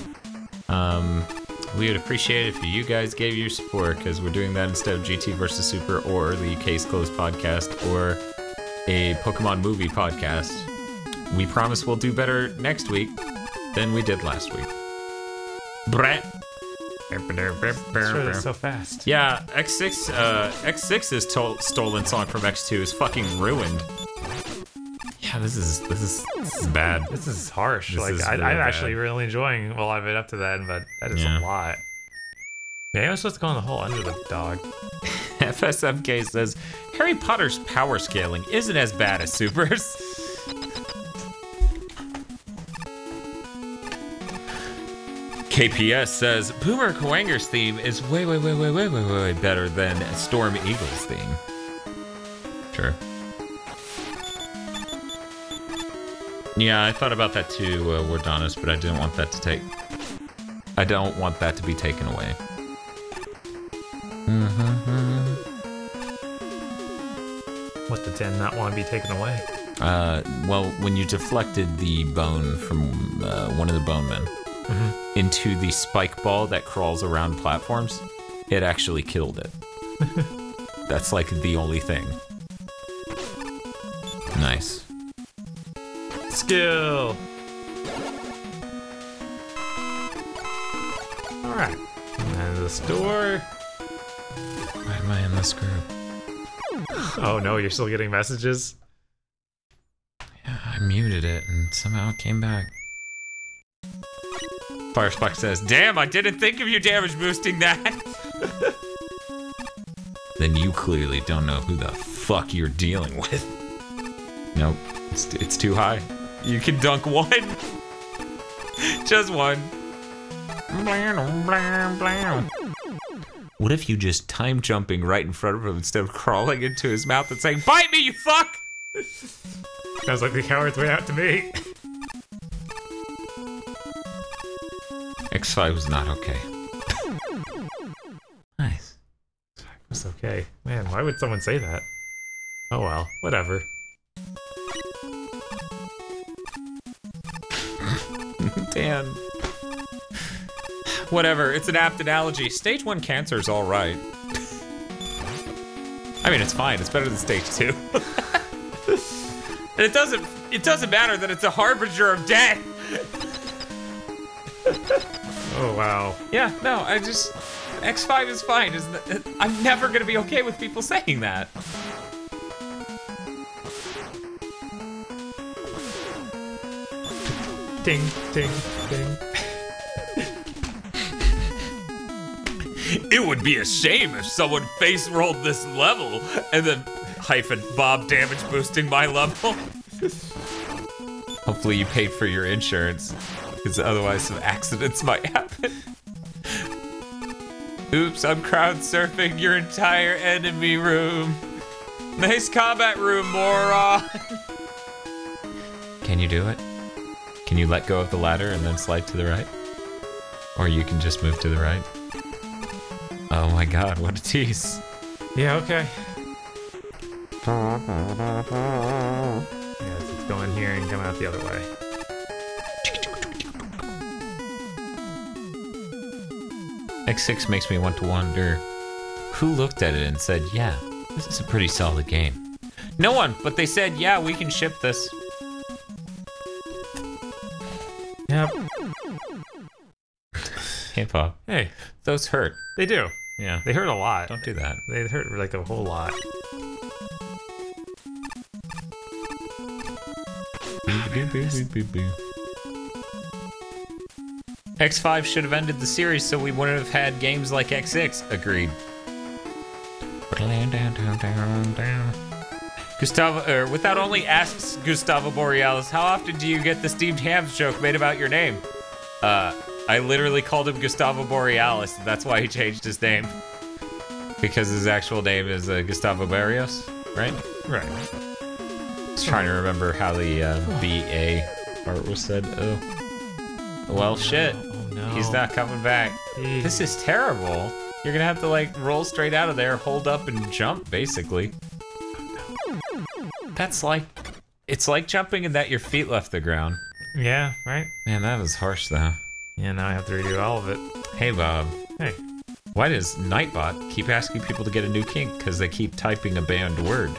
we would appreciate it if you guys gave your support, because we're doing that instead of GT versus Super or the Case Closed podcast or a Pokemon movie podcast. We promise we'll do better next week than we did last week. Brett. Sure, that's so fast. Yeah, X6's stolen song from X2 is fucking ruined. Yeah, this is bad. This is harsh. This like is I'm really actually bad. really enjoying a lot of it up to then, but that is Yeah. a lot. Yeah, I was supposed to go in the hole under the dog. FSMK says Harry Potter's power scaling isn't as bad as Super's. KPS says Boomer Kawanger's theme is way better than Storm Eagle's theme. Sure. Yeah, I thought about that too, Wardonis, but I didn't want that to I don't want that to be taken away. What did 10 not want to be taken away? Well, when you deflected the bone from one of the bone men into the spike ball that crawls around platforms, it actually killed it. That's like the only thing. Nice. Skill! Alright. And the store. Why am I in this group? Oh no, you're still getting messages? Yeah, I muted it and somehow it came back. Firespark says, damn, I didn't think of you damage boosting that. Then you clearly don't know who the fuck you're dealing with. Nope, it's too high. You can dunk one. Just one. What if you just time jumping right in front of him instead of crawling into his mouth and saying, bite me, you fuck! Sounds like the coward's way out to me. X5 was not okay. Nice. It's okay. Man, why would someone say that? Oh well, whatever. Dan. Whatever, it's an apt analogy. Stage 1 cancer is alright. I mean, it's fine. It's better than stage 2. And it doesn't matter that it's a harbinger of death. Oh wow. Yeah, no, X5 is fine. I'm never gonna be okay with people saying that. Ding, ding, ding. It would be a shame if someone face rolled this level and then Bob damage boosting my level. Hopefully you paid for your insurance, because otherwise some accidents might happen. Oops, I'm crowd surfing your entire enemy room. Nice combat room, moron. Can you do it? Can you let go of the ladder and then slide to the right? Or you can just move to the right? Oh my god, what a tease. Yeah, okay. Yes, let's go in here and come out the other way. X6 makes me want to wonder who looked at it and said, yeah, this is a pretty solid game. No one, but they said, yeah, we can ship this. Yep. Hey, Pop. Hey, Those hurt. they do. Yeah. They hurt a lot. Don't do that. They hurt like a whole lot. X5 should have ended the series so we wouldn't have had games like X6. Agreed. WithoutOnly asks Gustavo Borealis, how often do you get the steamed hams joke made about your name? I literally called him Gustavo Borealis. That's why he changed his name. Because his actual name is Gustavo Barrios, right? Right. I was trying to remember how the B-A part was said. Oh. Well, shit. Oh no. He's not coming back. Jeez. This is terrible. You're gonna have to like roll straight out of there, hold up and jump, basically. That's like, it's like jumping and that your feet left the ground. Yeah, right? Man, that was harsh though. Yeah, now I have to redo all of it. Hey Bob. Hey. Why does Nightbot keep asking people to get a new kink? Because they keep typing a banned word.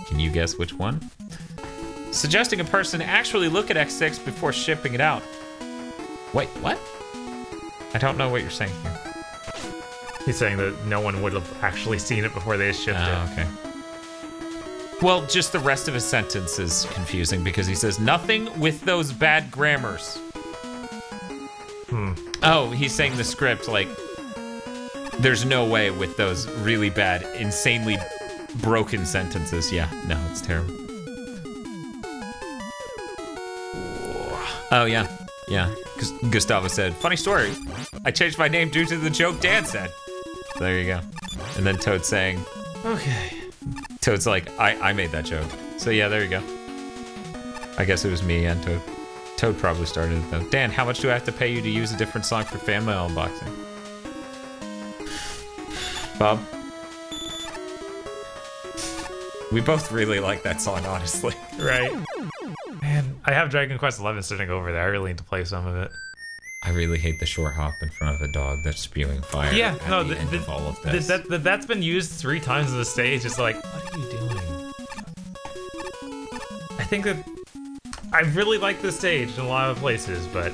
Can you guess which one? Suggesting a person actually look at X6 before shipping it out. Wait, what? I don't know what you're saying here. He's saying that no one would have actually seen it before they shipped it. Okay. Well, just the rest of his sentence is confusing because he says, nothing with those bad grammars. Oh, he's saying the script, like, there's no way with those really bad, insanely broken sentences. Yeah, no, it's terrible. Oh, yeah. Yeah. Gustavo said, funny story. I changed my name due to the joke Dan said. So there you go. And then Toad saying, Okay. Toad's like, I made that joke. So yeah, there you go. I guess it was me and Toad. Toad probably started it though. Dan, how much do I have to pay you to use a different song for fan mail unboxing? Bob? We both really like that song, honestly. Right. Man, I have Dragon Quest XI sitting over there. I really need to play some of it. I really hate the short hop in front of a dog that's spewing fire. Yeah, at no, the end of all of this. That's been used 3 times on the stage. It's like, what are you doing? I think that I really like this stage in a lot of places, but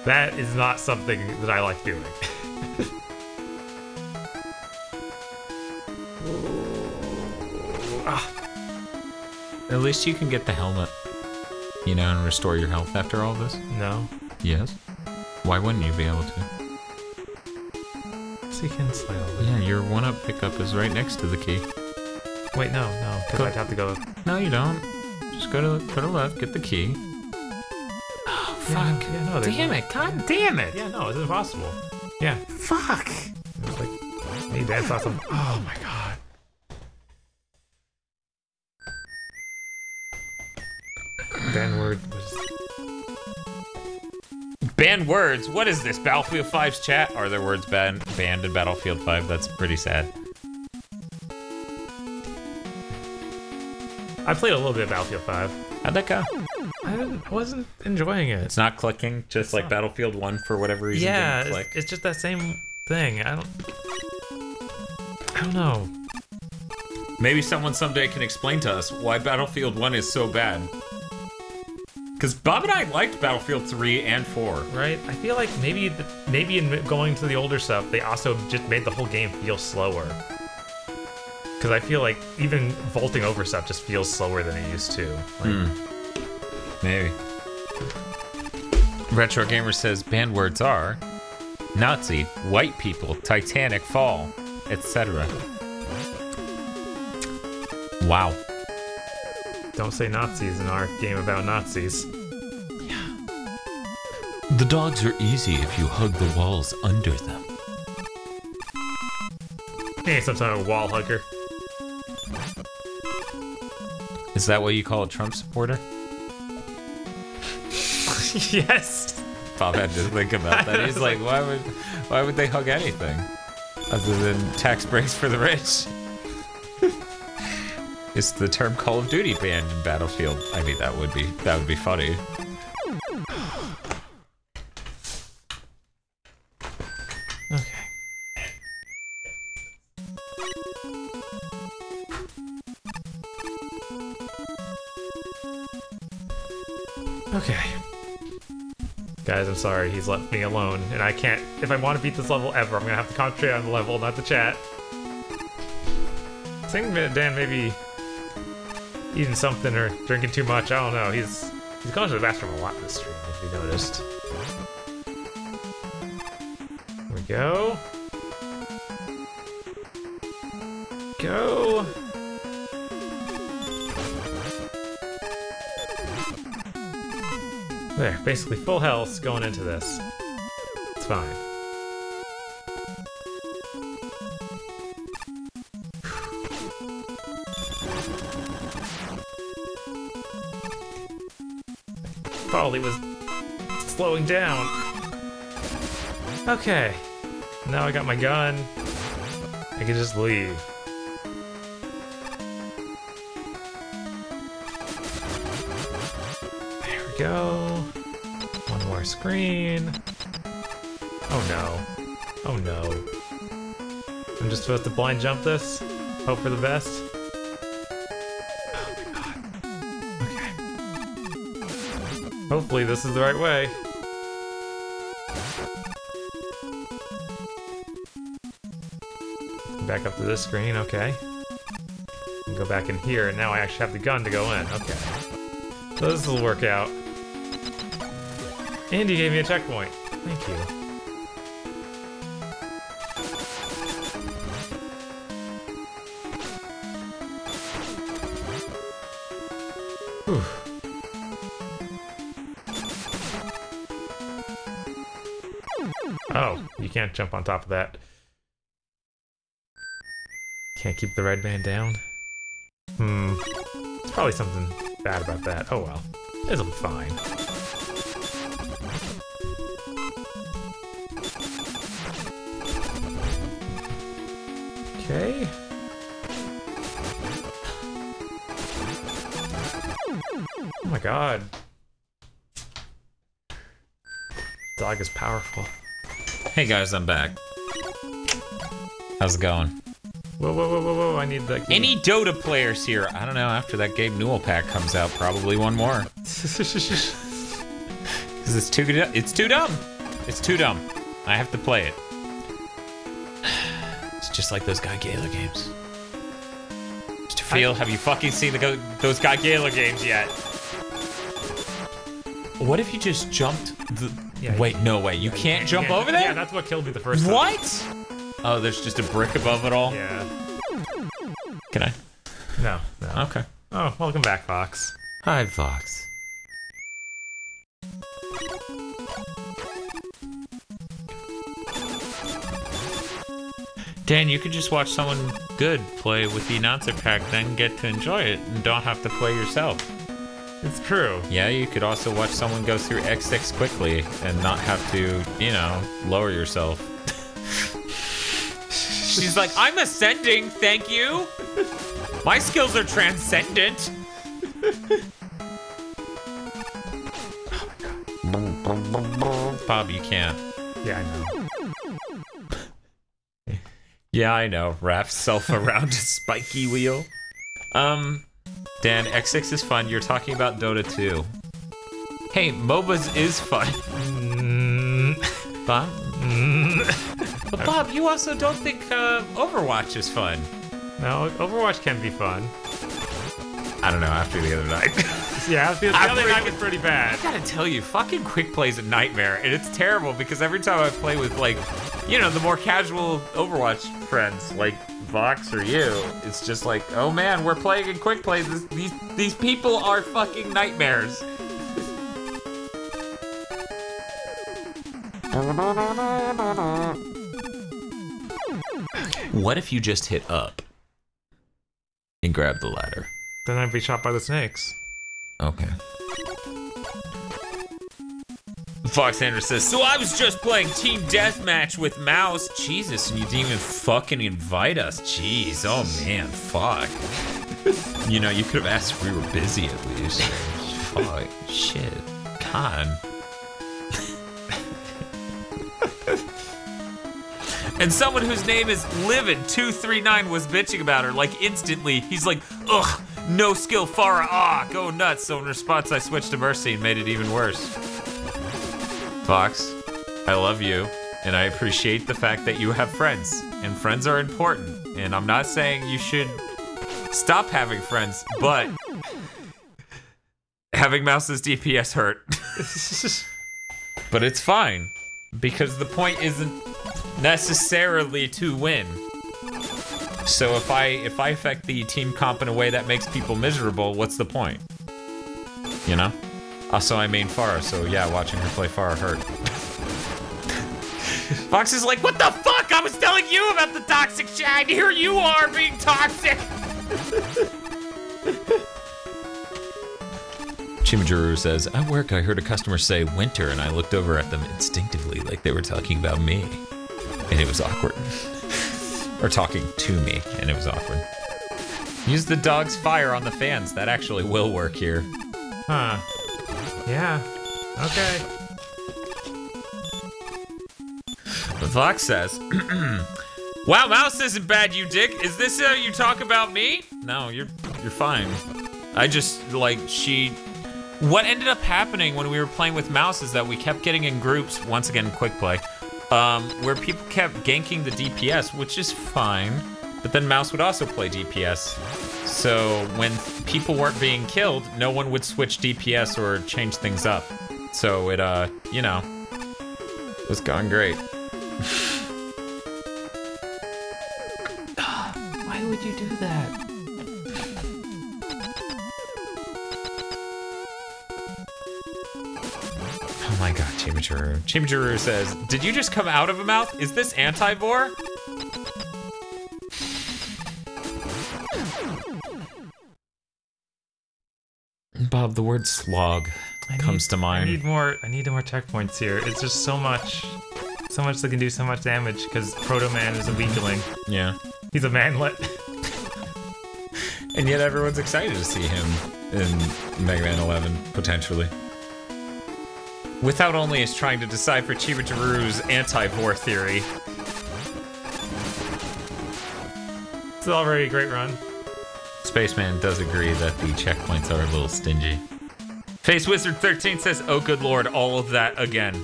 that is not something that I like doing. At least you can get the helmet, you know, and restore your health after all this. No. Yes. Why wouldn't you be able to? So you can slide over. Yeah, your one-up pickup is right next to the key. Wait, no, because I'd have to go. No, you don't. Just go to left, get the key. Oh, fuck. Yeah, no, damn it. God damn it. Yeah, no, it's impossible. Yeah. Fuck. It's like, hey, Dan saw something. Oh my god. Banned word was. Banned words? What is this? Battlefield 5's chat? Are there words banned in Battlefield 5? That's pretty sad. I played a little bit of Battlefield 5. How'd that go? I wasn't enjoying it. It's not clicking, just like Battlefield 1 for whatever reason. Yeah, didn't click. it's just that same thing. I don't know. Maybe someone someday can explain to us why Battlefield 1 is so bad. Because Bob and I liked Battlefield 3 and 4. Right? I feel like maybe in going to the older stuff, they also just made the whole game feel slower. Because I feel like even vaulting over stuff just feels slower than it used to. Like, Maybe. Retro Gamer says banned words are Nazi, white people, Titanic fall, etc. Wow. don't say Nazis in our game about Nazis. The dogs are easy if you hug the walls under them. Hey, some sort of wall hugger. Is that what you call a Trump supporter? Yes. Bob had to think about that. He's like, why would they hug anything other than tax breaks for the rich? Is the term Call of Duty banned in Battlefield? I mean, that would be funny. Okay. Okay. Guys, I'm sorry, he's left me alone, and I can't, if I want to beat this level ever, I'm gonna have to concentrate on the level, not the chat. I think Dan maybe eating something or drinking too much, I don't know, he's gone to the bathroom a lot this stream, if you noticed. Here we go. Go! There, basically full health going into this. It's fine. Probably was slowing down. Okay. Now I got my gun. I could just leave. There we go. One more screen. Oh no. Oh no. I'm just supposed to blind jump this? Hope for the best? Oh my god. Okay. Hopefully this is the right way. Back up to this screen, okay. And go back in here, and now I actually have the gun to go in, okay. So this will work out. And you gave me a checkpoint. Thank you. Whew. Oh, you can't jump on top of that. Can't keep the red man down? There's probably something bad about that. Oh well. It'll be fine. Okay. Oh my god. Dog is powerful. Hey guys, I'm back. How's it going? Whoa, whoa, whoa, whoa, whoa, I need that key. Any Dota players here? I don't know, after that Gabe Newell pack comes out, probably one more. Because it's too dumb. It's too dumb. I have to play it. It's just like those Guy Gaylor games. Just to feel, have you fucking seen those Guy Gaylor games yet? What if you just jumped the... Yeah, wait, no way. You can't jump over there? Yeah, that's what killed me the first time. What? Oh, there's just a brick above it all? Yeah. Can I? No, no. Okay. Oh, welcome back, Fox. Hi, Fox. Dan, you could just watch someone good play with the announcer pack, then get to enjoy it and don't have to play yourself. It's true. Yeah, you could also watch someone go through X6 quickly and not have to, you know, lower yourself. She's like, I'm ascending, thank you. My skills are transcendent. Bob, you can't. Yeah, I know. Yeah, I know. Wraps self around a spiky wheel. Dan, X6 is fun. You're talking about Dota 2. Hey, MOBAs is fun. Bob? But Bob, you also don't think Overwatch is fun. No, Overwatch can be fun. I don't know, after the other night. Yeah, the other night was pretty bad. I gotta tell you, fucking quick play's a nightmare, and it's terrible because every time I play with, like, you know, the more casual Overwatch friends, like Vox or you, it's just like, oh man, we're playing in quick play. These people are fucking nightmares. What if you just hit up and grab the ladder? Then I'd be shot by the snakes. Okay. Fox Andrew says, so I was just playing Team Deathmatch with Mouse. Jesus, and you didn't even fucking invite us. Jeez, oh man, fuck. You know, you could have asked if we were busy at least. Fuck, shit, God. And someone whose name is Livid239 was bitching about her, like instantly. He's like, ugh, no skill, Farah, ah, go nuts. So in response, I switched to Mercy and made it even worse. Fox, I love you, and I appreciate the fact that you have friends, and friends are important. And I'm not saying you should stop having friends, but having Mouse's DPS hurt. But it's fine, because the point isn't necessarily to win. So if I affect the team comp in a way that makes people miserable, what's the point? You know? Also, I main Farah, so yeah, watching her play Farah hurt. Fox is like, what the fuck? I was telling you about the toxic chat. Here you are being toxic. Chimajuru says, at work I heard a customer say winter and I looked over at them instinctively like they were talking about me. And it was awkward. Or talking to me, and it was awkward. Use the dog's fire on the fans. That actually will work here. Huh. Yeah. Okay. Vox says, wow, Mouse isn't bad, you dick. Is this how you talk about me? No, you're fine. I just, like, what ended up happening when we were playing with Mouse is that we kept getting in groups, once again, quick play, where people kept ganking the DPS, which is fine, but then Mouse would also play DPS. So when people weren't being killed, no one would switch DPS or change things up. So it, you know, was going great. Why would you do that? Oh my god, Chimichurru. Chimichurru says, did you just come out of a mouth? Is this anti-vor? Bob, the word slog comes to mind. I need more checkpoints here. It's just so much that can do so much damage because Proto Man is a weakling. Yeah. He's a manlet. And yet everyone's excited to see him in Mega Man 11, potentially. WithoutOnly is trying to decipher Chimichurru's anti-vor theory. It's already a great run. Spaceman does agree that the checkpoints are a little stingy. Face Wizard 13 says, oh good lord, all of that again.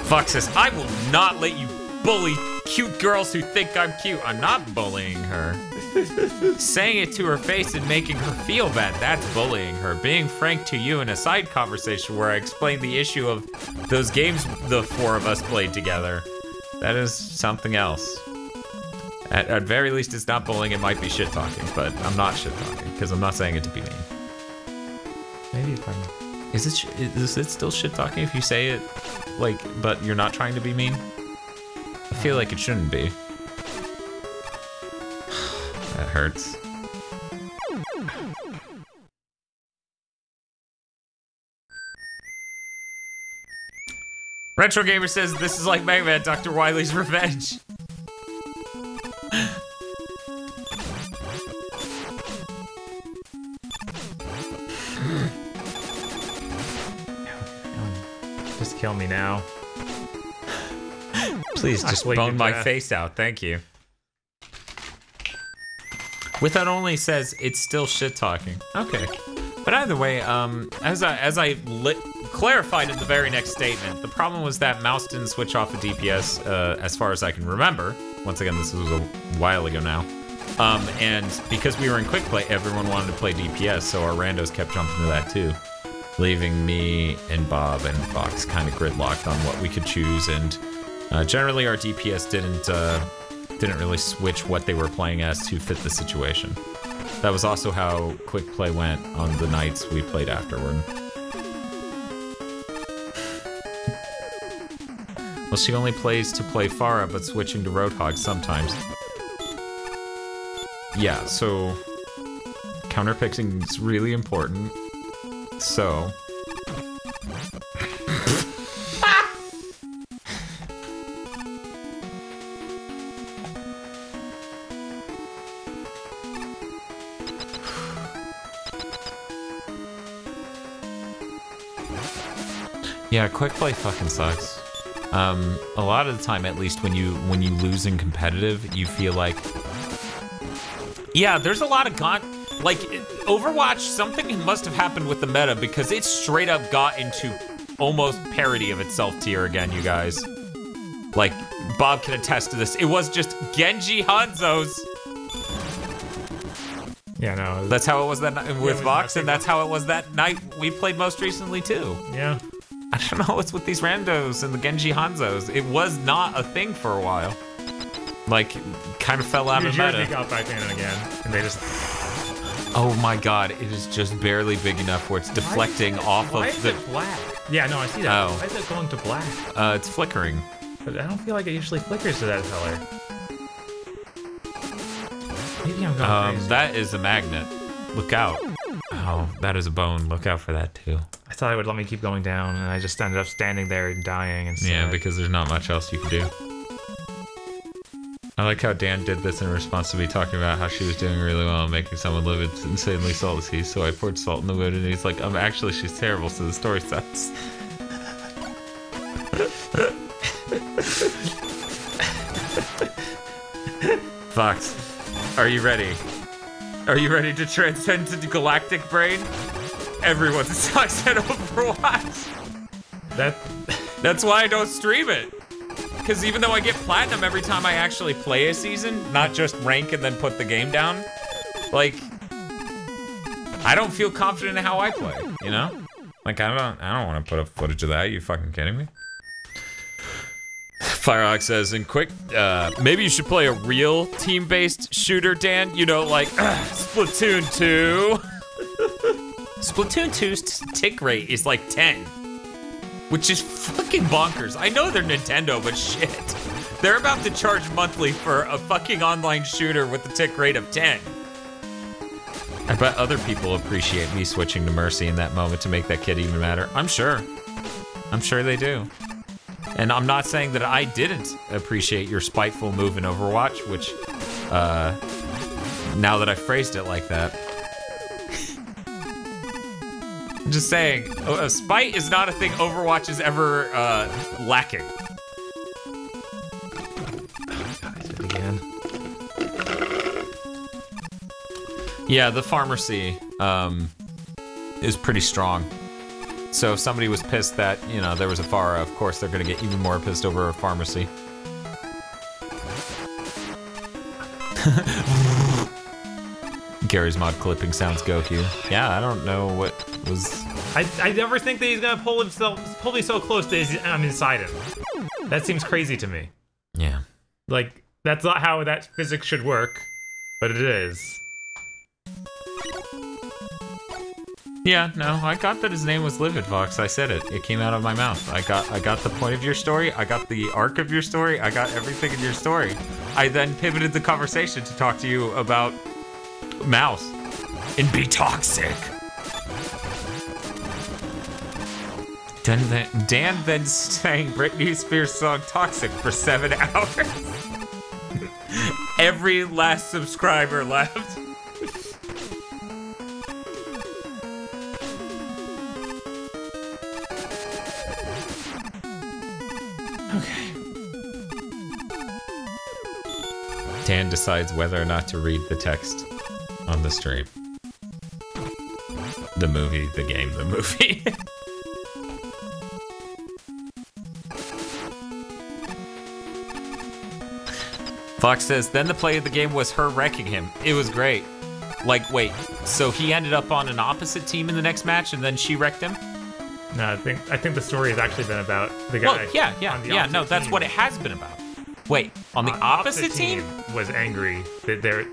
Fox says, I will not let you bully cute girls who think I'm cute. I'm not bullying her. Saying it to her face and making her feel bad, that's bullying her. Being frank to you in a side conversation where I explained the issue of those games the four of us played together, that is something else. At very least, it's not bullying, it might be shit-talking, but I'm not shit-talking, because I'm not saying it to be mean. Maybe if I'm... Is it still shit-talking if you say it, like, but you're not trying to be mean? I feel like it shouldn't be. That hurts. Retro Gamer says, this is like Mega Man, Dr. Wily's Revenge. Just kill me now. Please just bone my face out, thank you. WithoutOnly says it's still shit talking. Okay, but either way, as I clarified in the very next statement, the problem was that Mouse didn't switch off the DPS as far as I can remember. Once again, this was a while ago now. And because we were in quick play, everyone wanted to play DPS, so our randos kept jumping to that too, leaving me and Bob and Fox kind of gridlocked on what we could choose. And generally, our DPS didn't really switch what they were playing as to fit the situation. That was also how quick play went on the nights we played afterward. Well, she only plays to play Farah, but switching to Roadhog sometimes. Yeah, so counterpicking is really important. So yeah, quick play fucking sucks. A lot of the time, at least when you lose in competitive, you feel like, yeah, there's a lot of like Overwatch, something must have happened with the meta because it straight up got into almost parody of itself tier again, you guys. Like, Bob can attest to this. It was just Genji Hanzos. Yeah, no. That's how it was that night with Vox, and that's how it was that night we played most recently too. Yeah. I don't know what's with these randos and the Genji Hanzos. It was not a thing for a while. Like, kind of fell out of meta. They got back in again, and they just... Oh my god, it is just barely big enough where it's deflecting off why of is the... it black? Yeah, no, I see that. Oh. Why is it going to black? It's flickering. But I don't feel like it usually flickers to that color. Maybe I'm going crazy. That is a magnet. Look out. Oh, that is a bone. Look out for that too. I thought it would let me keep going down, and I just ended up standing there and dying instead. Yeah, because there's not much else you can do. I like how Dan did this in response to me talking about how she was doing really well and making someone live it's insanely salty. So I poured salt in the wound, and he's like, actually, she's terrible, so the story sucks. Fox, are you ready? Are you ready to transcend to the galactic brain? Everyone sucks at Overwatch. That's why I don't stream it. Because even though I get platinum every time I actually play a season, not just rank and then put the game down, like, I don't feel confident in how I play, you know? Like, I don't want to put up footage of that. Are you fucking kidding me? Firehawk says, and quick, maybe you should play a real team-based shooter, Dan. You know, like, Splatoon 2. Splatoon 2's tick rate is like 10. Which is fucking bonkers. I know they're Nintendo, but shit. They're about to charge monthly for a fucking online shooter with a tick rate of 10. I bet other people appreciate me switching to Mercy in that moment to make that kid even madder. I'm sure. I'm sure they do. And I'm not saying that I didn't appreciate your spiteful move in Overwatch, which, now that I phrased it like that. I'm just saying, spite is not a thing Overwatch is ever, lacking. Again. Yeah, the pharmacy, is pretty strong. So if somebody was pissed that, you know, there was a Pharah, of course they're gonna get even more pissed over a pharmacy. Gary's mod clipping sounds go, Hugh. Yeah, I don't know what was... I never think that he's gonna pull me so close that I'm inside him. That seems crazy to me. Yeah. Like, that's not how that physics should work, but it is. Yeah, no, I got that his name was Livid Fox. I said it. It came out of my mouth. I got the point of your story. I got the arc of your story. I got everything in your story. I then pivoted the conversation to talk to you about Mouse and be toxic. Dan then sang Britney Spears' song Toxic for 7 hours. Every last subscriber left. Dan decides whether or not to read the text on the stream. The movie, the game, the movie. Fox says, then the play of the game was her wrecking him. It was great. Like, wait, so he ended up on an opposite team in the next match and then she wrecked him? No, I think the story has actually been about the guy. Well, yeah, no, that's what it has been about. Wait, on the opposite team? Was angry that they're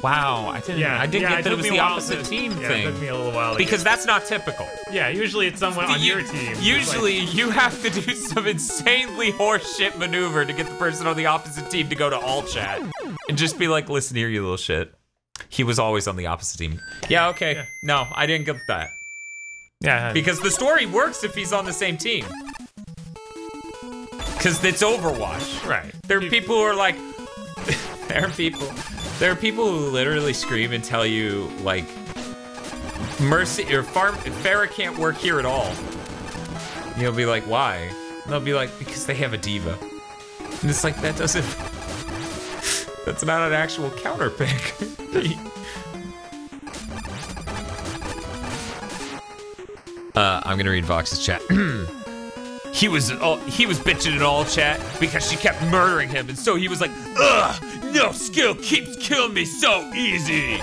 wow! I didn't get that it was the opposite team thing. It took me a little while because that's not typical. Yeah, usually it's someone on your team. Usually you have to do some insanely horseshit maneuver to get the person on the opposite team to go to all chat and just be like, "Listen here, you little shit." He was always on the opposite team. Yeah, okay. Yeah. No, I didn't get that. Yeah, because the story works if he's on the same team. Because it's Overwatch. Right. There are people who are like, there are people who literally scream and tell you, like, Mercy, or Pharah can't work here at all. And you'll be like, why? And they'll be like, because they have a diva. And it's like, that doesn't, that's not an actual counter pick. I'm gonna read Vox's chat. He was bitching in all chat because she kept murdering him, and so he was like, ugh, no skill keeps killing me so easy.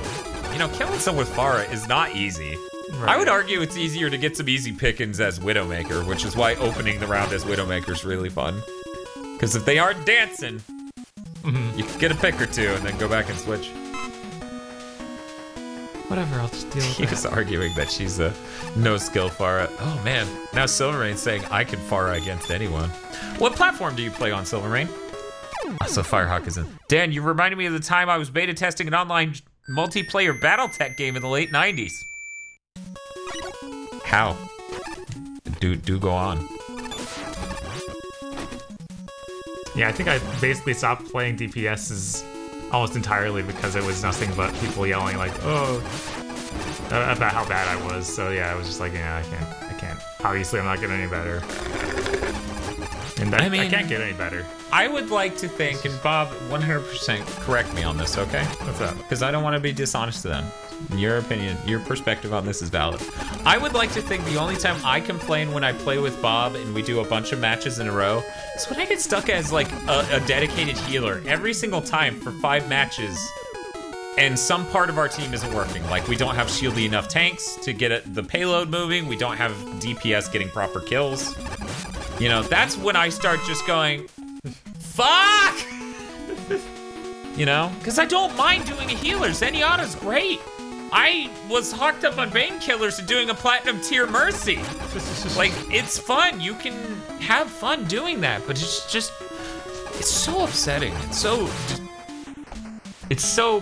You know, killing someone with Pharah is not easy. Right. I would argue it's easier to get some easy pickings as Widowmaker, which is why opening the round as Widowmaker is really fun. Because if they aren't dancing, you can get a pick or two and then go back and switch. Whatever, I'll just deal with it. He was arguing that she's a no-skill Pharah. Oh man, now Silverrain's saying I can Pharah against anyone. What platform do you play on, Silverrain? So Firehawk is in. Dan, you reminded me of the time I was beta testing an online multiplayer BattleTech game in the late 90s. How? Do go on. Yeah, I think I basically stopped playing DPSs almost entirely because it was nothing but people yelling like, oh, about how bad I was. So yeah, I was just like, yeah, I can't. Obviously, I'm not getting any better. And I mean, I can't get any better. I would like to think, and Bob, 100% correct me on this, okay? What's up? Because I don't want to be dishonest to them. Your opinion, your perspective on this is valid. I would like to think the only time I complain when I play with Bob and we do a bunch of matches in a row is when I get stuck as like a dedicated healer every single time for 5 matches and some part of our team isn't working. Like we don't have shieldy enough tanks to get the payload moving. We don't have DPS getting proper kills. You know, that's when I start just going, fuck! You know? Because I don't mind doing a healer. Zenyatta's great. I was hooked up on Bane Killers and doing a Platinum tier Mercy. Like, it's fun. You can have fun doing that, but it's just, it's so upsetting. It's so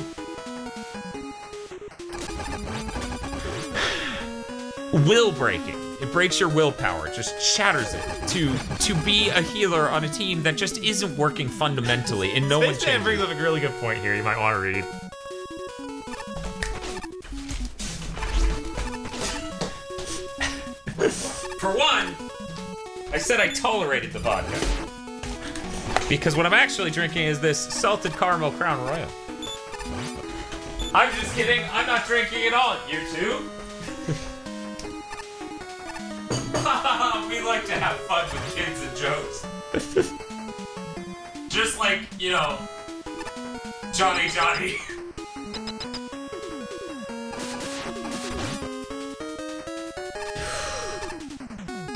will breaking. It breaks your willpower, just shatters it to be a healer on a team that just isn't working fundamentally, and no one changes. Spaceman brings up a really good point here you might want to read. For one, I said I tolerated the vodka. Because what I'm actually drinking is this salted caramel Crown Royal. I'm just kidding, I'm not drinking at all, you two. We like to have fun with kids and jokes. Just like, you know, Johnny.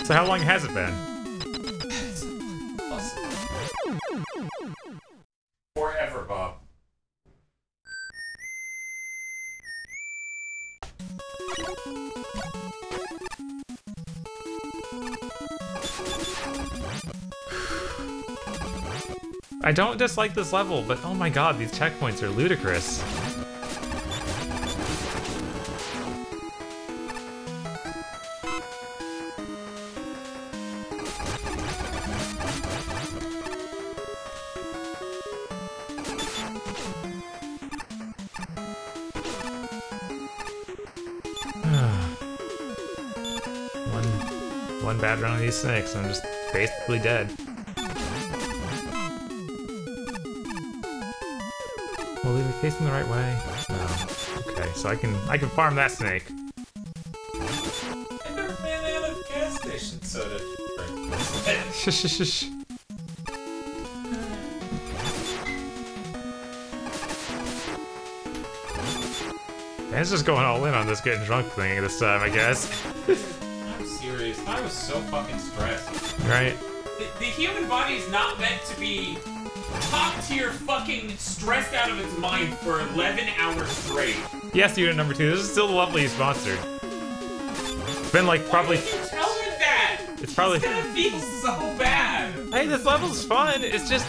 So how long has it been? Forever, Bob. I don't dislike this level, but oh my god, these checkpoints are ludicrous. One bad run of these snakes, I'm just basically dead. Will we be facing the right way? No. Okay, so I can farm that snake. I never ran out of gas station soda. Shush. Man's just going all in on this getting drunk thing this time, I guess. I'm serious. I was so fucking stressed. Right? The human body is not meant to be top tier fucking stressed out of its mind for 11 hours straight. Yes, unit number 2. This is still the level you sponsored. It's been like probably. Why did you tell me that? It's probably. It's gonna feel so bad. Hey, this level's fun. It's just.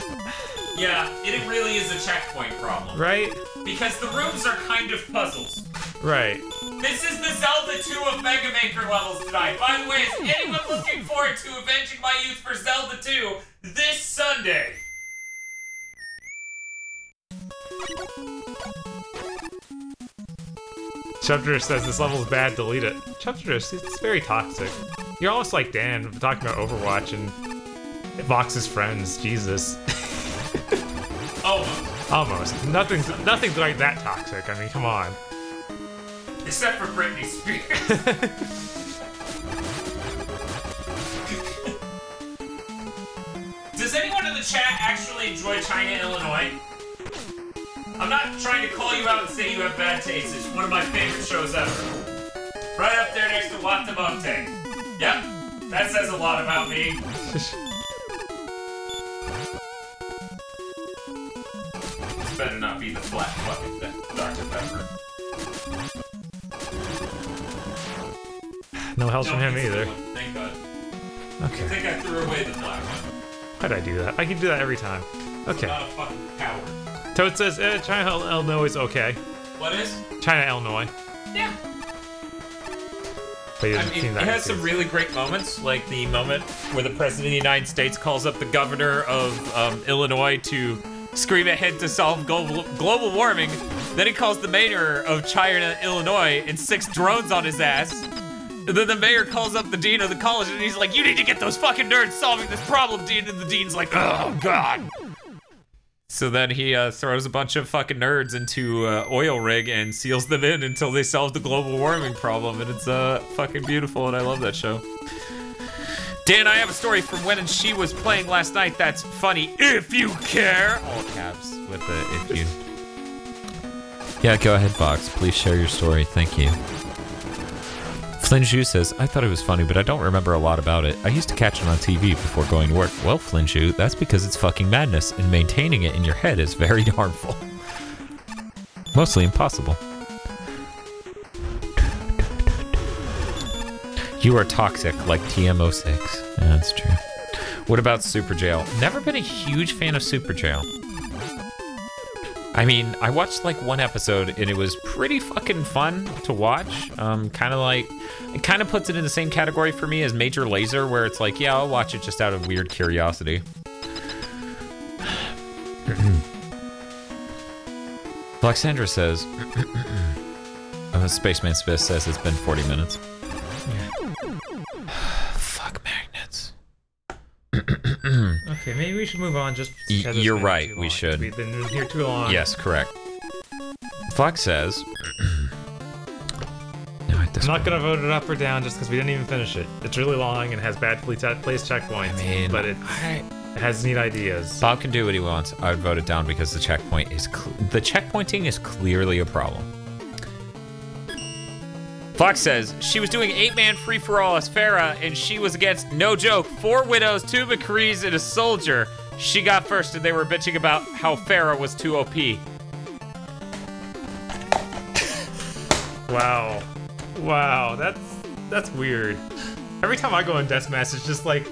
Yeah, it really is a checkpoint problem. Right? Because the rooms are kind of puzzles. Right. This is the Zelda 2 of Mega Maker levels tonight. By the way, is anyone looking forward to avenging my youth for Zelda 2 this Sunday? Chubdrish says this level's bad, delete it. Chubdrish, it's very toxic. You're almost like Dan talking about Overwatch and Vox's friends. Jesus. Almost. Nothing's like that toxic. I mean, come on. Except for Britney Spears. Does anyone in the chat actually enjoy China, Illinois? I'm not trying to call you out and say you have bad taste. It's one of my favorite shows ever. Right up there next to Watamote. Yep, that says a lot about me. This better not be the flat fucking Dr. Pepper. No help from him either. Thank God. Okay. I think I threw away the black one. Why'd I do that? I can do that every time. Okay. I'm not a fucking coward. Toad says, China, Illinois is okay. What is? China, Illinois. Yeah. But you I haven't mean, seen it that has some really great moments, like the moment where the President of the United States calls up the governor of Illinois to scream at him to solve global warming. Then he calls the mayor of China, Illinois, and 6 drones on his ass. And then the mayor calls up the dean of the college, and he's like, "You need to get those fucking nerds solving this problem, dean." And the dean's like, "Oh, God." So then he throws a bunch of fucking nerds into oil rig and seals them in until they solve the global warming problem. And it's fucking beautiful, and I love that show. Dan, I have a story from when she was playing last night that's funny, if you care. All caps with the if you. Yeah, go ahead, Vox. Please share your story. Thank you. Flynn Zhu says, I thought it was funny, but I don't remember a lot about it. I used to catch it on TV before going to work. Well, Flynn Zhu, that's because it's fucking madness, and maintaining it in your head is very harmful. Mostly impossible. You are toxic, like TM06. Yeah, that's true. What about Super Jail? Never been a huge fan of Super Jail. I mean, I watched like one episode and it was pretty fucking fun to watch. Kind of like, it kind of puts it in the same category for me as Major Lazer, where it's like, yeah, I'll watch it just out of weird curiosity. Alexandra says, Spaceman Spiff says it's been 40 minutes. Fuck magnets. Okay, maybe we should move on. Just you're right. We should. We've been here too long. Yes, correct. Fox says. No, I'm not gonna vote it up or down just because we didn't even finish it. It's really long and has bad place checkpoints. I mean, but it has neat ideas. Bob can do what he wants. I would vote it down because the checkpoint is the checkpointing is clearly a problem. Fox says, she was doing 8-man free-for-all as Farah, and she was against, no joke, 4 widows, 2 McCrees, and a soldier. She got first, and they were bitching about how Farah was too OP. Wow. Wow, that's weird. Every time I go in Deathmatch, it's just like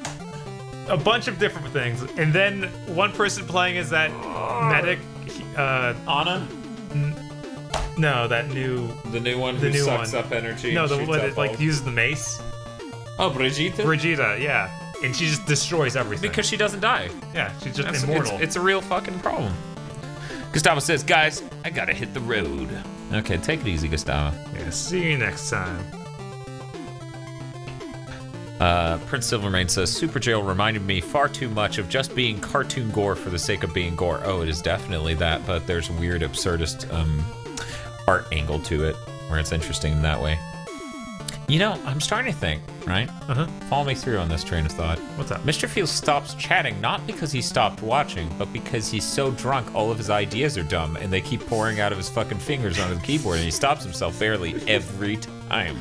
a bunch of different things. And then one person playing is that medic, Anna? No, that new... The new one who sucks up energy. No, and the shoots one up that like balls. uses the mace. Oh, Brigitte? Brigitte, yeah. And she just destroys everything. Because she doesn't die. Yeah, she's just immortal. It's a real fucking problem. Gustavo says, guys, I gotta hit the road. Okay, take it easy, Gustavo. Yeah, see you next time. Prince Silvermane says, Super Jail reminded me far too much of just being cartoon gore for the sake of being gore. Oh, it is definitely that, but there's a weird absurdist art angle to it where it's interesting in that way. You know, I'm starting to think, right? Follow me through on this train of thought. What's up? Mr. Fields stops chatting not because he stopped watching, but because he's so drunk all of his ideas are dumb and they keep pouring out of his fucking fingers onto the keyboard and he stops himself barely every time.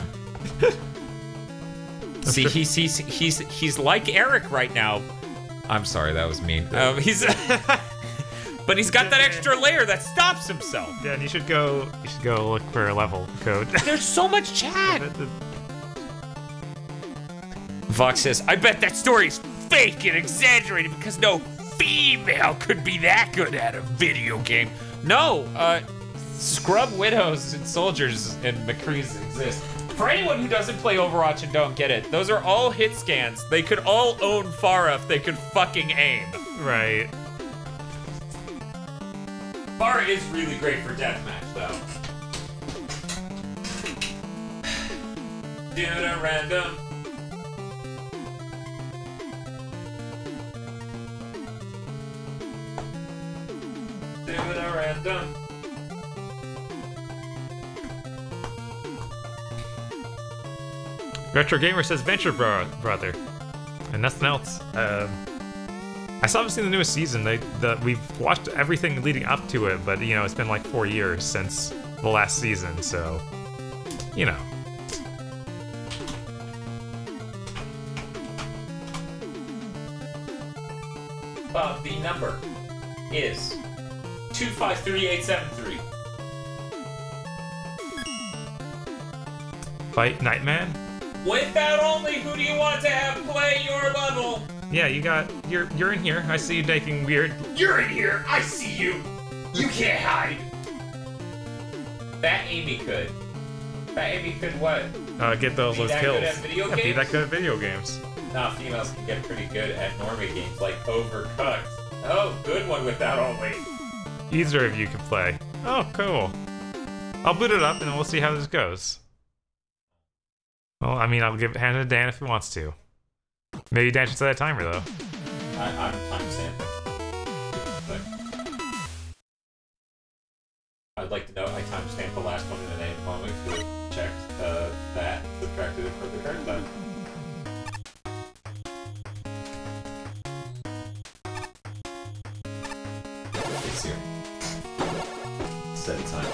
See, he's like Eric right now. I'm sorry, that was mean. But he's got that extra layer that stops himself. Yeah, and you should go look for a level code. There's so much chat. Vox says, I bet that story's fake and exaggerated because no female could be that good at a video game. No, scrub widows and soldiers and McCrees exist. For anyone who doesn't play Overwatch and don't get it, those are all hit scans. They could all own Farah if they could fucking aim. Right. Farah is really great for deathmatch, though. Do it at random. Do it at random. Retro Gamer says Venture Brother, and nothing else. I still haven't seen the newest season. We've watched everything leading up to it, but you know it's been like 4 years since the last season, so you know. The number is 253873. Fight Nightman. WithoutOnly, who do you want to have play your level? Yeah, you're in here. I see you making weird. You're in here. I see you. You can't hide. That Amy could. baby could what? Get those Be that kills. good at video Yeah, be games? that good at video games. Nah, females can get pretty good at normie games like Overcooked. Oh, good one WithoutOnly. Either of you can play. Oh, cool. I'll boot it up and we'll see how this goes. Well, I mean, I'll hand it to Dan if he wants to. Maybe Dan should set a timer, though. I'm timestamping. I'd like to know I timestamped the last one in an A moment to have checked that and subtracted it for the current time. It's here. Set a timer.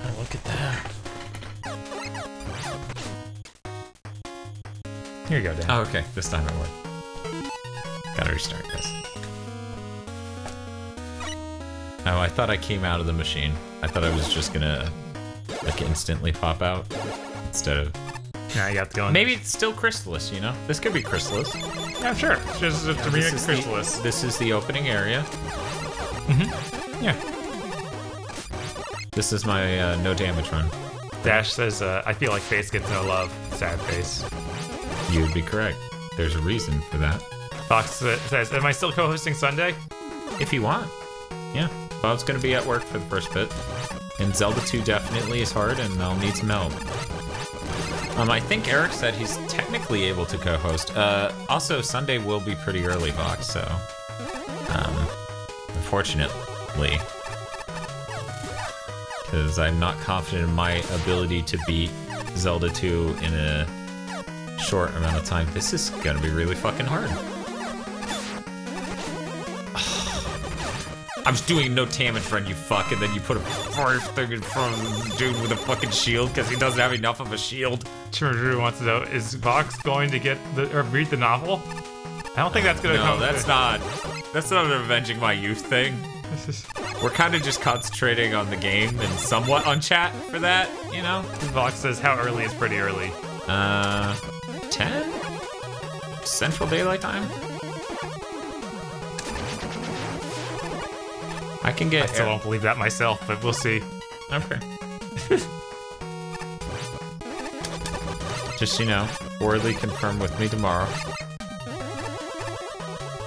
Oh, look at that. Here you go, Dan. Oh, okay. This time it worked. Gotta restart this. Oh, I thought I came out of the machine. I thought I was just gonna, like, instantly pop out instead of... Now you have to go in. Maybe it's still Chrysalis, you know? This could be Chrysalis. Yeah, sure. It's just a remake of Chrysalis. This is the opening area. Mm-hmm. Yeah. This is my no damage run. Dash says, I feel like face gets no love. Sad face. You would be correct. There's a reason for that. Fox says, am I still co-hosting Sunday? If you want. Yeah. Bob's gonna be at work for the first bit. And Zelda 2 definitely is hard, and I'll need some help. I think Eric said he's technically able to co-host. Also, Sunday will be pretty early, Vox, so... unfortunately. Because I'm not confident in my ability to beat Zelda 2 in a short amount of time. This is gonna be really fucking hard. I was doing no damage run, you fuck, and then you put a fire thing in front of the dude with a fucking shield because he doesn't have enough of a shield. Drew wants to know, is Vox going to get or read the novel? I don't think that's gonna come. No, that's not an avenging my youth thing. We're kind of just concentrating on the game and somewhat on chat for that, you know? Vox says, how early is pretty early? 10? Central Daylight Time? I can get... I still don't believe that myself, but we'll see. Okay. Just, you know, orally confirm with me tomorrow.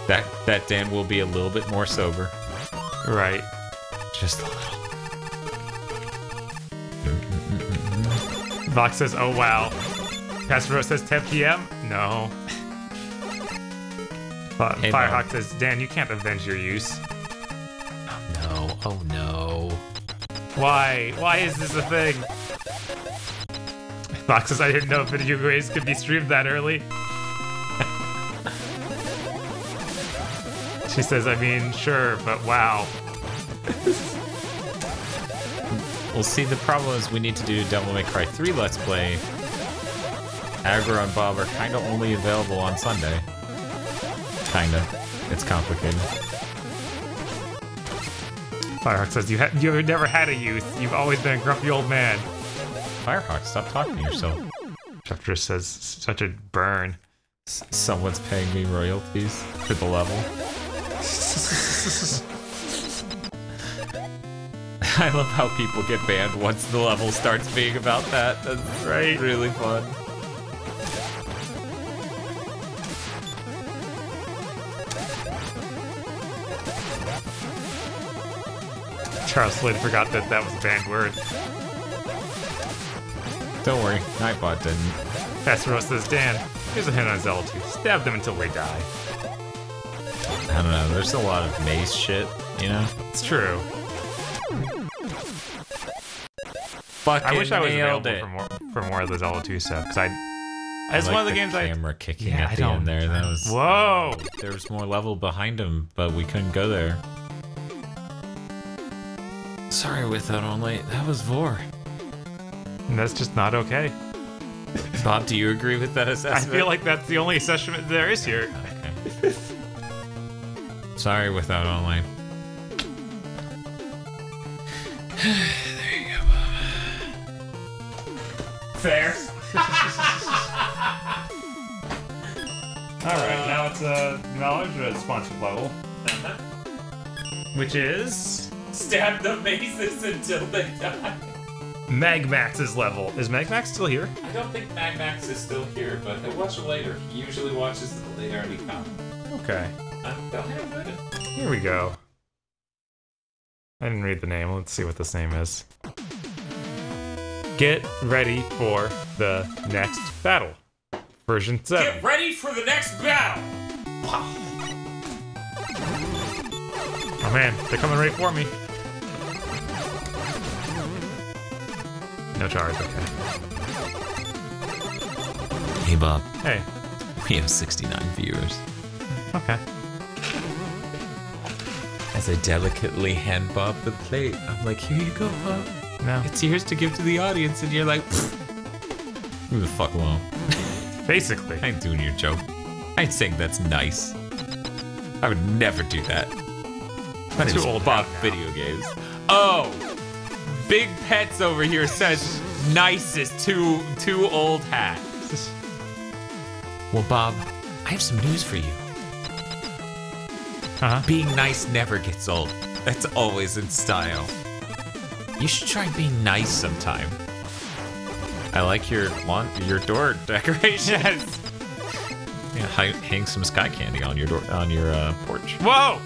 That Dan will be a little bit more sober. Right. Just a little. Vox says, oh wow. Pastor Rose says 10 p.m.? No. Hey, Firehawk says, Dan, you can't avenge your use. No. Oh no. Why? Why is this a thing? Vox says, I didn't know video games could be streamed that early. She says, I mean, sure, but wow. Well, see, the problem is we need to do Devil May Cry 3 Let's Play. Aggro and Bob are kind of only available on Sunday. Kinda. It's complicated. Firehawk says, you've never had a youth. You've always been a grumpy old man. Firehawk, stop talking to yourself. Chapter says, such a burn. Someone's paying me royalties for the level. I love how people get banned once the level starts being about that. That's right. Really fun. Charles Slade forgot that that was a banned word. Don't worry, Nightbot didn't. Pastor Rose says, Dan, here's a hint on Zelda 2. Stab them until they die. I don't know, there's a lot of maze shit, you know? It's true. Fucking I wish I was nailed available it. for more of the Zelda 2 stuff, because it's like one of the games camera kicking Yeah, at the end there. That was... Whoa! There was more level behind him, but we couldn't go there. Sorry, WithoutOnly. That was Vor. And that's just not okay. Bob, do you agree with that assessment? I feel like that's the only assessment there is here. Okay. Sorry, WithoutOnly. There you go, Bob. Fair. Alright, now it's acknowledge a sponsor level. Which is... stab the mazes until they die. MAGMAX's level. Is MAGMAX still here? I don't think MAGMAX is still here, but he'll watch it later. He usually watches the later and he comes. Okay. They'll have it. Here we go. I didn't read the name. Let's see what this name is. Get ready for the next battle. Version 7. Get ready for the next battle! Wow. Oh man, they're coming right for me. No charge, okay. Hey, Bob. Hey. We have 69 viewers. Okay. As I delicately hand Bob the plate, I'm like, here you go, Bob. No. It's yours to give to the audience, and you're like, who the fuck alone? Basically. I ain't doing your joke. I ain't saying that's nice. I would never do that. My name's old Bob hat now. Video Games. Oh! Big Pets over here says nice is too old hat. Well, Bob, I have some news for you. Being nice never gets old. That's always in style. You should try being nice sometime. I like your door decoration. Yes. Yeah, hang some sky candy on your door porch. Whoa!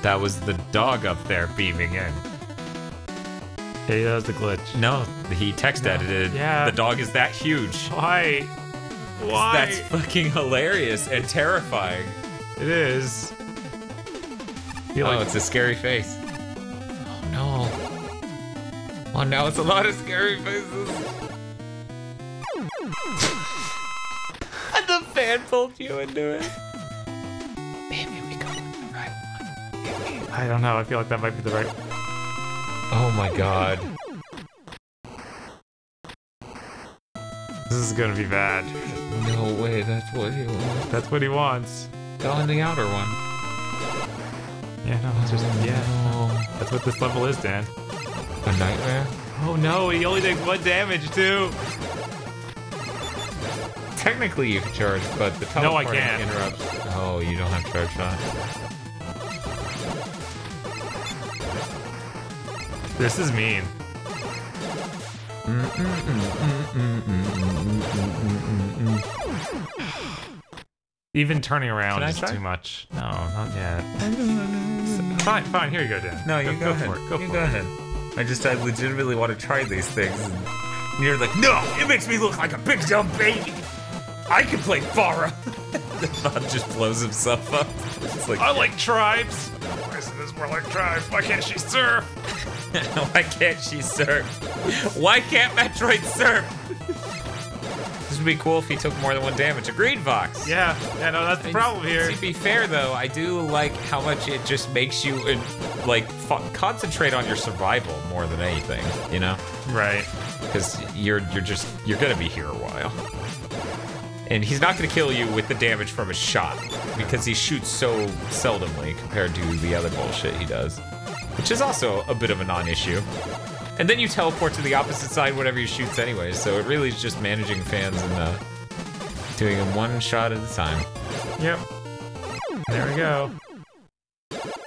That was the dog up there beaming in. Hey, that was the glitch. No, he text edited. Yeah. The dog is that huge. Why? Why? That's fucking hilarious and terrifying. It is. It's a scary face. Oh no. Oh, now it's a lot of scary faces. And the fan pulled you into it. Maybe we go with the right one. I don't know. I feel like that might be the right. Oh my god. This is gonna be bad. No way, that's what he wants. That's what he wants. Go in the outer one. Yeah, no, it's just No. That's what this level is, Dan. A nightmare? Oh no, he only takes 1 damage too. Technically you can charge, but the No, I teleporting can't. interrupts. Oh, you don't have charge shot. This is mean. Even turning around Can I is try? too much. No, not yet. Fine, fine. Here you go, Dan. No, you go ahead. for it. Go you for go it. ahead. I legitimately want to try these things. And you're like, no, it makes me look like a big dumb baby. I can play Farah. Bob just blows himself up. It's like, I like tribes. Why isn't this more like tribes? Why can't she surf? why can't she surf? Why can't Metroid surf? This would be cool if he took more than 1 damage. Agreed, Vox. Yeah, no, that's the problem here. To be fair, though, I do like how much it just makes you concentrate on your survival more than anything. You know? Right. Because you're gonna be here a while, and he's not gonna kill you with the damage from a shot because he shoots so seldomly compared to the other bullshit he does, which is also a bit of a non-issue. And then you teleport to the opposite side whenever he shoots anyway, so it really is just managing fans and doing them 1 shot at a time. Yep. There we go.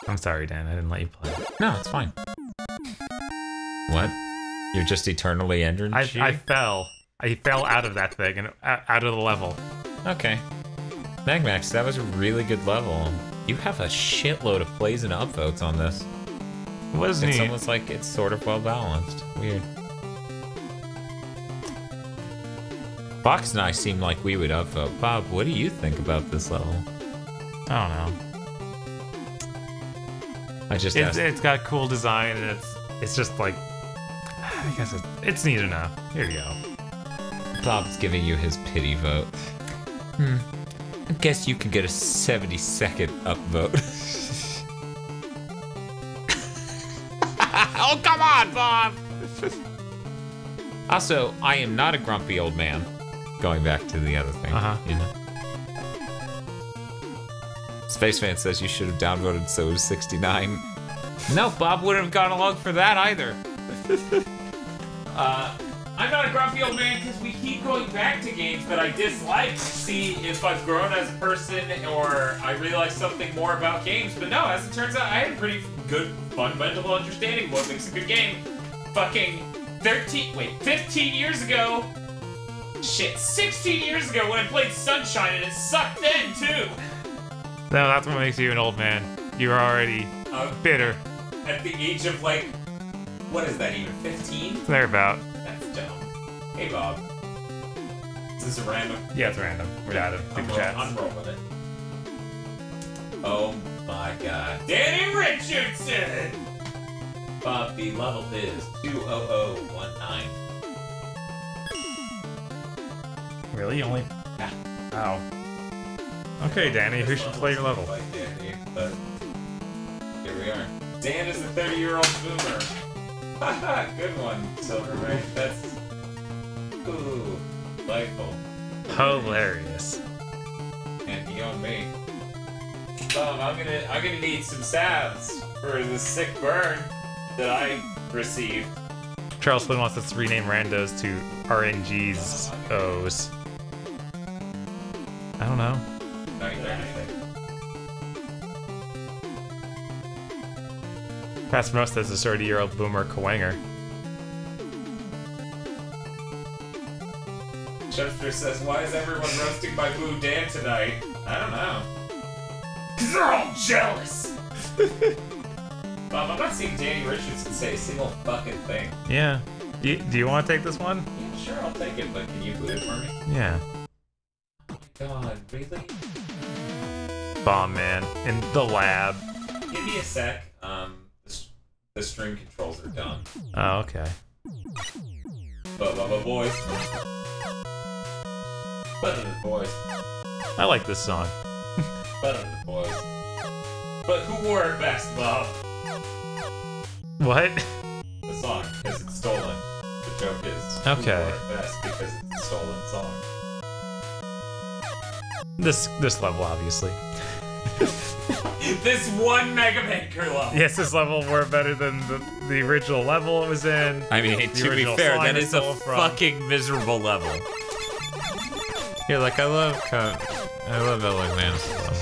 I'm sorry, Dan. I didn't let you play. No, it's fine. What? You're just eternally energy? I fell. I fell out of that thing and out of the level. Okay. MAGMAX, that was a really good level. You have a shitload of plays and upvotes on this. It was It's neat. almost like it's sort of well balanced. Weird. Fox and I seem like we would upvote. Bob, what do you think about this level? I don't know. I just asked. It's got cool design and it's just like, I guess it's neat enough. Here you go. Bob's giving you his pity vote. I guess you could get a 70-second upvote. Oh, come on, Bob! Also, I am not a grumpy old man. Going back to the other thing, you know. Spaceman says you should have downvoted so it was 69. No, Bob wouldn't have gone along for that either. I'm not a grumpy old man because we keep going back to games that I dislike to see if I've grown as a person or I realize something more about games. But no, as it turns out, I had a pretty good fundamental understanding of what makes a good game. Fucking 15 years ago. Shit, 16 years ago when I played Sunshine and it sucked then too. No, that's what makes you an old man. You're already bitter. At the age of like, what is that even, 15? Thereabout. That's dumb. Hey Bob. Is this a random? Yeah, it's random. We're out of super chats. I'm rolling it. Oh my god. Danny Richardson! Bob, the level is 20019. Really? Only? Yeah. Wow. Okay, Danny, who should play your level? Like Danny, but here we are. Dan is the 30-year-old boomer. Haha, good one, Silvermane. That's... Ooh, delightful. Hilarious. And you and me. I'm gonna need some salves for the sick burn that I received. Charles Flynn wants us to rename randos to RNG's O's. I don't know. Past most as a 30-year-old boomer Kawanger. Chester says, why is everyone roasting my boo Dan tonight? I don't know. Cause they're all jealous! Bob, I'm not seeing Danny Richardson say a single fucking thing. Yeah. Do you want to take this one? Yeah, sure, I'll take it, but can you boot it for me? Yeah. Oh my god, really? Bomb Man in the lab. Give me a sec. The string controls are done. Oh, okay. But boys. Better than boys. I like this song. Better than boys. But who wore it best, Bob? What? The song, because it's stolen. The joke is okay. Who wore it best because it's a stolen song. This level, obviously. This one Mega Man crew level. Yes, this level were better than the original level it was in. I mean, to be fair, that is a fucking miserable level. Yeah, like I love Alaric Man's level.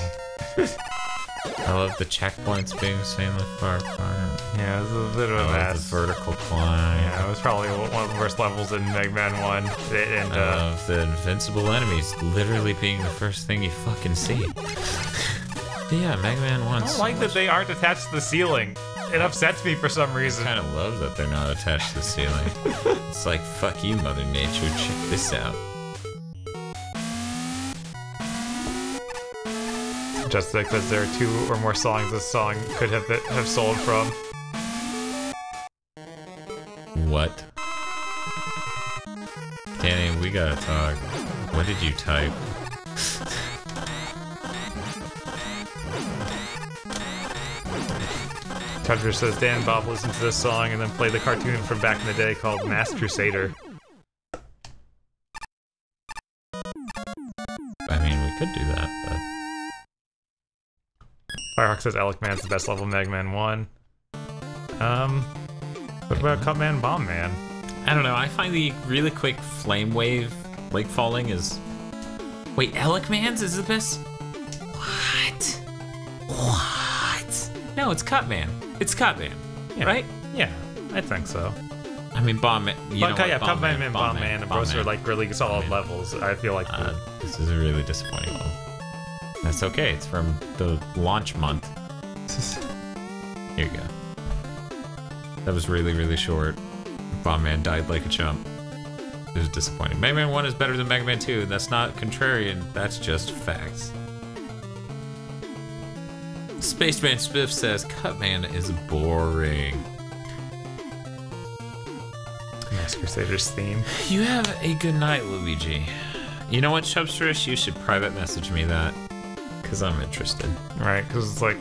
I love the checkpoints being insanely far apart. Yeah, it was a bit of a mess. The vertical climb. Yeah, it was probably one of the worst levels in Mega Man 1. And I love the invincible enemies literally being the first thing you fucking see. Yeah, Mega Man 1. I don't like that they aren't attached to the ceiling. It upsets me for some reason. I kind of love that they're not attached to the ceiling. It's like, fuck you, Mother Nature. Check this out. Just because there are 2 or more songs this song could have sold from. What? Danny, we gotta talk. What did you type? Tudger says Dan and Bob listened to this song and then play the cartoon from back in the day called Masked Crusader. I mean, we could do that, but... Firehawk says Alec Man's the best level in Mega Man 1. What about Cutman Bomb Man? I don't know, I find the really quick flame wave lake falling is... Wait, Alec Man's is the best? What? What? No, it's Cutman. It's Cutman, yeah. Right? Yeah, I think so. I mean, Bomb Man, you know what? Yeah, Cutman and Bomb Man and Bros are like really solid levels. I feel like this is a really disappointing one. That's okay, it's from the launch month. Here you go. That was really, really short. Bomb Man died like a chump. It was disappointing. Mega Man 1 is better than Mega Man 2. That's not contrarian, that's just facts. Spaceman Spiff says, Cutman is boring. Masked Crusader's theme. You have a good night, Luigi. You know what, Chubstrish? You should private message me that. Because I'm interested. Right, because it's like...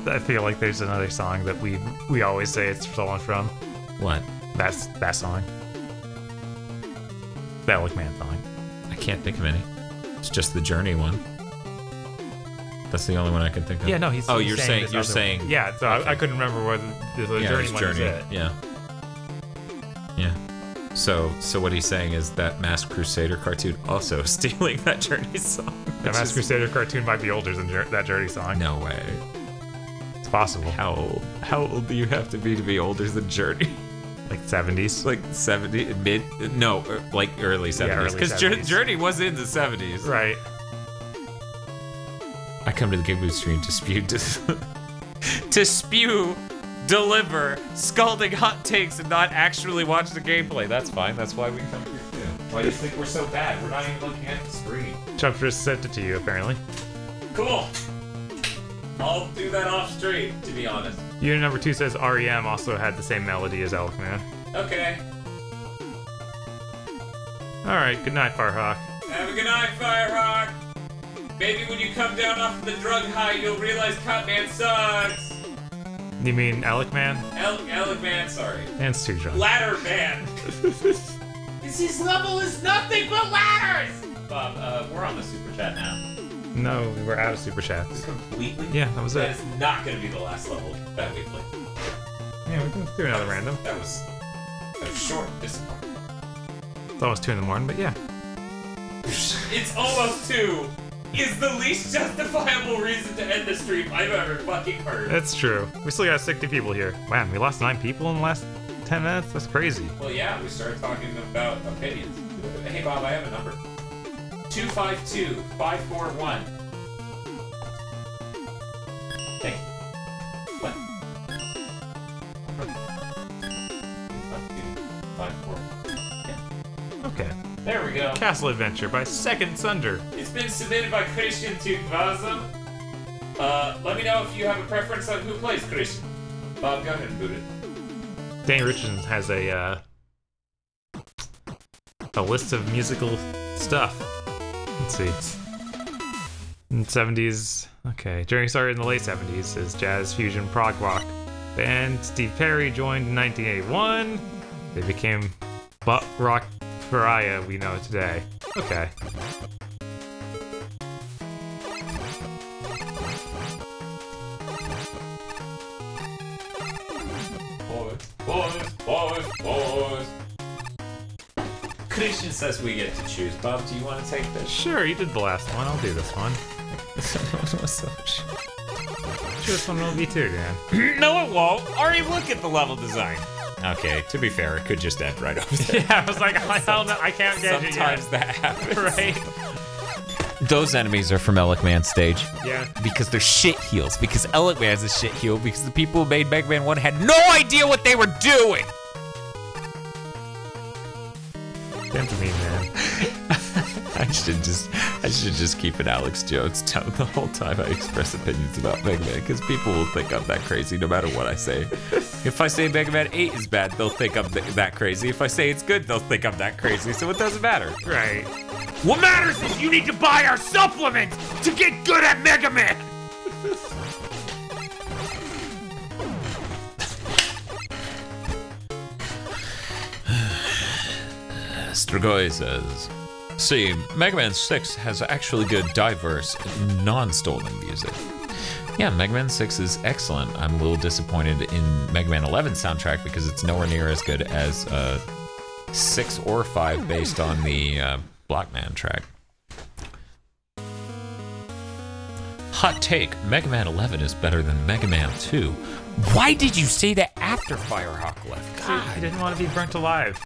I feel like there's another song that we always say it's stolen from. What? That's that song. The Alec Man song. I can't think of any. It's just the Journey one. That's the only one I can think of. Yeah, no, he's. Oh, he's you're saying. One. Yeah, so okay. I couldn't remember where the Journey one is it. Yeah. Yeah. So what he's saying is that Masked Crusader cartoon also stealing that Journey song. The Masked Crusader cartoon might be older than that Journey song. No way. It's possible. How old do you have to be older than Journey? Like 70s. Like 70, like early 70s. Yeah, early Because 70s. Journey was in the 70s. Right. I come to the Game Booth stream to spew, deliver, scalding hot takes, and not actually watch the gameplay. That's fine. That's why we come here too. Why do you think we're so bad? We're not even looking at the screen. Chump just sent it to you, apparently. Cool. I'll do that off stream, to be honest. Unit number 2 says REM also had the same melody as Alaric Man. Okay. Alright, good night, Firehawk. Have a good night, Firehawk. Maybe when you come down off the drug high, you'll realize Cutman sucks. You mean Alec Man? Alec Man, sorry. Man's too drunk. Ladder Man. His level is nothing but ladders! Bob, we're on the super chat now. No, we're out of super chats. Completely? Yeah, that was That it. is not going to be the last level that we played. Yeah, we can do another random. That was short, disappointing. It's almost 2 in the morning, but yeah. It's almost 2 is the least justifiable reason to end the stream I've ever fucking heard. That's true. We still got 60 people here. Man, we lost 9 people in the last 10 minutes? That's crazy. Well, yeah, we started talking about opinions. Hey, Bob, I have a number. 252-541. Hey. What? 252-541. Okay. There we go. Castle Adventure by SecondThunder. It's been submitted by Christian 2000. Let me know if you have a preference on who plays Christian. Bob, go ahead and boot it. Danny Richardson has a list of musical stuff. Let's see. In the 70s, okay. Journey started in the late 70s as jazz, fusion, prog rock band. Steve Perry joined in 1981. They became butt rock pariah we know today. Okay. Boys. Christian says we get to choose. Bob, do you want to take this? Sure, you did the last one. I'll do this one. Sure, this one will be too, Dan. No, it won't. Already look at the level design. Okay, to be fair, it could just end right over there. Yeah, I was like, I don't know, I can't get it yet. Sometimes that happens. Right? Those enemies are from Alec Man's stage. Yeah. Because they're shit heels. Because Alec Man's a shit heel. Because the people who made Mega Man 1 had no idea what they were doing. Damn to me, man. I should just keep an Alex Jones tone the whole time I express opinions about Mega Man, because people will think I'm that crazy no matter what I say. If I say Mega Man 8 is bad, they'll think I'm that crazy. If I say it's good, they'll think I'm that crazy, so it doesn't matter. Right. What matters is you need to buy our supplement to get good at Mega Man. Strigoi says, see, Mega Man 6 has actually good, diverse, non-stolen music. Yeah, Mega Man 6 is excellent. I'm a little disappointed in Mega Man 11's soundtrack because it's nowhere near as good as 6 or 5 based on the Blockman track. Hot take, Mega Man 11 is better than Mega Man 2. Why did you say that after Firehawk left? God, I didn't want to be burnt alive.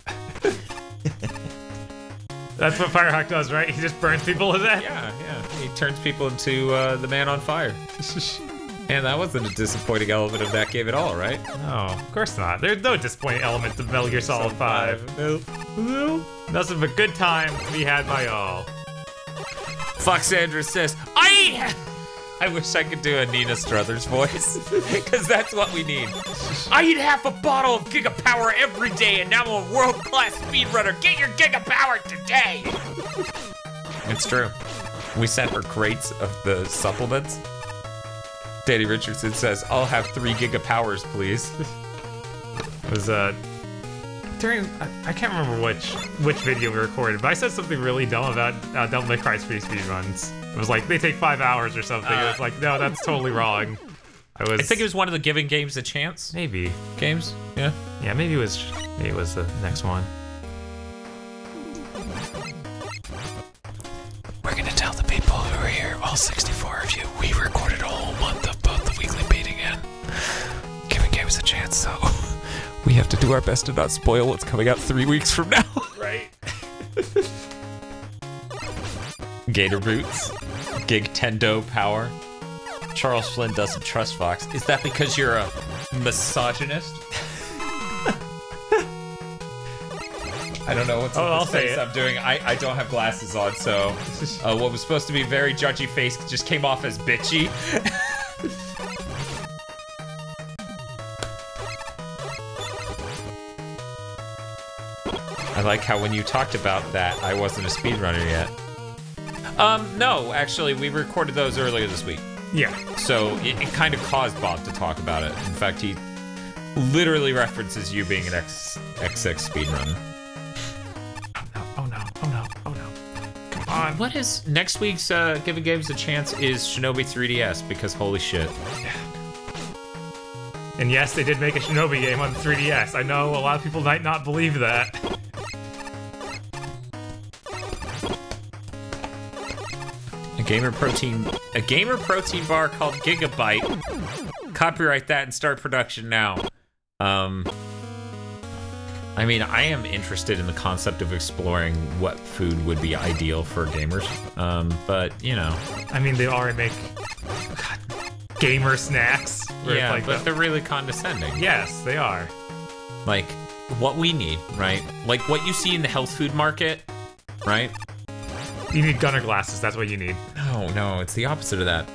That's what Firehawk does, right? He just burns people to death? Yeah. He turns people into the man on fire. And that wasn't a disappointing element of that game at all, right? No, of course not. There's no disappointing element to Metal Gear Solid 5. Nope. Nothing but good time to be had by all. Foxandra says, I wish I could do a Nina Struthers voice, because that's what we need. I eat half a bottle of Giga Power every day, and now I'm a world-class speedrunner. Get your Giga Power today! It's true. We sent her crates of the supplements. Danny Richardson says, I'll have 3 Giga Powers, please. It was, during, I can't remember which video we recorded, but I said something really dumb about Devil May Cry speedruns. It was like, they take 5 hours or something. It was like, no, that's totally wrong. I think it was one of the Giving Games a Chance maybe games. Yeah. Yeah, maybe it was the next one. We're gonna tell the people who are here, all 64 of you, we recorded a whole month of both the weekly beating and to do our best to not spoil what's coming out 3 weeks from now. Right. Gator boots. Gig Tendo power. Charles Flynn doesn't trust Fox. Is that because you're a misogynist? I don't know what's I'll the say face it. I'm doing. I don't have glasses on, so what was supposed to be very judgy face just came off as bitchy. I like how when you talked about that, I wasn't a speedrunner yet. No, actually, we recorded those earlier this week. Yeah. So it kind of caused Bob to talk about it. In fact, he literally references you being an XX speedrunner. Oh no. Come on. What is next week's Giving Games a Chance is Shinobi 3DS, because holy shit. And yes, they did make a Shinobi game on the 3DS. I know a lot of people might not believe that. A gamer protein bar called Gigabyte. Copyright that and start production now. I mean, I am interested in the concept of exploring what food would be ideal for gamers. But, you know. I mean, they already make gamer snacks. where it's Yeah, like but they're really condescending. yes, they are. Like, what we need, right? Like, what you see in the health food market, right? You need gunner glasses. That's what you need. No, it's the opposite of that.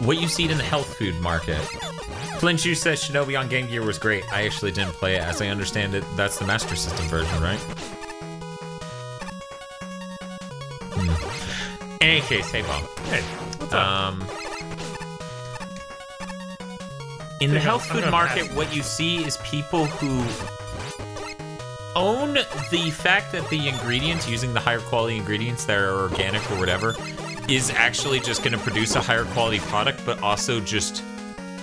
What you see in the health food market. Flint Juice says Shinobi on Game Gear was great. I actually didn't play it. As I understand it, that's the Master System version, right? In any case, hey Bob. Hey, what's up? In the I'm health food gonna market, pass. what you see is people who own the fact that the ingredients, using the higher quality ingredients that are organic or whatever, is actually just going to produce a higher quality product, but also just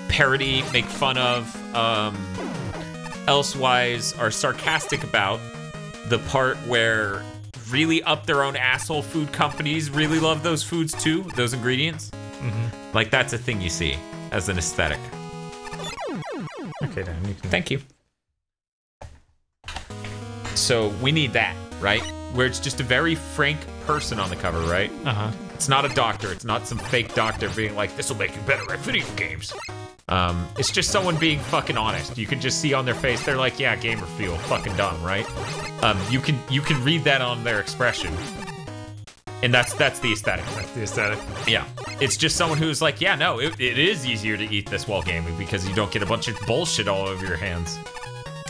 parody, make fun of, elsewise are sarcastic about the part where really up their own asshole food companies really love those foods too, those ingredients. Like, that's a thing you see as an aesthetic. Okay, then you can. Thank you. So we need that, right? Where it's just a very frank person on the cover, right? It's not a doctor. It's not some fake doctor being like, this will make you better at video games. It's just someone being fucking honest. You can just see on their face, they're like, yeah, gamer feel fucking dumb, right? You can read that on their expression. And that's the aesthetic. That's the aesthetic. Yeah. It's just someone who's like, yeah, no, it is easier to eat this while gaming because you don't get a bunch of bullshit all over your hands.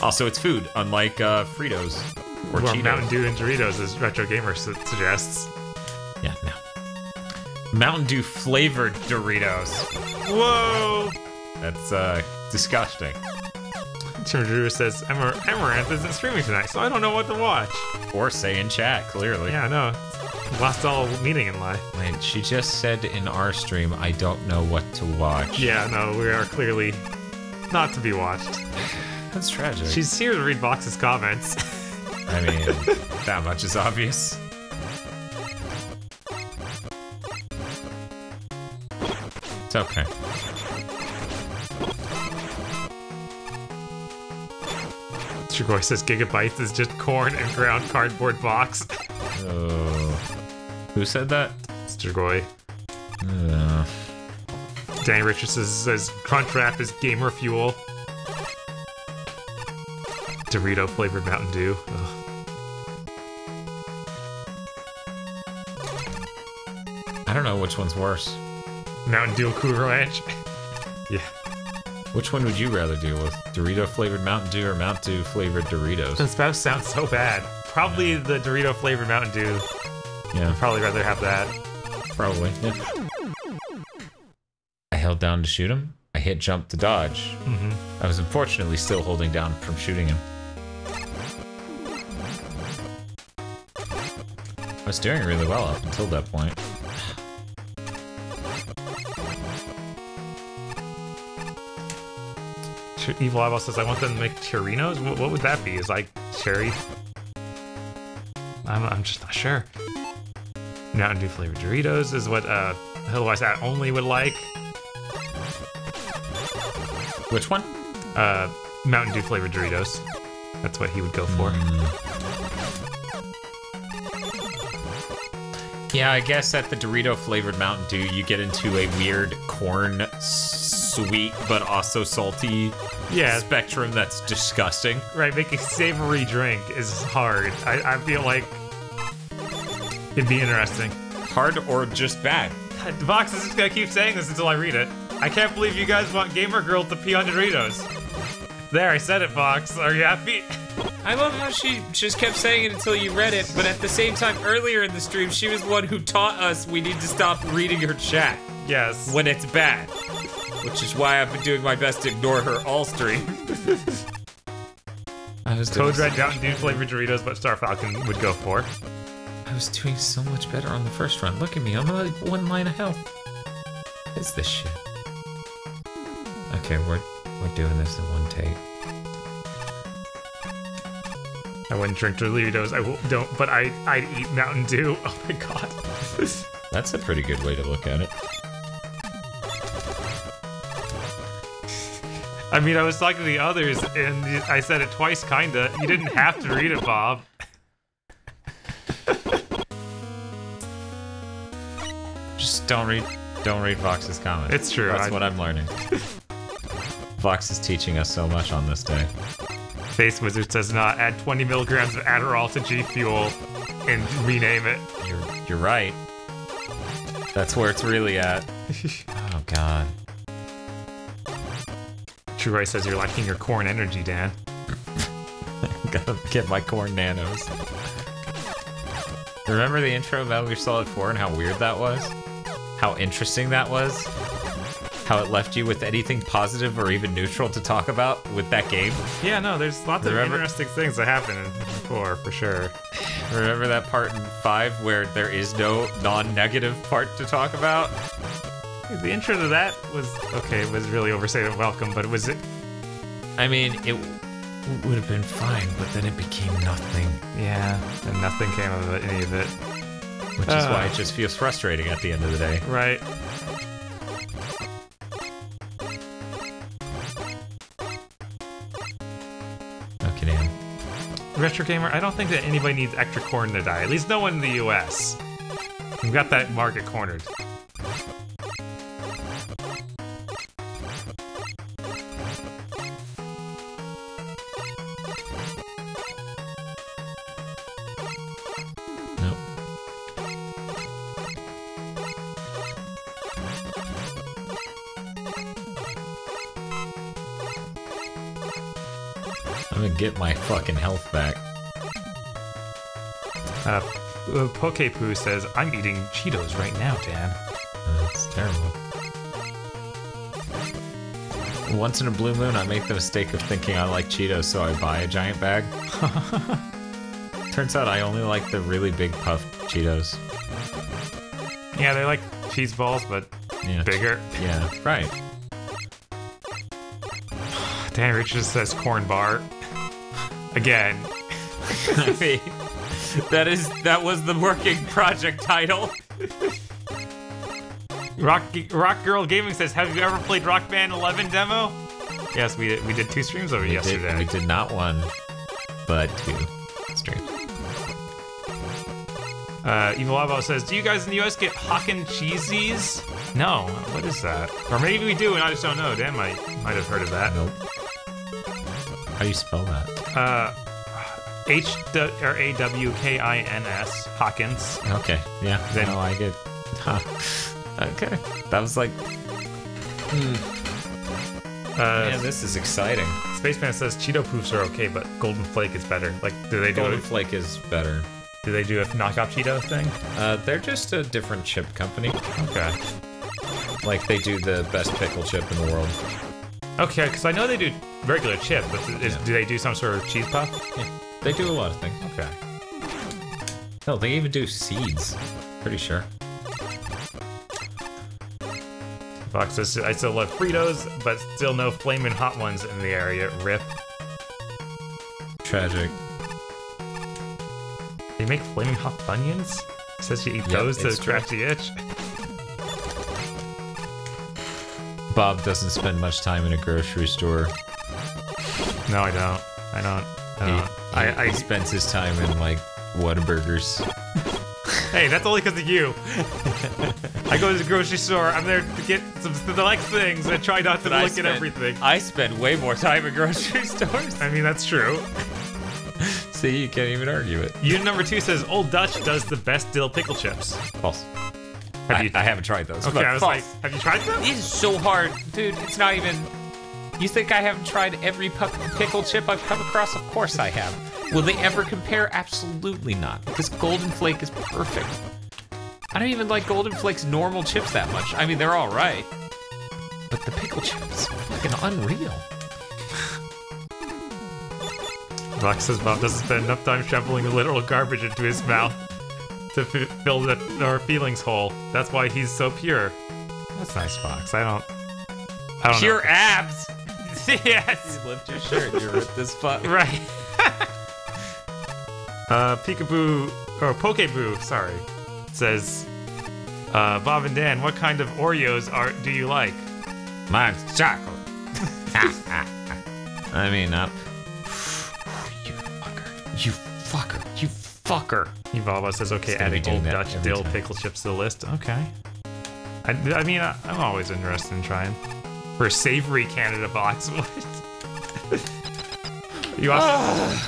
Also, it's food, unlike Fritos or Cheetos. Mountain Dew and Doritos, as Retro Gamer suggests. Yeah, no. Mountain Dew flavored Doritos. Whoa! That's disgusting. Tim Drew says Amaranth isn't streaming tonight, so I don't know what to watch. Or say in chat, clearly. Yeah, I know. Lost all meaning in life. Wait, she just said in our stream, I don't know what to watch. Yeah, no, we are clearly not to be watched. That's tragic. She's here to read Vox's comments. I mean, that much is obvious. It's okay. Strigoi says Gigabytes is just corn and ground cardboard box. Who said that? Strigoi. Danny Richardson says Crunchwrap is gamer fuel. Dorito flavored Mountain Dew. Ugh. I don't know which one's worse. Mountain Dew Cool Ranch. Yeah. Which one would you rather deal with? Dorito flavored Mountain Dew or Mountain Dew flavored Doritos? Those both sound so bad. Probably the Dorito flavored Mountain Dew. Yeah, I'd probably rather have that. probably. Yeah. I held down to shoot him. I hit jump to dodge. I was unfortunately still holding down from shooting him. I was doing really well up until that point. Evil Eyeball says, I want them to make Chirinos? What would that be? Is like cherry? I'm just not sure. Mountain Dew flavored Doritos is what otherwise that only would like. Which one? Mountain Dew flavored Doritos. That's what he would go for. Yeah, I guess at the Dorito flavored Mountain Dew, you get into a weird corn sweet but also salty spectrum that's disgusting. Right, making savory drink is hard. I feel like it'd be interesting. Hard or just bad? Vox is just gonna keep saying this until I read it. I can't believe you guys want Gamer Girl to pee on Doritos. There, I said it, Vox. Are you happy? I love how she just kept saying it until you read it, but at the same time, earlier in the stream, she was the one who taught us we need to stop reading her chat. Yes. When it's bad. Which is why I've been doing my best to ignore her all stream. Code Red Mountain Dew flavored Doritos, but Star Falcon would go for. I was doing so much better on the first run. Look at me, I'm like 1 line of health. What is this shit? Okay, we're doing this in one take. I wouldn't drink Doritos. But I'd eat Mountain Dew. Oh my god. That's a pretty good way to look at it. I mean, I was talking to the others, and I said it twice, kinda. You didn't have to read it, Bob. Just don't read Vox's comments. It's true. That's what I'm learning. Vox is teaching us so much on this day. Face Wizard says not. Add 20 milligrams of Adderall to G Fuel and rename it. You're right. That's where it's really at. Oh god. True Rice says you're lacking your corn energy, Dan. Gotta get my corn nanos. Remember the intro of Metal Gear Solid 4 and how weird that was? How interesting that was? How it left you with anything positive or even neutral to talk about with that game? Yeah, no, there's lots of interesting things that happen in 4, for sure. Remember that part in 5 where there is no non-negative part to talk about? The intro to that was, okay, it was really overstated welcome, but was it? I mean, it would have been fine, but then it became nothing. Yeah, and nothing came of it, any of it. Which is why it just feels frustrating at the end of the day. Right. Okay, Dan. Retro Gamer, I don't think that anybody needs extra corn to die. At least no one in the US. We've got that market cornered. I'm gonna get my fucking health back. Pokepoo says, I'm eating Cheetos right now, Dan. That's terrible. Once in a blue moon, I make the mistake of thinking I like Cheetos, so I buy a giant bag. Turns out I only like the really big puffed Cheetos. Yeah, they're like cheese balls, but bigger. Yeah, right. Dan Richards says corn bar. Again. I mean, that was the working project title. Rock Girl Gaming says, have you ever played Rock Band 11 demo? Yes, we did 2 streams over yesterday. We did not 1, but 2 streams. Evil Abo says, do you guys in the US get Hawkin' Cheesies? No, what is that? Or maybe we do and I just don't know. Dan might have heard of that. Nope. How do you spell that? H-A-W-K-I-N-S, Hawkins. Okay, yeah, Then I get... Huh. Okay, that was like... Man, this is exciting. Spaceman says Cheeto Poofs are okay, but Golden Flake is better. Like, do they do Golden Flake is better. Do they do a knockoff Cheeto thing? They're just a different chip company. Okay. Like, they do the best pickle chip in the world. Okay, because I know they do regular chip, but do they do some sort of cheese puff? Yeah, they do a lot of things. Okay. No, they even do seeds. Pretty sure. Fox says, I still love Fritos, but still no flamin' hot ones in the area. Rip. Tragic. They make flaming hot Funyuns? Says you eat those to scratch the itch? Bob doesn't spend much time in a grocery store. No, I don't. He spends his time in like Whataburgers. Hey, that's only because of you. I go to the grocery store. I'm there to get some select things and try not to look at everything. I spend way more time in grocery stores. I mean, that's true. See, you can't even argue it. Unit number 2 says Old Dutch does the best dill pickle chips. False. Have you? I haven't tried those. Okay, I was false. like, have you tried them? It is so hard, dude. It's not even. You think I haven't tried every pickle chip I've come across? Of course I have. Will they ever compare? Absolutely not. Because Golden Flake is perfect. I don't even like Golden Flake's normal chips that much. I mean, they're all right. But the pickle chip is fucking unreal. Black says Bob doesn't spend enough time shoveling literal garbage into his mouth to fill our feelings hole. That's why he's so pure. That's nice, Fox. I don't Pure know. abs. Yes. You lift your shirt. You're ripped as fuck. Right. Peekaboo, or Pokeboo, sorry, says, Bob and Dan, what kind of Oreos do you like? Mine's chocolate. I mean, You fucker. Evolva says, okay, gonna be adding doing Old that Dutch every dill time. pickle chips to the list. Okay. I mean, I'm always interested in trying. For a savory Canada box, what? You also...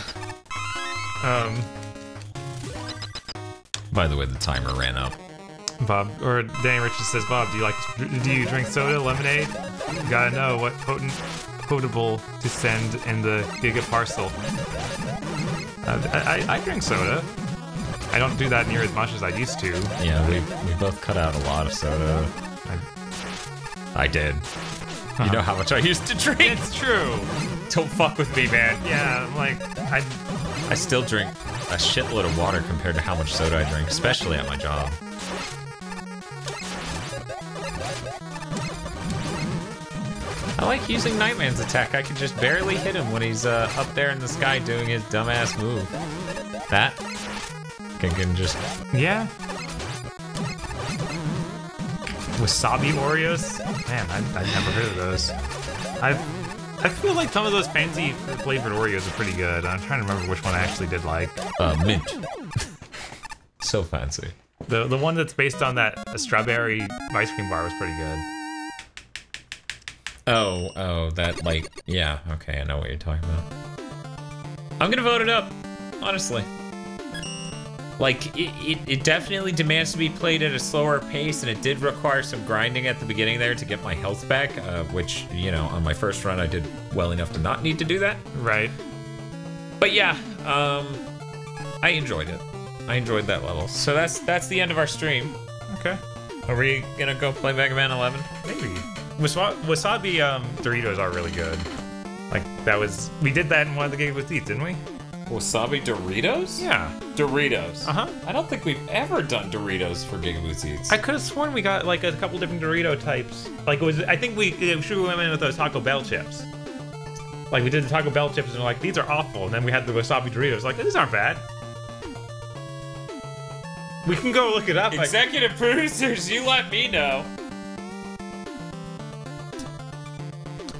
by the way, the timer ran up. Bob, or Danny Richards says, Bob, do you drink soda, lemonade? You gotta know what potable to send in the Giga parcel. I drink soda. I don't do that near as much as I used to. Yeah, we both cut out a lot of soda. I did. You know how much I used to drink? It's true. Don't fuck with me, man. Yeah, I'm like, I still drink a shitload of water compared to how much soda I drink, especially at my job. I like using Nightman's attack. I can just barely hit him when he's up there in the sky doing his dumbass move. That can just... yeah. Wasabi Oreos? Man, I've never heard of those. I feel like some of those fancy flavored Oreos are pretty good. I'm trying to remember which one I actually did like. mint. So fancy. The one that's based on that strawberry ice cream bar was pretty good. Oh, that, like, yeah, okay, I know what you're talking about. I'm gonna vote it up, honestly. Like, it definitely demands to be played at a slower pace, and it did require some grinding at the beginning there to get my health back, which, you know, on my first run I did well enough to not need to do that. Right. But yeah, I enjoyed it. I enjoyed that level. So that's the end of our stream. Okay. Are we gonna go play Mega Man 11? Maybe. Wasabi Doritos are really good. Like, we did that in one of the games with Eats, didn't we? Wasabi Doritos? Yeah. Doritos. Uh-huh. I don't think we've ever done Doritos for Gigaboots Eats. I could have sworn we got like a couple different Dorito types. Like, I think we went in with those Taco Bell chips. Like, we did the Taco Bell chips and we're like, these are awful. And then we had the Wasabi Doritos. Like, these aren't bad. We can go look it up. Executive producers, you let me know.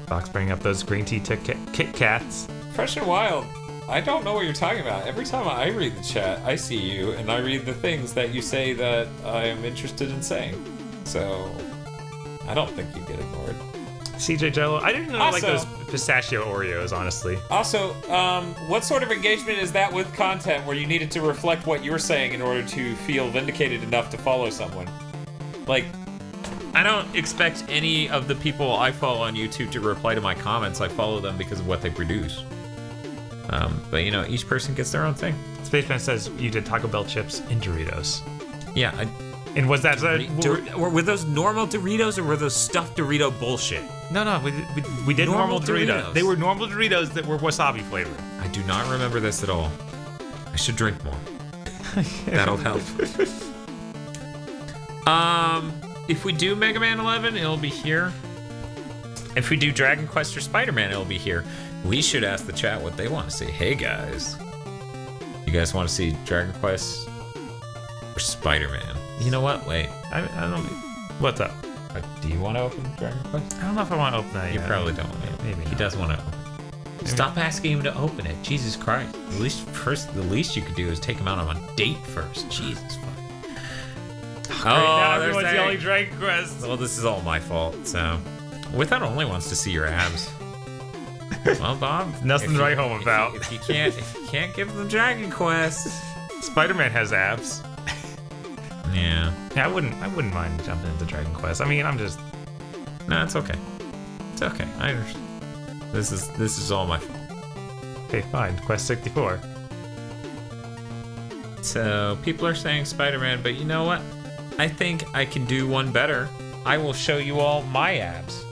Fox bringing up those green tea Kit Kats. Fresh and Wild. I don't know what you're talking about. Every time I read the chat, I see you, and I read the things that you say that I am interested in saying. So, I don't think you get ignored. CJ Jello. I didn't know like those pistachio Oreos, honestly. Also, what sort of engagement is that with content where you needed to reflect what you're saying in order to feel vindicated enough to follow someone? Like, I don't expect any of the people I follow on YouTube to reply to my comments. I follow them because of what they produce. But you know, each person gets their own thing. Spaceman says you did Taco Bell chips in Doritos. Yeah. And was that... were those normal Doritos or were those stuffed Dorito bullshit? No, we did normal Doritos. They were normal Doritos that were wasabi flavored. I do not remember this at all. I should drink more. That'll help. If we do Mega Man 11, it'll be here. If we do Dragon Quest or Spider-Man, it'll be here. We should ask the chat what they want to see. Hey guys, you guys want to see Dragon Quest or Spider-Man? You know what? Wait, I don't... What's up? Do you want to open Dragon Quest? I don't know if I want to open that You yet. probably don't want to. Maybe He not. does want to open. Stop asking him to open it. Jesus Christ. The least you could do is take him out on a date first. Jesus fuck. Now there's everyone's that. yelling Dragon Quest. Well, this is all my fault, so. WithoutOnly wants to see your abs. Well, Bob. Nothing to write home about. If you can't give them Dragon Quest. Spider-Man has abs. Yeah. Yeah, I wouldn't mind jumping into Dragon Quest. I mean, I'm just. No, it's okay. It's okay. I understand. This is all my fault. Okay, fine. Quest 64. So people are saying Spider-Man, but you know what? I think I can do one better. I will show you all my abs.